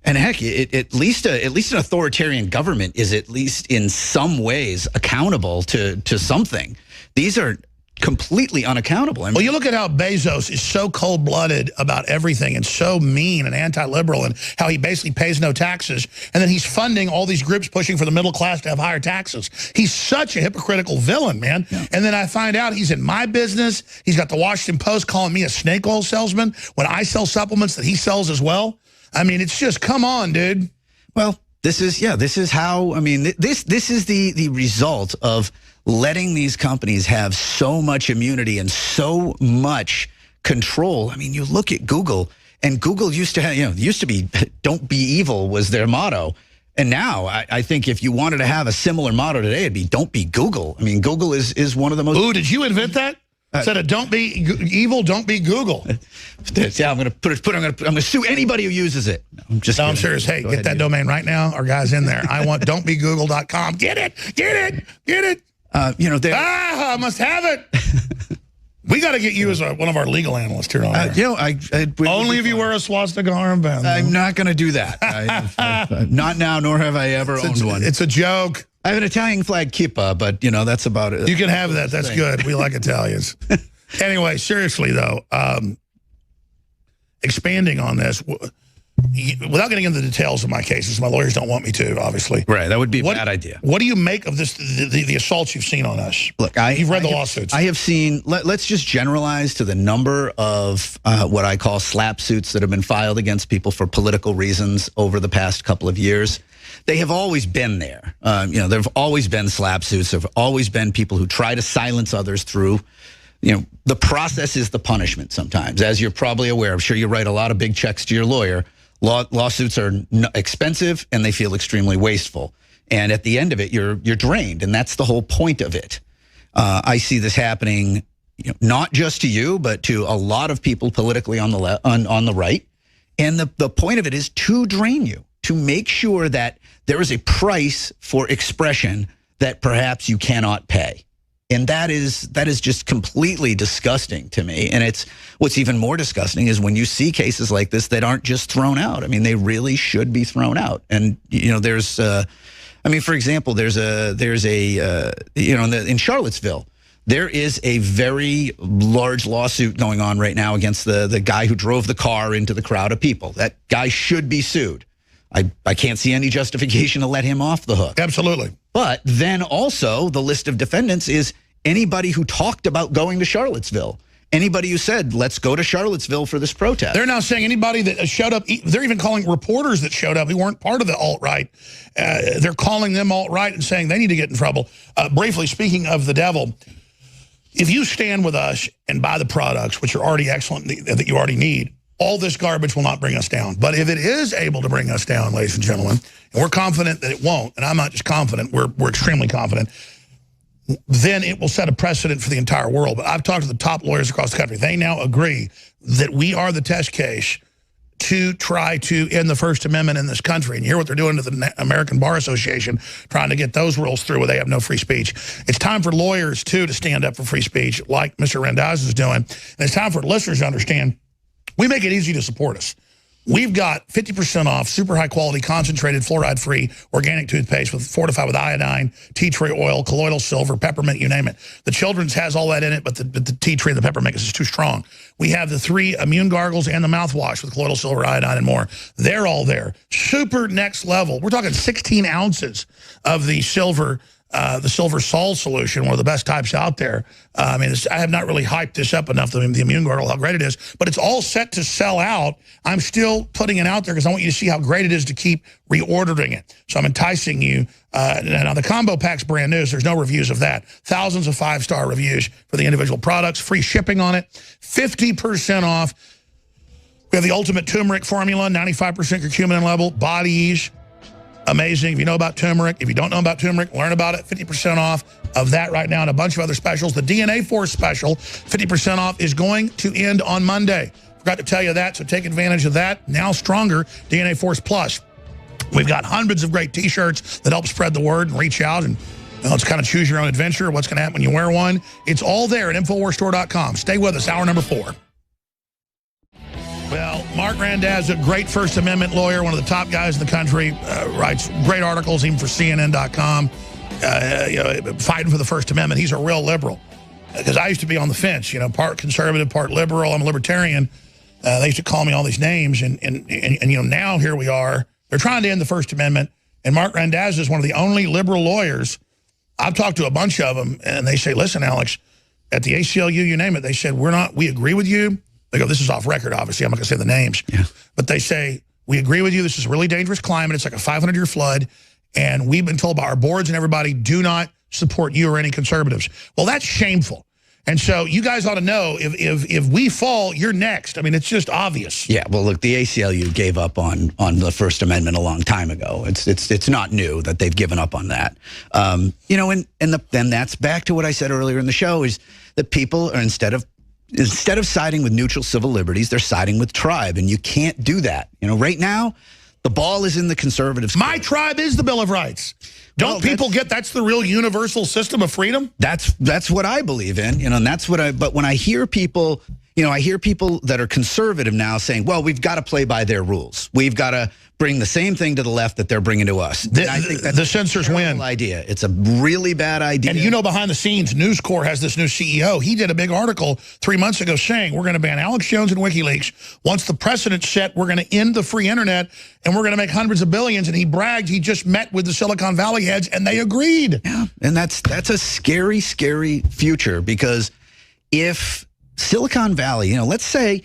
And heck, at least an authoritarian government is at least in some ways accountable to something. These are completely unaccountable. I mean, well, you look at how Bezos is so cold-blooded about everything and so mean and anti-liberal, and how he basically pays no taxes, and then he's funding all these groups pushing for the middle class to have higher taxes. He's such a hypocritical villain, man. Yeah. And then I find out he's in my business. He's got the Washington Post calling me a snake oil salesman when I sell supplements that he sells as well. I mean, it's just, come on, dude. Well, this is how, I mean, this is the result of letting these companies have so much immunity and so much control. I mean, you look at Google, and Google used to have, used to be, don't be evil was their motto. And now I think if you wanted to have a similar motto today, it'd be don't be Google. I mean, Google is one of the most. Ooh, did you invent that? Said don't be evil, don't be Google. Yeah, I'm going to sue anybody who uses it. No, I'm just. No, I'm serious. Hey, get that domain right now. Our guy's in there. I want don'tbegoogle.com. Get it. I must have it. We got to get you as one of our legal analysts here on air. Only if you wear a swastika armband. I'm not going to do that. Not now, nor have I ever owned one. It's a joke. I have an Italian flag kippa, but, that's about it. You can have that. That's good. We like Italians. Anyway, seriously, though, expanding on this, without getting into the details of my cases, my lawyers don't want me to, obviously. Right, that would be a bad idea. What do you make of this, the assaults you've seen on us? Look, you've read the lawsuits. I have seen, let's just generalize to the number of what I call slap suits that have been filed against people for political reasons over the past couple of years. They have always been there. There have always been slap suits. There have always been people who try to silence others through, the process is the punishment sometimes. As you're probably aware, I'm sure you write a lot of big checks to your lawyer. Lawsuits are expensive and they feel extremely wasteful. And at the end of it, you're drained, and that's the whole point of it. I see this happening, not just to you, but to a lot of people politically on the right. And the point of it is to drain you, to make sure that there is a price for expression that perhaps you cannot pay. And that is just completely disgusting to me. And what's even more disgusting is when you see cases like this that aren't just thrown out. I mean, they really should be thrown out. And there's, for example, in Charlottesville, there is a very large lawsuit going on right now against the guy who drove the car into the crowd of people. That guy should be sued. I can't see any justification to let him off the hook. Absolutely. But then also the list of defendants is anybody who talked about going to Charlottesville. Anybody who said, let's go to Charlottesville for this protest. They're now saying anybody that showed up, they're even calling reporters that showed up who weren't part of the alt-right. They're calling them alt-right and saying they need to get in trouble. Briefly, speaking of the devil, if you stand with us and buy the products, which are already excellent, that you already need, all this garbage will not bring us down. But if it is able to bring us down, ladies and gentlemen, and we're confident that it won't, and I'm not just confident, we're extremely confident, then it will set a precedent for the entire world. But I've talked to the top lawyers across the country. They now agree that we are the test case to try to end the First Amendment in this country. And you hear what they're doing to the American Bar Association, trying to get those rules through where they have no free speech. It's time for lawyers, too, to stand up for free speech like Mr. Randaz is doing. And it's time for listeners to understand we make it easy to support us. We've got 50% off super high quality, concentrated, fluoride-free organic toothpaste fortified with iodine, tea tree oil, colloidal silver, peppermint, you name it. The Children's has all that in it, but the tea tree and the peppermint is just too strong. We have the 3 immune gargles and the mouthwash with colloidal silver, iodine, and more. They're all there. Super next level. We're talking 16 ounces of the silver Sol solution, one of the best types out there. I have not really hyped this up enough, the immune gargle, how great it is, but it's all set to sell out. I'm still putting it out there because I want you to see how great it is to keep reordering it. So I'm enticing you. Now, the combo pack's brand new, so there's no reviews of that. Thousands of 5-star reviews for the individual products, free shipping on it, 50% off. We have the ultimate turmeric formula, 95% curcumin level, Body Ease. amazing. If you know about turmeric, if you don't know about turmeric, learn about it. 50% off of that right now and a bunch of other specials. The DNA Force special, 50% off, is going to end on Monday. Forgot to tell you that, so take advantage of that. Now stronger, DNA Force Plus. We've got hundreds of great T-shirts that help spread the word and reach out, and it's kind of choose your own adventure, what's going to happen when you wear one. It's all there at InfoWarsStore.com. Stay with us, hour number 4. Well, Mark Randaz's a great First Amendment lawyer, one of the top guys in the country, writes great articles even for CNN.com, fighting for the First Amendment. He's a real liberal. Because I used to be on the fence, part conservative, part liberal. I'm a libertarian. They used to call me all these names, and now here we are. They're trying to end the First Amendment, and Mark Randaz is one of the only liberal lawyers. I've talked to a bunch of them, and they say, listen, Alex, at the ACLU, you name it, they said, we agree with you. They go, this is off record, obviously. I'm not going to say the names. Yeah. But they say, we agree with you. This is a really dangerous climate. It's like a 500-year flood, and we've been told by our boards and everybody, do not support you or any conservatives. Well, that's shameful. And so you guys ought to know, if we fall, you're next. I mean, it's just obvious. Yeah, well, look, the ACLU gave up on the First Amendment a long time ago. It's not new that they've given up on that. And that's back to what I said earlier in the show, is that people are, instead of siding with neutral civil liberties, they're siding with tribe, and you can't do that. Right now, the ball is in the conservatives' court. My tribe is the Bill of Rights. Don't people get that's the real universal system of freedom? That's what I believe in, and that's what but when I hear people, I hear people that are conservative now saying, well, we've got to play by their rules. We've got to bring the same thing to the left that they're bringing to us. I think that's the censors win idea. It's a really bad idea. And behind the scenes, News Corp has this new CEO. He did a big article 3 months ago saying we're going to ban Alex Jones and WikiLeaks. Once the precedent's set, we're going to end the free internet and we're going to make hundreds of billions. And he bragged he just met with the Silicon Valley heads and they agreed. Yeah, and that's a scary, scary future, because if Silicon Valley, let's say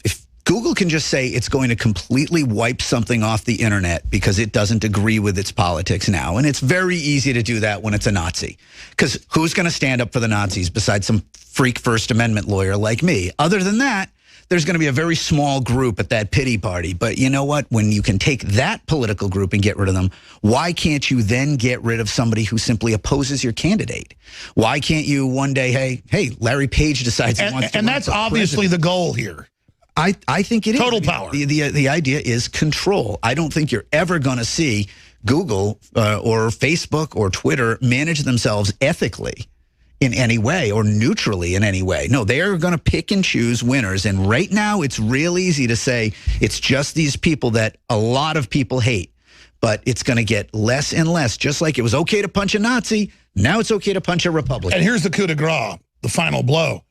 if Google can just say it's going to completely wipe something off the internet because it doesn't agree with its politics now. And it's very easy to do that when it's a Nazi. Because who's going to stand up for the Nazis besides some freak First Amendment lawyer like me? Other than that, there's going to be a very small group at that pity party. But you know what? When you can take that political group and get rid of them, why can't you then get rid of somebody who simply opposes your candidate? Why can't you one day, hey, Larry Page decides he wants to run for president? And that's obviously the goal here. I think it is. Total power. The idea is control. I don't think you're ever going to see Google or Facebook or Twitter manage themselves ethically in any way or neutrally in any way. No, they are going to pick and choose winners. And right now, it's real easy to say it's just these people that a lot of people hate. But it's going to get less and less. Just like it was okay to punch a Nazi, now it's okay to punch a Republican. And here's the coup de grace, the final blow.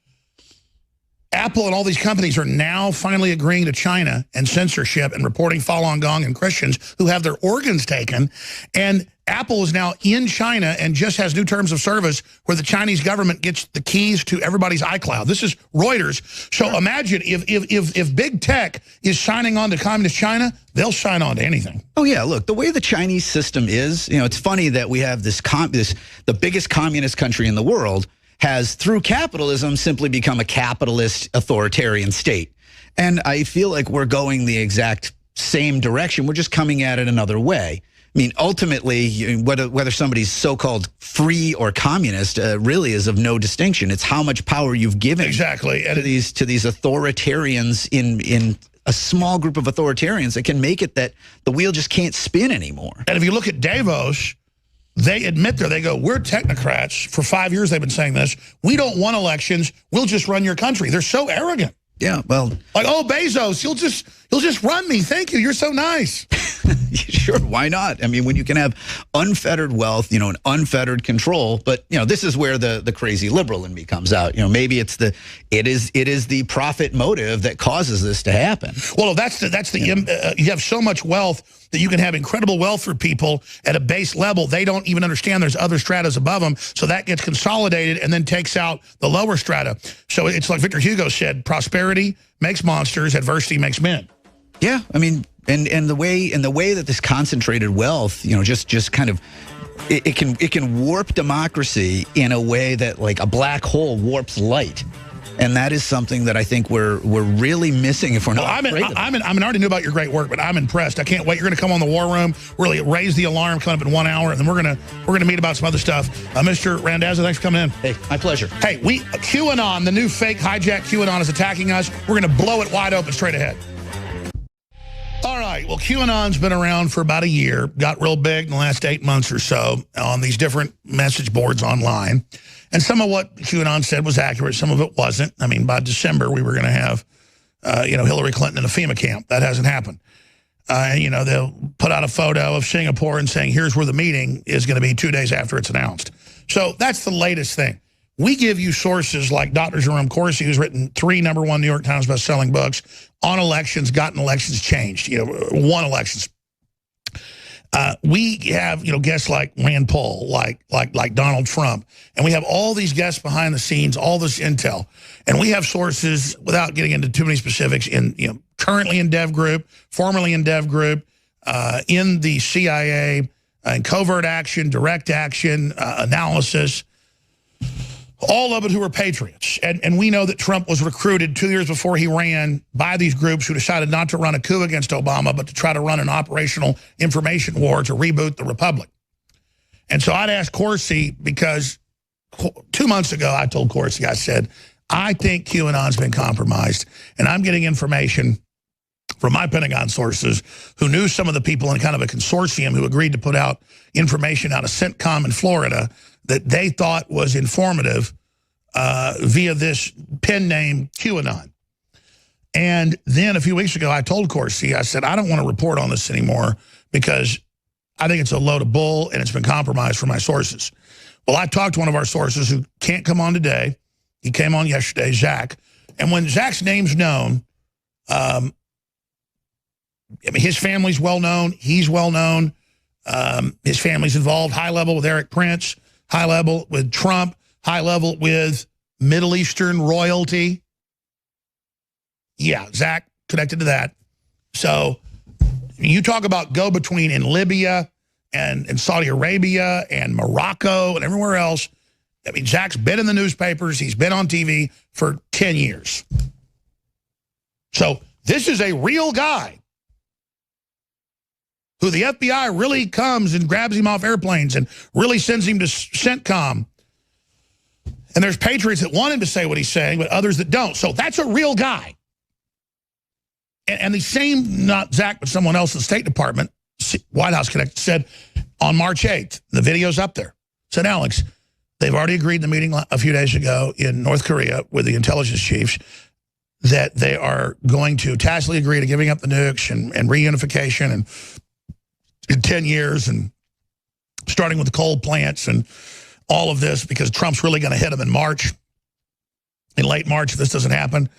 Apple and all these companies are now finally agreeing to China and censorship and reporting Falun Gong and Christians who have their organs taken. And Apple is now in China and just has new terms of service where the Chinese government gets the keys to everybody's iCloud. This is Reuters. So imagine if big tech is signing on to communist China, they'll sign on to anything. Oh, yeah. Look, the way the Chinese system is, it's funny that we have the biggest communist country in the world has, through capitalism, simply become a capitalist authoritarian state. And I feel like we're going the exact same direction. We're just coming at it another way. I mean, ultimately, whether somebody's so-called free or communist really is of no distinction. It's how much power you've given to these authoritarians in a small group of authoritarians that can make it that the wheel just can't spin anymore. And if you look at Davos, they admit they go, we're technocrats. For 5 years they've been saying this. We don't want elections. We'll just run your country. They're so arrogant. Yeah, well, like, oh, Bezos, you'll just run me. Thank you. You're so nice. Sure, why not? I mean, when you can have unfettered wealth, and unfettered control. But this is where the crazy liberal in me comes out. Maybe it is the profit motive that causes this to happen. Well, you have so much wealth that you can have incredible wealth for people at a base level. They don't even understand there's other stratas above them. So that gets consolidated and then takes out the lower strata. So it's like Victor Hugo said, prosperity makes monsters, adversity makes men. Yeah, I mean, and the way that this concentrated wealth, just kind of it can warp democracy in a way that like a black hole warps light. And that is something that I think we're really missing if we're not. I already knew about your great work, but I'm impressed. I can't wait. You're going to come on the War Room, really raise the alarm, coming up in 1 hour, and then we're going to meet about some other stuff. Mr. Randazzo, thanks for coming in. Hey, my pleasure. Hey, QAnon, the new fake hijack QAnon is attacking us. We're going to blow it wide open straight ahead. All right. Well, QAnon's been around for about a year. Got real big in the last 8 months or so on these different message boards online. And some of what QAnon said was accurate. Some of it wasn't. I mean, by December, we were going to have, Hillary Clinton in a FEMA camp. That hasn't happened. They'll put out a photo of Singapore and saying, here's where the meeting is going to be 2 days after it's announced. So that's the latest thing. We give you sources like Dr. Jerome Corsi, who's written 3 #1 New York Times best-selling books on elections, gotten elections changed, won elections. We have, guests like Rand Paul, like Donald Trump, and we have all these guests behind the scenes, all this intel, and we have sources without getting into too many specifics in, currently in Dev Group, formerly in Dev Group, in the CIA, in covert action, direct action, analysis. All of it who are patriots. And we know that Trump was recruited 2 years before he ran by these groups who decided not to run a coup against Obama, but to try to run an operational information war to reboot the republic. And so I'd ask Corsi, because 2 months ago I told Corsi, I said, I think QAnon's been compromised. And I'm getting information from my Pentagon sources who knew some of the people in kind of a consortium who agreed to put out information out of CENTCOM in Florida that they thought was informative via this pen name QAnon. And then a few weeks ago, I told Corsi, I said, I don't want to report on this anymore because I think it's a load of bull and it's been compromised for my sources. Well, I talked to one of our sources who can't come on today. He came on yesterday, Zach. And when Zach's name's known, his family's well-known. He's well-known. His family's involved high level with Eric Prince, high level with Trump, high level with Middle Eastern royalty. Yeah, Zach connected to that. So you talk about go-between in Libya and Saudi Arabia and Morocco and everywhere else. I mean, Zach's been in the newspapers. He's been on TV for 10 years. So this is a real guy who the FBI really comes and grabs him off airplanes and really sends him to CENTCOM. And there's patriots that want him to say what he's saying, but others that don't. So that's a real guy. And the same, not Zach, but someone else in the State Department, White House Connect, said on March 8th, the video's up there, said, Alex, they've already agreed in the meeting a few days ago in North Korea with the intelligence chiefs that they are going to tacitly agree to giving up the nukes and reunification and in 10 years and starting with the coal plants and all of this because Trump's really going to hit them in March, in late March if this doesn't happen.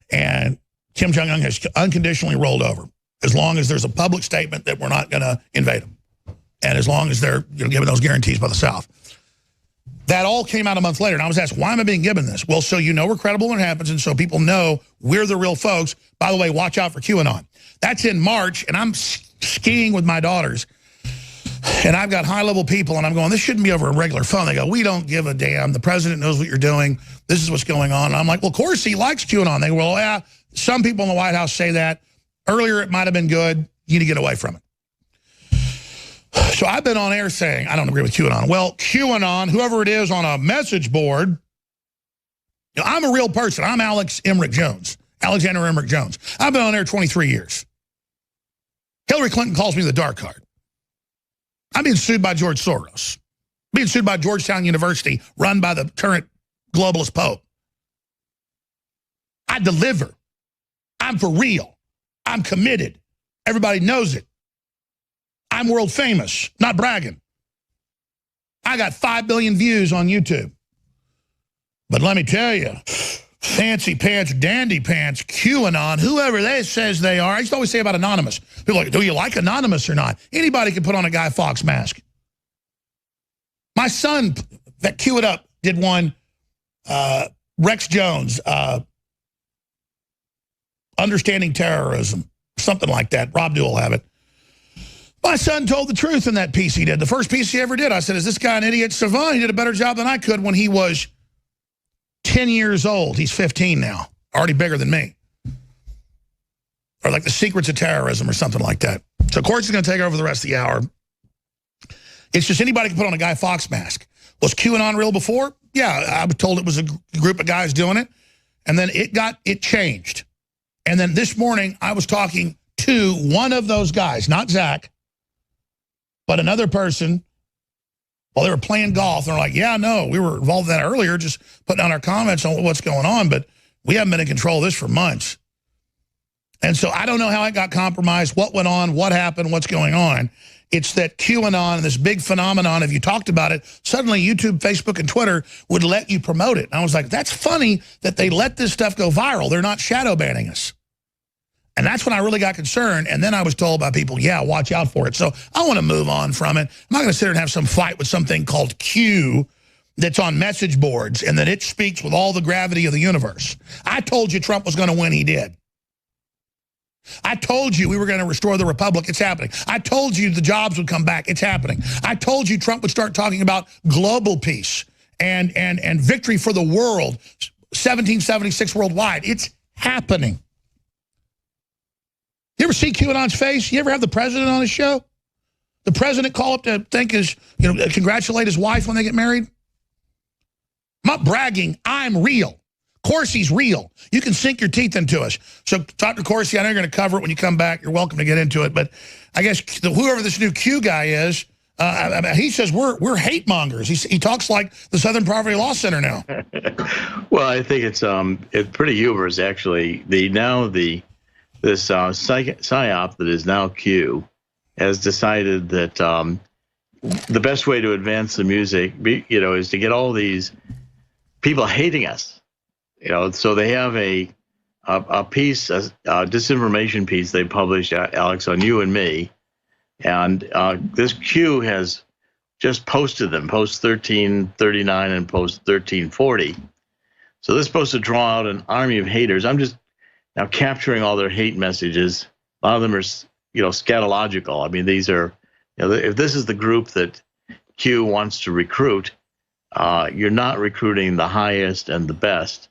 And Kim Jong-un has unconditionally rolled over as long as there's a public statement that we're not going to invade them. And as long as they're given those guarantees by the South. That all came out a month later. And I was asked, why am I being given this? Well, so we're credible when it happens and so people know we're the real folks. By the way, watch out for QAnon. That's in March, and I'm skiing with my daughters. And I've got high-level people, and I'm going, this shouldn't be over a regular phone. They go, we don't give a damn. The president knows what you're doing. This is what's going on. And I'm like, well, Corsi likes QAnon. They go, well, yeah, some people in the White House say that. Earlier, it might have been good. You need to get away from it. So I've been on air saying, I don't agree with QAnon. Well, QAnon, whoever it is on a message board, I'm a real person. I'm Alexander Emmerich Jones. I've been on air 23 years. Hillary Clinton calls me the dark card. I'm being sued by George Soros. Being sued by Georgetown University, run by the current globalist pope. I deliver. I'm for real. I'm committed. Everybody knows it. I'm world famous, not bragging. I got 5 billion views on YouTube. But let me tell you, fancy pants, dandy pants, QAnon, whoever they says they are. I used to always say about Anonymous. People are like, do you like Anonymous or not? Anybody can put on a Guy Fawkes mask. My son, that Q It Up, did one, Rex Jones, Understanding Terrorism, something like that. Rob Dew will have it. My son told the truth in that piece he did. The first piece he ever did. I said, is this guy an idiot savant? He did a better job than I could when he was 10 10 years old. He's 15 now, already bigger than me. Or like the secrets of terrorism or something like that. So, of course, he's going to take over the rest of the hour. It's just anybody can put on a Guy Fawkes mask. Was QAnon real before? Yeah, I was told it was a group of guys doing it. And then it changed. And then this morning, I was talking to one of those guys, not Zach, but another person, while they were playing golf. They're like, yeah, no, we were involved in that earlier, just putting down our comments on what's going on, but we haven't been in control of this for months. And so I don't know how it got compromised, what went on, what happened, what's going on. It's that QAnon and this big phenomenon, if you talked about it, suddenly YouTube, Facebook, and Twitter would let you promote it. And I was like, that's funny that they let this stuff go viral. They're not shadow banning us. And that's when I really got concerned. And then I was told by people, yeah, watch out for it. So I want to move on from it. I'm not going to sit here and have some fight with something called Q that's on message boards and that it speaks with all the gravity of the universe. I told you Trump was going to win. He did. I told you we were going to restore the republic. It's happening. I told you the jobs would come back. It's happening. I told you Trump would start talking about global peace and victory for the world, 1776 worldwide. It's happening. You ever see QAnon's face? You ever have the president on his show? The president call up to congratulate his wife when they get married? I'm not bragging. I'm real. Corsi's real. You can sink your teeth into us. So Dr. Corsi, I know you're going to cover it when you come back. You're welcome to get into it. But I guess whoever this new Q guy is, he says we're hate mongers. He talks like the Southern Poverty Law Center now. Well, I think it's pretty humorous actually. This psyop that is now Q has decided that the best way to advance the music, is to get all these people hating us. So they have a piece, a disinformation piece they published, Alex, on you and me. And this Q has just posted them, post 1339 and post 1340. So this is supposed to draw out an army of haters. I'm just now capturing all their hate messages. A lot of them are, scatological. I mean, these are, if this is the group that Q wants to recruit, you're not recruiting the highest and the best.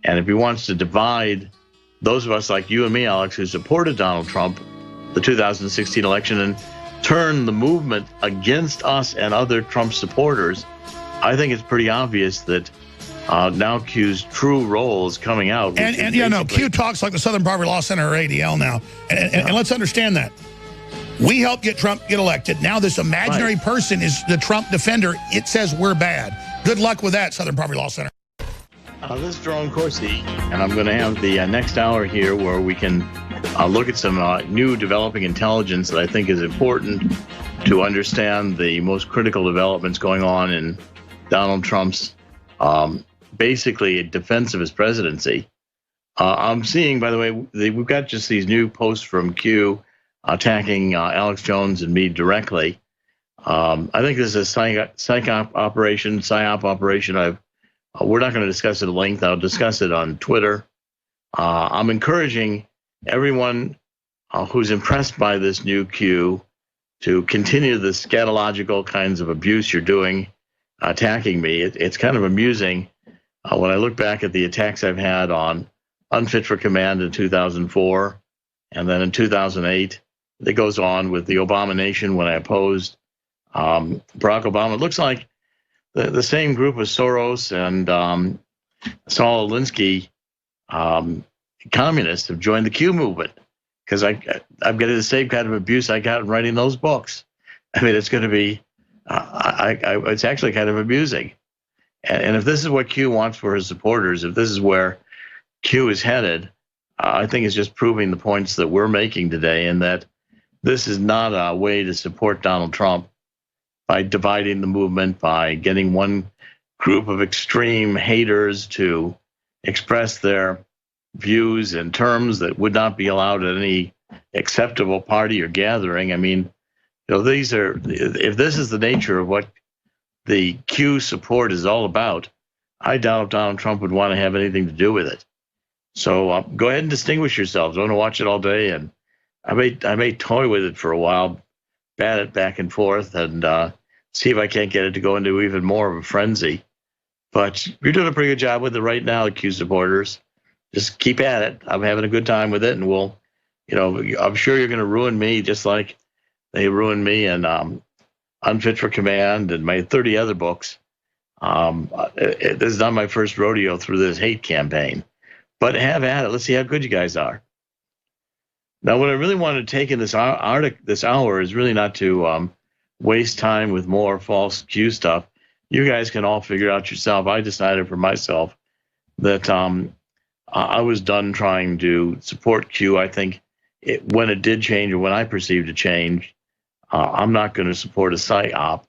And if he wants to divide those of us like you and me, Alex, who supported Donald Trump, the 2016 election, and turn the movement against us and other Trump supporters, I think it's pretty obvious that now Q's true role is coming out. And Q talks like the Southern Poverty Law Center or ADL now. And let's understand that. We helped get Trump get elected. Now this imaginary person is the Trump defender. It says we're bad. Good luck with that, Southern Poverty Law Center. This is Jerome Corsi, and I'm going to have the next hour here where we can look at some new developing intelligence that I think is important to understand the most critical developments going on in Donald Trump's basically defense of his presidency. I'm seeing, by the way, we've got just these new posts from Q attacking Alex Jones and me directly. I think this is a psyop operation. We're not going to discuss it at length. I'll discuss it on Twitter. I'm encouraging everyone who's impressed by this new Q to continue the scatological kinds of abuse you're doing, attacking me. It's kind of amusing when I look back at the attacks I've had on Unfit for Command in 2004, and then in 2008, it goes on with the Obama Nation when I opposed Barack Obama. It looks like the same group of Soros and Saul Alinsky communists have joined the Q movement, because I'm getting the same kind of abuse I got in writing those books. I mean, it's going to be, it's actually kind of amusing. And if this is what Q wants for his supporters, if this is where Q is headed, I think it's just proving the points that we're making today, and that this is not a way to support Donald Trump by dividing the movement, by getting one group of extreme haters to express their views in terms that would not be allowed at any acceptable party or gathering. I mean, these are, if this is the nature of what the Q support is all about, I doubt if Donald Trump would want to have anything to do with it. So go ahead and distinguish yourselves. I want to watch it all day, and I may toy with it for a while, bat it back and forth, and see if I can't get it to go into even more of a frenzy. But you're doing a pretty good job with it right now, Q supporters. Just keep at it. I'm having a good time with it, and we'll, I'm sure you're going to ruin me just like they ruined me and Unfit for Command and my 30 other books. This is not my first rodeo through this hate campaign, but have at it. Let's see how good you guys are. Now, what I really want to take in this hour is really not to waste time with more false Q stuff. You guys can all figure it out yourself. I decided for myself that I was done trying to support Q. I think when it did change, or when I perceived a change, I'm not going to support a psyop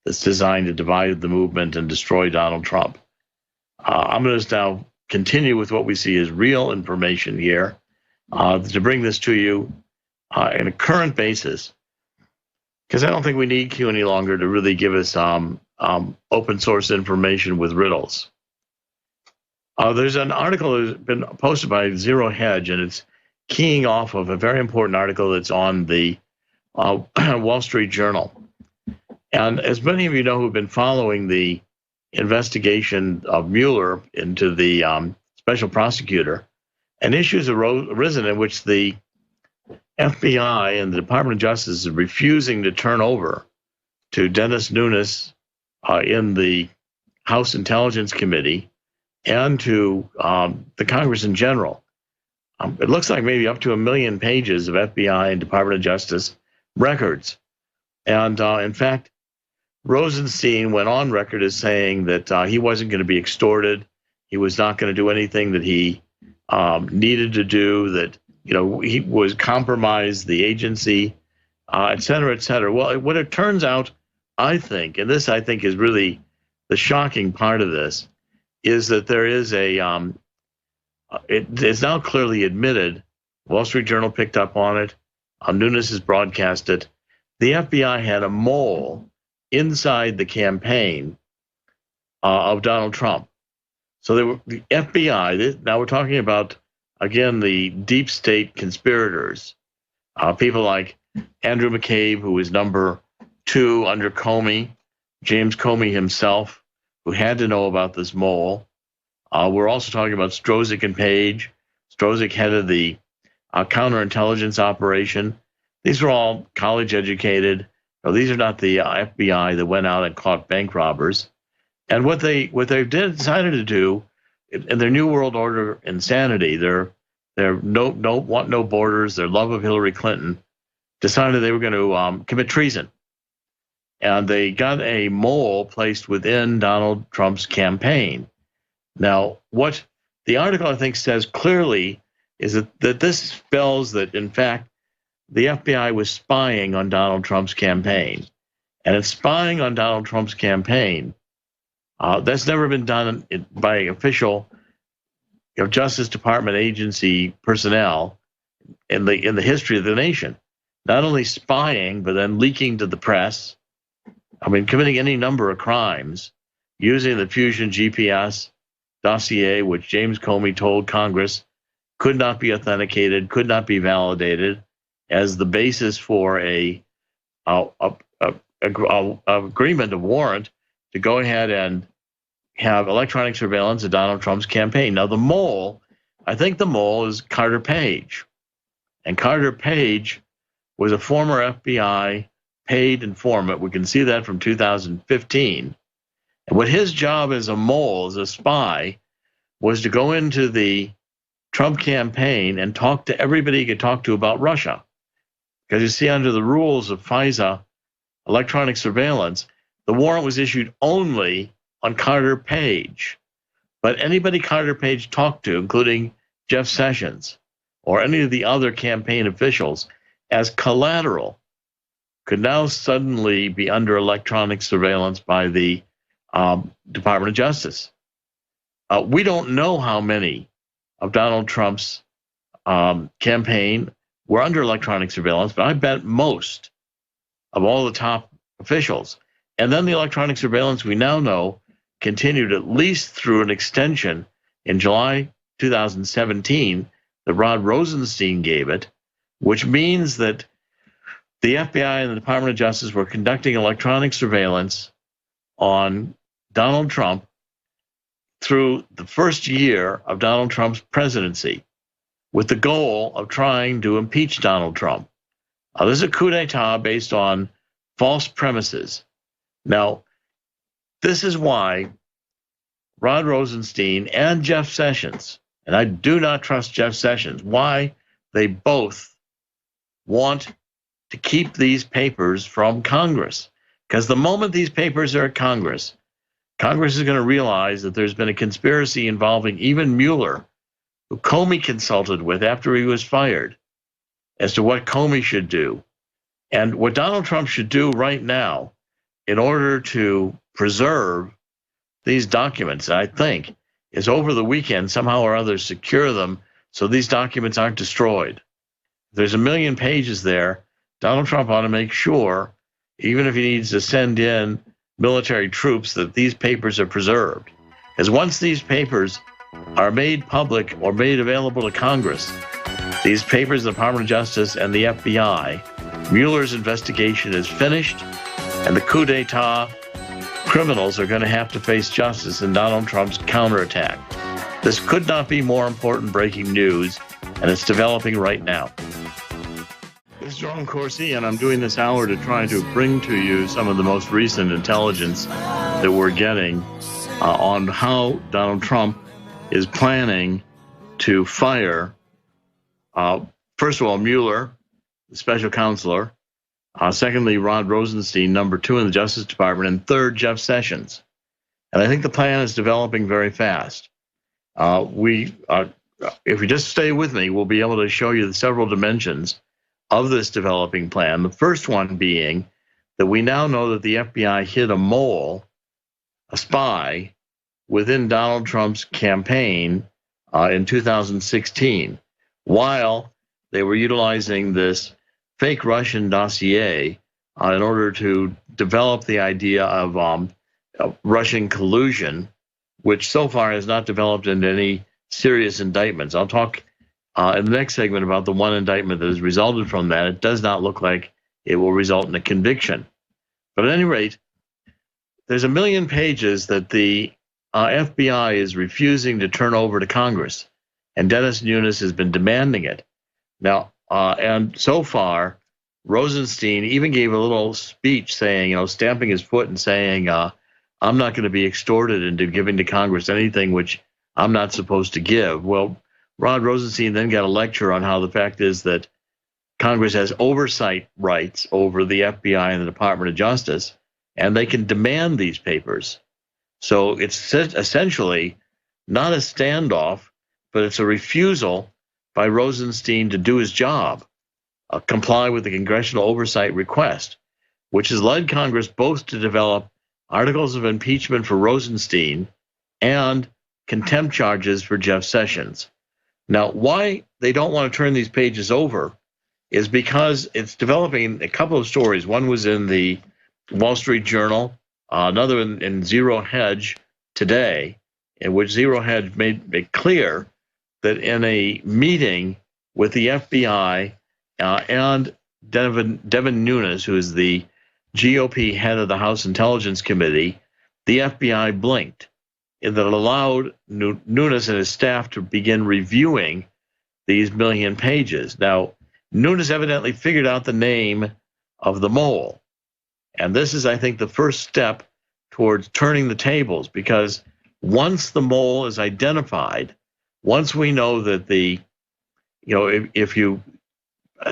that's designed to divide the movement and destroy Donald Trump. I'm going to now continue with what we see as real information here to bring this to you in a current basis, because I don't think we need Q any longer to really give us open source information with riddles. There's an article that's been posted by Zero Hedge, and it's keying off of a very important article that's on the Wall Street Journal. And as many of you know who've been following the investigation of Mueller into the special prosecutor, and issues arisen in which the FBI and the Department of Justice is refusing to turn over to Dennis Nunes in the House Intelligence Committee and to the Congress in general. It looks like maybe up to 1 million pages of FBI and Department of Justice records. And in fact, Rosenstein went on record as saying that he wasn't going to be extorted. He was not going to do anything that he needed to do, that he was compromised the agency, et cetera, et cetera. Well, what it turns out, I think, and this I think is really the shocking part of this, is that there is it is now clearly admitted, Wall Street Journal picked up on it, Nunes has broadcast it, the FBI had a mole inside the campaign of Donald Trump. So the FBI, now we're talking about, again, the deep state conspirators, people like Andrew McCabe, who is number 2 under Comey, James Comey himself, who had to know about this mole. We're also talking about Strozik and Page. Strozik headed the counterintelligence operation. These are all college educated. These are not the FBI that went out and caught bank robbers. And what they decided to do in their New World Order insanity, their want no borders, their love of Hillary Clinton, decided they were going to commit treason. And they got a mole placed within Donald Trump's campaign. Now, what the article, I think, says clearly is that this spells that, in fact, the FBI was spying on Donald Trump's campaign. And it's spying on Donald Trump's campaign. That's never been done by official Justice Department agency personnel in the history of the nation. Not only spying, but then leaking to the press. Committing any number of crimes, using the Fusion GPS dossier, which James Comey told Congress could not be authenticated, could not be validated, as the basis for a agreement, a warrant to go ahead and have electronic surveillance of Donald Trump's campaign. Now, the mole, I think the mole is Carter Page. And Carter Page was a former FBI paid informant. We can see that from 2015. And what his job as a mole, as a spy, was to go into the Trump campaign and talk to everybody he could talk to about Russia. Because you see, under the rules of FISA, electronic surveillance, the warrant was issued only on Carter Page. But anybody Carter Page talked to, including Jeff Sessions or any of the other campaign officials, as collateral, could now suddenly be under electronic surveillance by the Department of Justice. We don't know how many of Donald Trump's campaign were under electronic surveillance, but I bet most of all the top officials. And then the electronic surveillance, we now know, continued at least through an extension in July 2017 that Rod Rosenstein gave it, which means that the FBI and the Department of Justice were conducting electronic surveillance on Donald Trump through the first year of Donald Trump's presidency with the goal of trying to impeach Donald Trump. This is a coup d'etat based on false premises. Now, this is why Rod Rosenstein and Jeff Sessions, and I do not trust Jeff Sessions, why they both want to keep these papers from Congress. Because the moment these papers are at Congress, Congress is going to realize that there's been a conspiracy involving even Mueller, who Comey consulted with after he was fired, as to what Comey should do. And what Donald Trump should do right now in order to preserve these documents, I think, is over the weekend somehow or other secure them so these documents aren't destroyed. There's 1 million pages there. Donald Trump ought to make sure, even if he needs to send in military troops, that these papers are preserved. Because once these papers are made public or made available to Congress, these papers, the Department of Justice and the FBI, Mueller's investigation is finished, and the coup d'etat criminals are going to have to face justice in Donald Trump's counterattack. This could not be more important breaking news, and it's developing right now. This is Jerome Corsi, and I'm doing this hour to try to bring to you some of the most recent intelligence that we're getting on how Donald Trump is planning to fire, first of all, Mueller, the special counselor, secondly, Rod Rosenstein, number 2 in the Justice Department, and third, Jeff Sessions. And I think the plan is developing very fast. If you just stay with me, we'll be able to show you the several dimensions of this developing plan. The first one being that we now know that the FBI hid a mole, a spy, within Donald Trump's campaign in 2016, while they were utilizing this fake Russian dossier in order to develop the idea of Russian collusion, which so far has not developed into any serious indictments. I'll talk in the next segment about the one indictment that has resulted from that. It does not look like it will result in a conviction. But at any rate, there's 1 million pages that the FBI is refusing to turn over to Congress, and Dennis Nunes has been demanding it. Now, and so far, Rosenstein even gave a little speech saying, stamping his foot and saying, I'm not going to be extorted into giving to Congress anything which I'm not supposed to give. Well, Rod Rosenstein then got a lecture on how the fact is that Congress has oversight rights over the FBI and the Department of Justice, and they can demand these papers. So it's essentially not a standoff, but it's a refusal by Rosenstein to do his job, comply with the congressional oversight request, which has led Congress both to develop articles of impeachment for Rosenstein and contempt charges for Jeff Sessions. Now, why they don't want to turn these pages over is because it's developing a couple of stories. One was in the Wall Street Journal, another in Zero Hedge today, in which Zero Hedge made it clear that in a meeting with the FBI and Devin Nunes, who is the GOP head of the House Intelligence Committee, the FBI blinked, and that allowed Nunes and his staff to begin reviewing these 1 million pages. Now, Nunes evidently figured out the name of the mole. And this is, I think, the first step towards turning the tables, because once the mole is identified, once we know that if you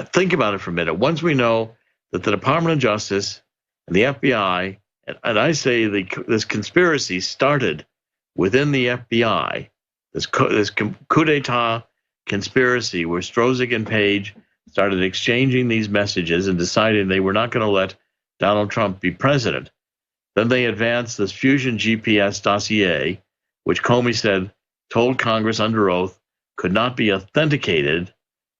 think about it for a minute, once we know that the Department of Justice and the FBI, and I say this conspiracy started within the FBI, this coup d'etat conspiracy where Strozik and Page started exchanging these messages and decided they were not going to let Donald Trump be president. Then they advanced this Fusion GPS dossier, which Comey said told Congress under oath could not be authenticated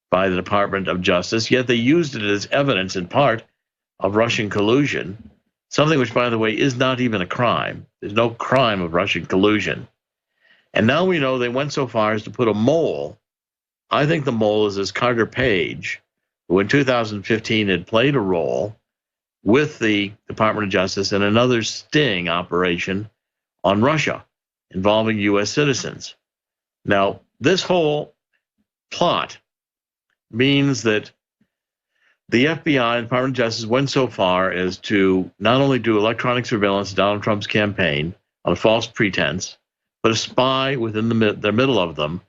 by the Department of Justice, yet they used it as evidence in part of Russian collusion, something which, by the way, is not even a crime. There's no crime of Russian collusion. And now we know they went so far as to put a mole. I think the mole is this Carter Page, who in 2015 had played a role with the Department of Justice in another sting operation on Russia. involving U.S. citizens. Now, this whole plot means that the FBI and Department of Justice went so far as to not only do electronic surveillance of Donald Trump's campaign on a false pretense, but a spy within the middle of them,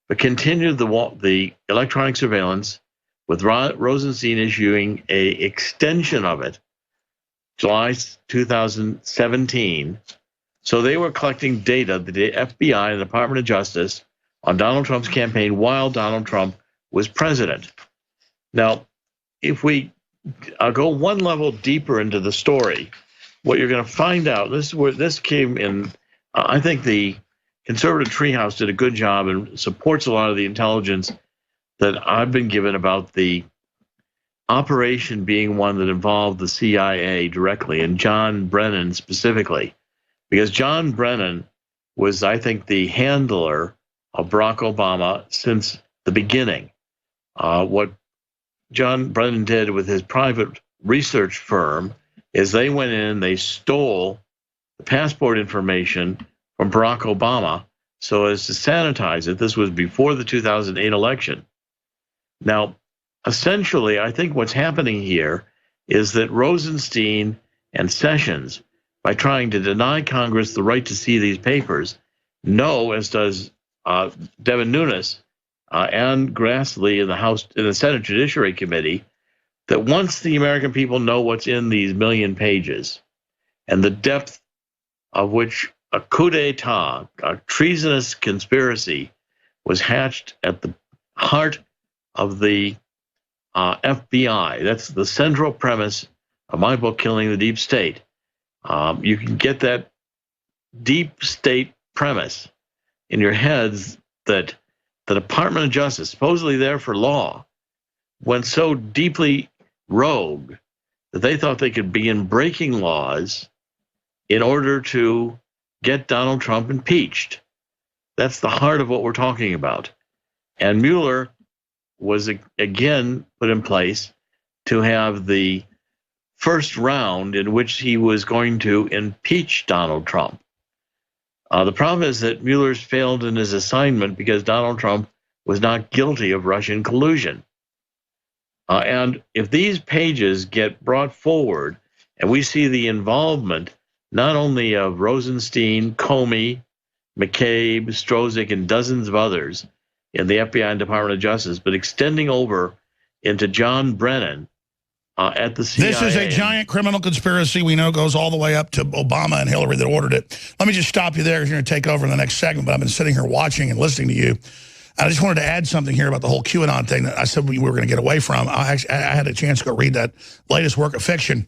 but continued the electronic surveillance, with Rosenstein issuing a extension of it, July 2017. So they were collecting data, the FBI and the Department of Justice, on Donald Trump's campaign while Donald Trump was president. Now, if we go one level deeper into the story, what you're going to find out, this is where this came in, I think the conservative treehouse did a good job and supports a lot of the intelligence that I've been given about the operation being one that involved the CIA directly and John Brennan specifically, because John Brennan was, I think, the handler of Barack Obama since the beginning. What John Brennan did with his private research firm is they went in, they stole the passport information from Barack Obama so as to sanitize it. This was before the 2008 election. Now, essentially, I think what's happening here is that Rosenstein and Sessions, by trying to deny Congress the right to see these papers, know, as does Devin Nunes and Grassley in the Senate Judiciary Committee, that once the American people know what's in these million pages and the depth of which a coup d'etat, a treasonous conspiracy, was hatched at the heart of the FBI. That's the central premise of my book, Killing the Deep State. You can get that deep state premise in your heads that the Department of Justice, supposedly there for law, went so deeply rogue that they thought they could begin breaking laws in order to get Donald Trump impeached. That's the heart of what we're talking about. And Mueller was again put in place to have the first round in which he was going to impeach Donald Trump. The problem is that Mueller's failed in his assignment because Donald Trump was not guilty of Russian collusion. And if these pages get brought forward and we see the involvement not only of Rosenstein, Comey, McCabe, Strozik, and dozens of others in the FBI and Department of Justice, but extending over into John Brennan at the CIA. This is a giant criminal conspiracy we know goes all the way up to Obama and Hillary that ordered it. Let me just stop you there because you're going to take over in the next segment, but I've been sitting here watching and listening to you. I just wanted to add something here about the whole QAnon thing that I said we were going to get away from. I had a chance to go read that latest work of fiction.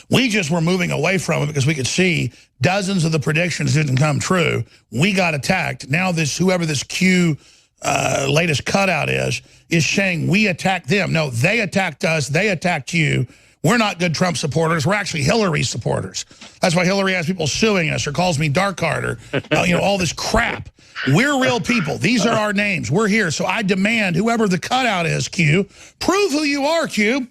We just were moving away from it because we could see dozens of the predictions didn't come true. We got attacked. Now whoever this Q latest cutout is saying we attacked them. No, they attacked us. They attacked you. We're not good Trump supporters. We're actually Hillary supporters. That's why Hillary has people suing us or calls me dark card or all this crap. We're real people. These are our names. We're here. So I demand whoever the cutout is, Q, prove who you are, Q.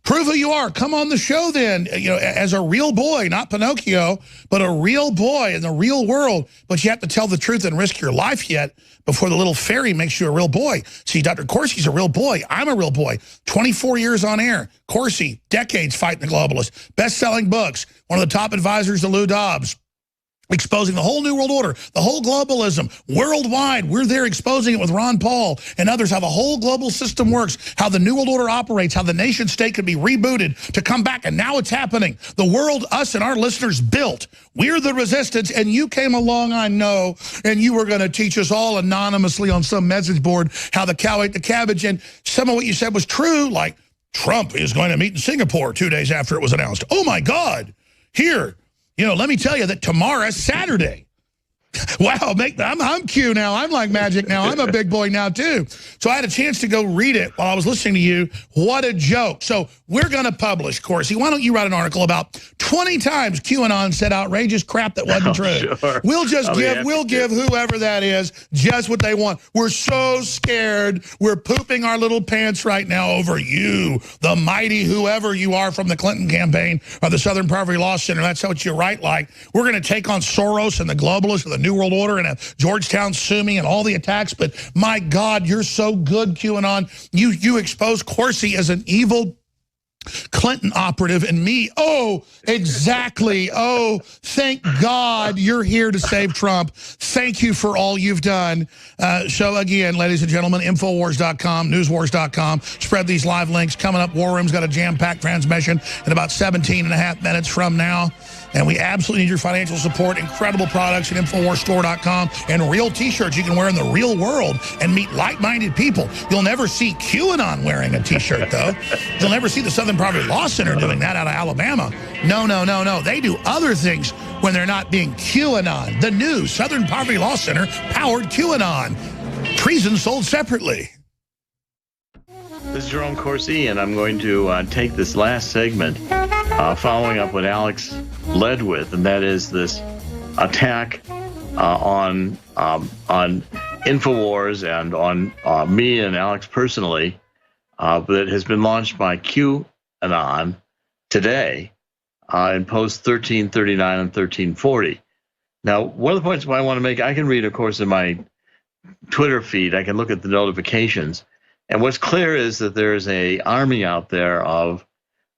Prove who you are. Come on the show then, as a real boy, not Pinocchio, but a real boy in the real world. But you have to tell the truth and risk your life yet before the little fairy makes you a real boy. See, Dr. Corsi's a real boy. I'm a real boy. 24 years on air. Corsi, decades fighting the globalists. Best-selling books. One of the top advisors to Lou Dobbs. Exposing the whole New World Order, the whole globalism, worldwide. We're there exposing it with Ron Paul and others, how the whole global system works, how the New World Order operates, how the nation state could be rebooted to come back, and now it's happening. The world us and our listeners built. We're the resistance, and you came along, I know, and you were going to teach us all anonymously on some message board how the cow ate the cabbage, and some of what you said was true, like Trump is going to meet in Singapore 2 days after it was announced. Oh, my God. Here. Let me tell you that tomorrow, Saturday. Wow, I'm Q now. I'm like magic now. I'm a big boy now, too. So I had a chance to go read it while I was listening to you. What a joke. So we're going to publish, Corsi. Why don't you write an article about 20 times QAnon said outrageous crap that wasn't true. Sure. We'll give whoever that is just what they want. We're so scared. We're pooping our little pants right now over you, the mighty whoever you are from the Clinton campaign or the Southern Poverty Law Center. That's what you write like. We're going to take on Soros and the globalists and the New World Order and Georgetown sue me and all the attacks, but my God, you're so good, QAnon. You expose Corsi as an evil Clinton operative and me. Oh, exactly. Oh, thank God you're here to save Trump. Thank you for all you've done. So again, ladies and gentlemen, Infowars.com, Newswars.com. Spread these live links. Coming up, War Room's got a jam-packed transmission in about 17 and a half minutes from now. And we absolutely need your financial support. Incredible products at InfoWarsStore.com and real T-shirts you can wear in the real world and meet like-minded people. You'll never see QAnon wearing a T-shirt, though. You'll never see the Southern Poverty Law Center doing that out of Alabama. No, no, no, no. They do other things when they're not being QAnon. The new Southern Poverty Law Center powered QAnon. Treason sold separately. This is Jerome Corsi, and I'm going to take this last segment, following up what Alex led with, and that is this attack on Infowars and on me and Alex personally that has been launched by QAnon today in posts 1339 and 1340. Now, one of the points I want to make, I can read, of course, in my Twitter feed, I can look at the notifications. And what's clear is that there's an army out there of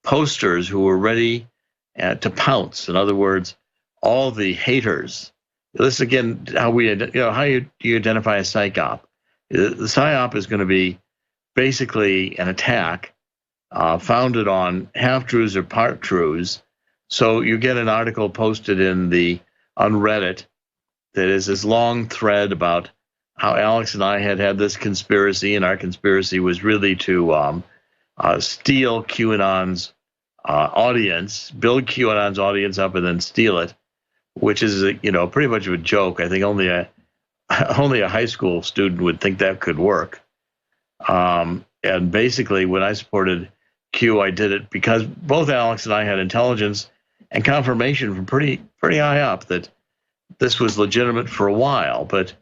posters who are ready to pounce. In other words, all the haters. This again, how do you identify a psyop? The psyop is going to be basically an attack founded on half-truths or part-truths. So you get an article posted on Reddit that is this long thread about how Alex and I had this conspiracy, and our conspiracy was really to steal QAnon's audience, build QAnon's audience up, and then steal it, which is pretty much of a joke. I think only a high school student would think that could work. And basically, when I supported Q, I did it because both Alex and I had intelligence and confirmation from pretty high up that this was legitimate for a while, but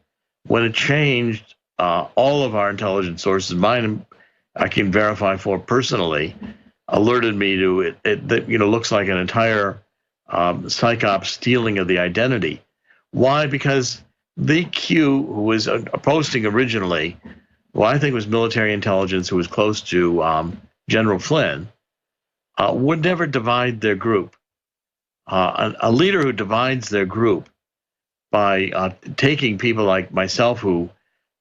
when it changed, all of our intelligence sources, mine I can verify for personally, alerted me to it that looks like an entire psyop stealing of the identity. Why? Because the Q, who was posting originally, well, I think was military intelligence, who was close to General Flynn, would never divide their group. A leader who divides their group by taking people like myself, who,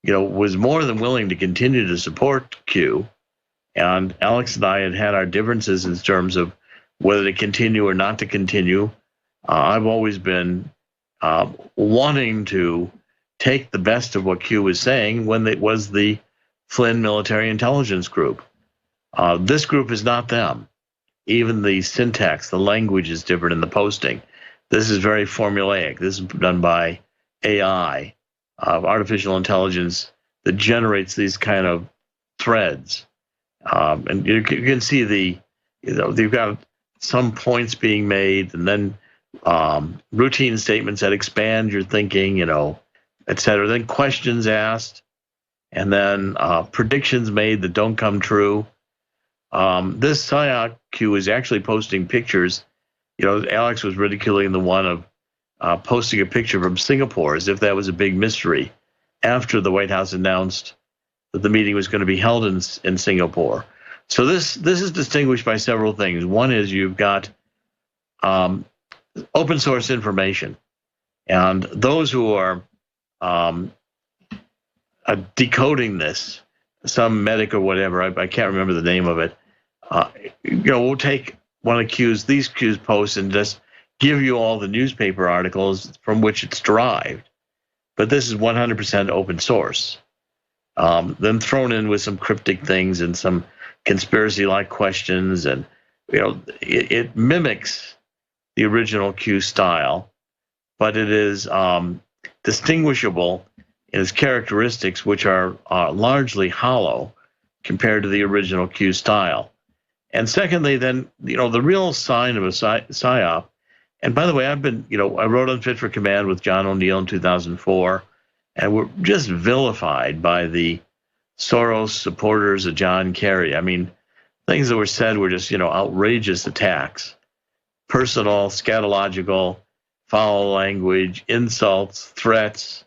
was more than willing to continue to support Q, and Alex and I had our differences in terms of whether to continue or not to continue. I've always been wanting to take the best of what Q was saying when it was the Flynn military intelligence group. This group is not them. Even the syntax, the language is different in the posting. This is very formulaic. This is done by AI, artificial intelligence, that generates these kind of threads. And you can see you've got some points being made, and then routine statements that expand your thinking, et cetera. Then questions asked, and then predictions made that don't come true. This PSYOP Q is actually posting pictures. Alex was ridiculing the one of posting a picture from Singapore as if that was a big mystery after the White House announced that the meeting was going to be held in Singapore. So this is distinguished by several things. One is you've got open source information, and those who are decoding this, some medic or whatever, I can't remember the name of it, we'll take one of these Q's posts and just give you all the newspaper articles from which it's derived. But this is 100% open source. Then thrown in with some cryptic things and some conspiracy-like questions, and it mimics the original Q style, but it is distinguishable in its characteristics, which are largely hollow compared to the original Q style. And secondly, then, the real sign of a PSYOP, and by the way, I've been, I wrote on Fit for Command with John O'Neill in 2004, and we're just vilified by the Soros supporters of John Kerry. I mean, things that were said were just, outrageous attacks, personal, scatological, foul language, insults, threats,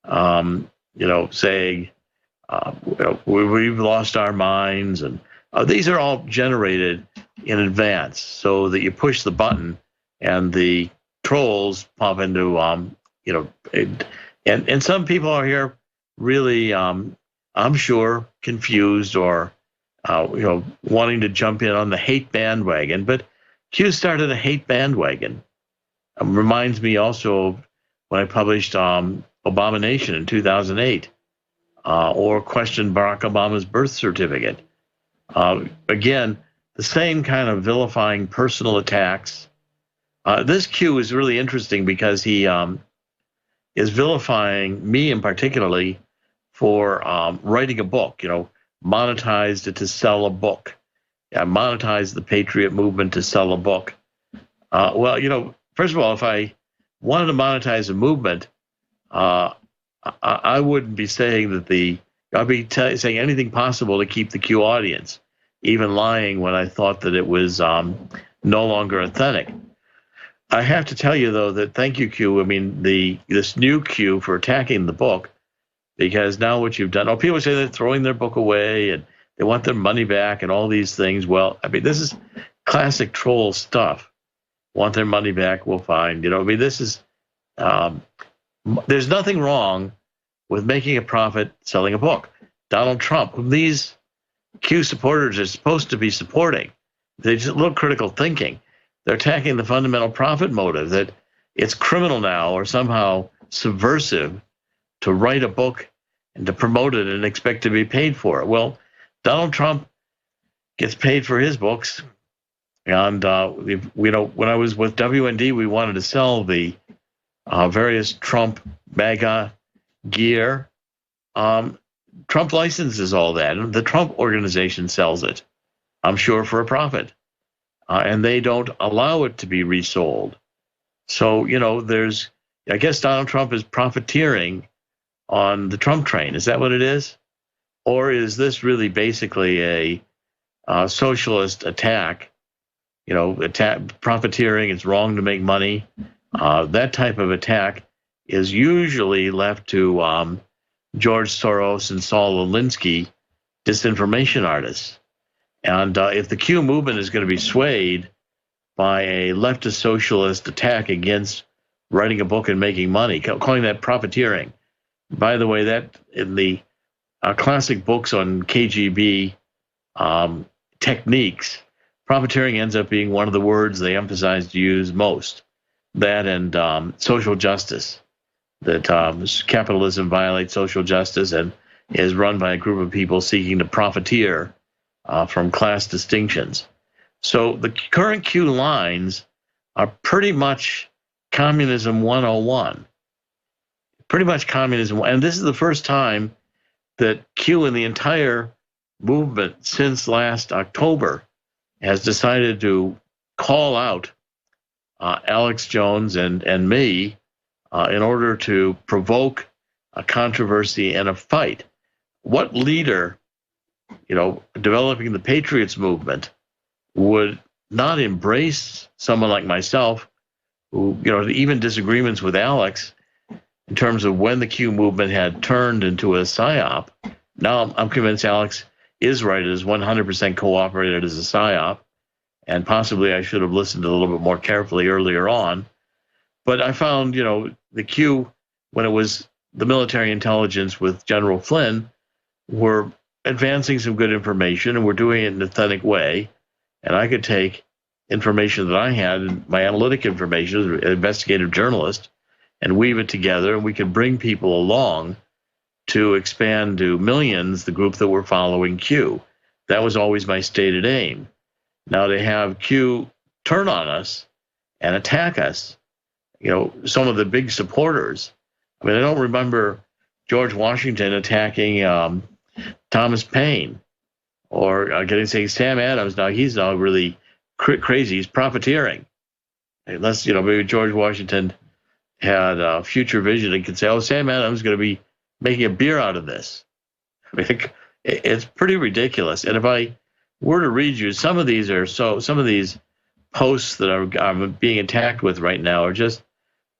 saying, we've lost our minds. And these are all generated in advance so that you push the button and the trolls pop into, and some people are here really, I'm sure, confused or, wanting to jump in on the hate bandwagon. But Q started a hate bandwagon. Reminds me also of when I published Abomination in 2008, or questioned Barack Obama's birth certificate. Again, the same kind of vilifying personal attacks. This Q is really interesting because he is vilifying me in particularly for writing a book, monetized it to sell a book. Monetized the Patriot movement to sell a book. First of all, if I wanted to monetize a movement, I wouldn't be saying that I'd be saying anything possible to keep the Q audience, even lying when I thought that it was no longer authentic. I have to tell you, though, that thank you, Q. I mean, this new Q for attacking the book, because now what you've done, people say they're throwing their book away and they want their money back and all these things. Well, I mean, this is classic troll stuff. Want their money back, we'll find. This is, there's nothing wrong with making a profit selling a book. Donald Trump, whom these Q supporters are supposed to be supporting, they just a little critical thinking. They're attacking the fundamental profit motive, that it's criminal now or somehow subversive to write a book and to promote it and expect to be paid for it. Well, Donald Trump gets paid for his books. And, when I was with WND, we wanted to sell the various Trump MAGA gear. Trump licenses all that. And the Trump organization sells it, I'm sure, for a profit. And they don't allow it to be resold. So, I guess Donald Trump is profiteering on the Trump train. Is that what it is? Or is this really basically a socialist attack? Profiteering, it's wrong to make money. That type of attack is usually left to George Soros and Saul Alinsky, disinformation artists. And if the Q movement is going to be swayed by a leftist socialist attack against writing a book and making money, calling that profiteering. By the way, that in the classic books on KGB techniques, profiteering ends up being one of the words they emphasize to use most. That and social justice, that capitalism violates social justice and is run by a group of people seeking to profiteer from class distinctions. So the current Q lines are pretty much communism 101. Pretty much communism. And this is the first time that Q in the entire movement since last October has decided to call out Alex Jones and me in order to provoke a controversy and a fight. What leader, developing the Patriots movement would not embrace someone like myself who, even disagreements with Alex in terms of when the Q movement had turned into a psyop. Now I'm convinced Alex is right. It is 100% cooperated as a psyop. And possibly I should have listened a little bit more carefully earlier on. But I found, the Q, when it was the military intelligence with General Flynn, were advancing some good information and were doing it in an authentic way. And I could take information that I had, my analytic information as an investigative journalist, and weave it together, and we could bring people along to expand to millions, the group that were following Q. That was always my stated aim. Now to have Q turn on us and attack us, some of the big supporters. I mean, I don't remember George Washington attacking Thomas Paine or saying Sam Adams. Now he's now really crazy. He's profiteering. Unless, maybe George Washington had a future vision and could say, oh, Sam Adams is going to be making a beer out of this. I mean, it's pretty ridiculous. And if I were to read you, some of these posts that are being attacked with right now are just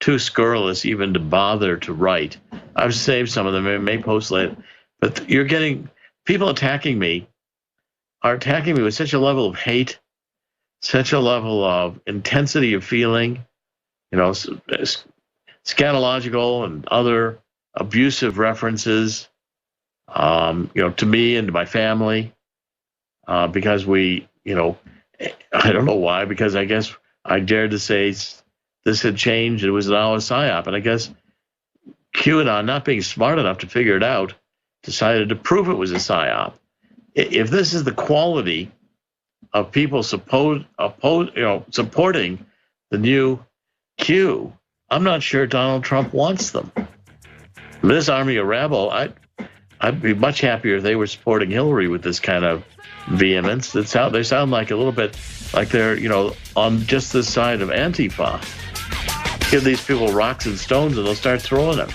too scurrilous even to bother to write. I've saved some of them. I may post later. But you're getting people attacking me with such a level of hate, such a level of intensity of feeling, scatological and other abusive references, to me and to my family, because we, I don't know why, because I guess I dared to say this had changed. It was now a psyop. And I guess QAnon, not being smart enough to figure it out, decided to prove it was a psyop. If this is the quality of people supporting the new Q, I'm not sure Donald Trump wants them. This army of rabble, I'd be much happier if they were supporting Hillary with this kind of vehemence. They sound like a little bit like they're, on just this side of Antifa. Give these people rocks and stones and they'll start throwing them.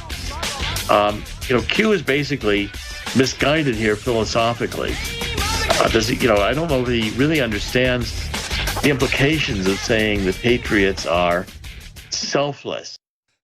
Q is basically misguided here philosophically. I don't know if he really understands the implications of saying the patriots are selfless.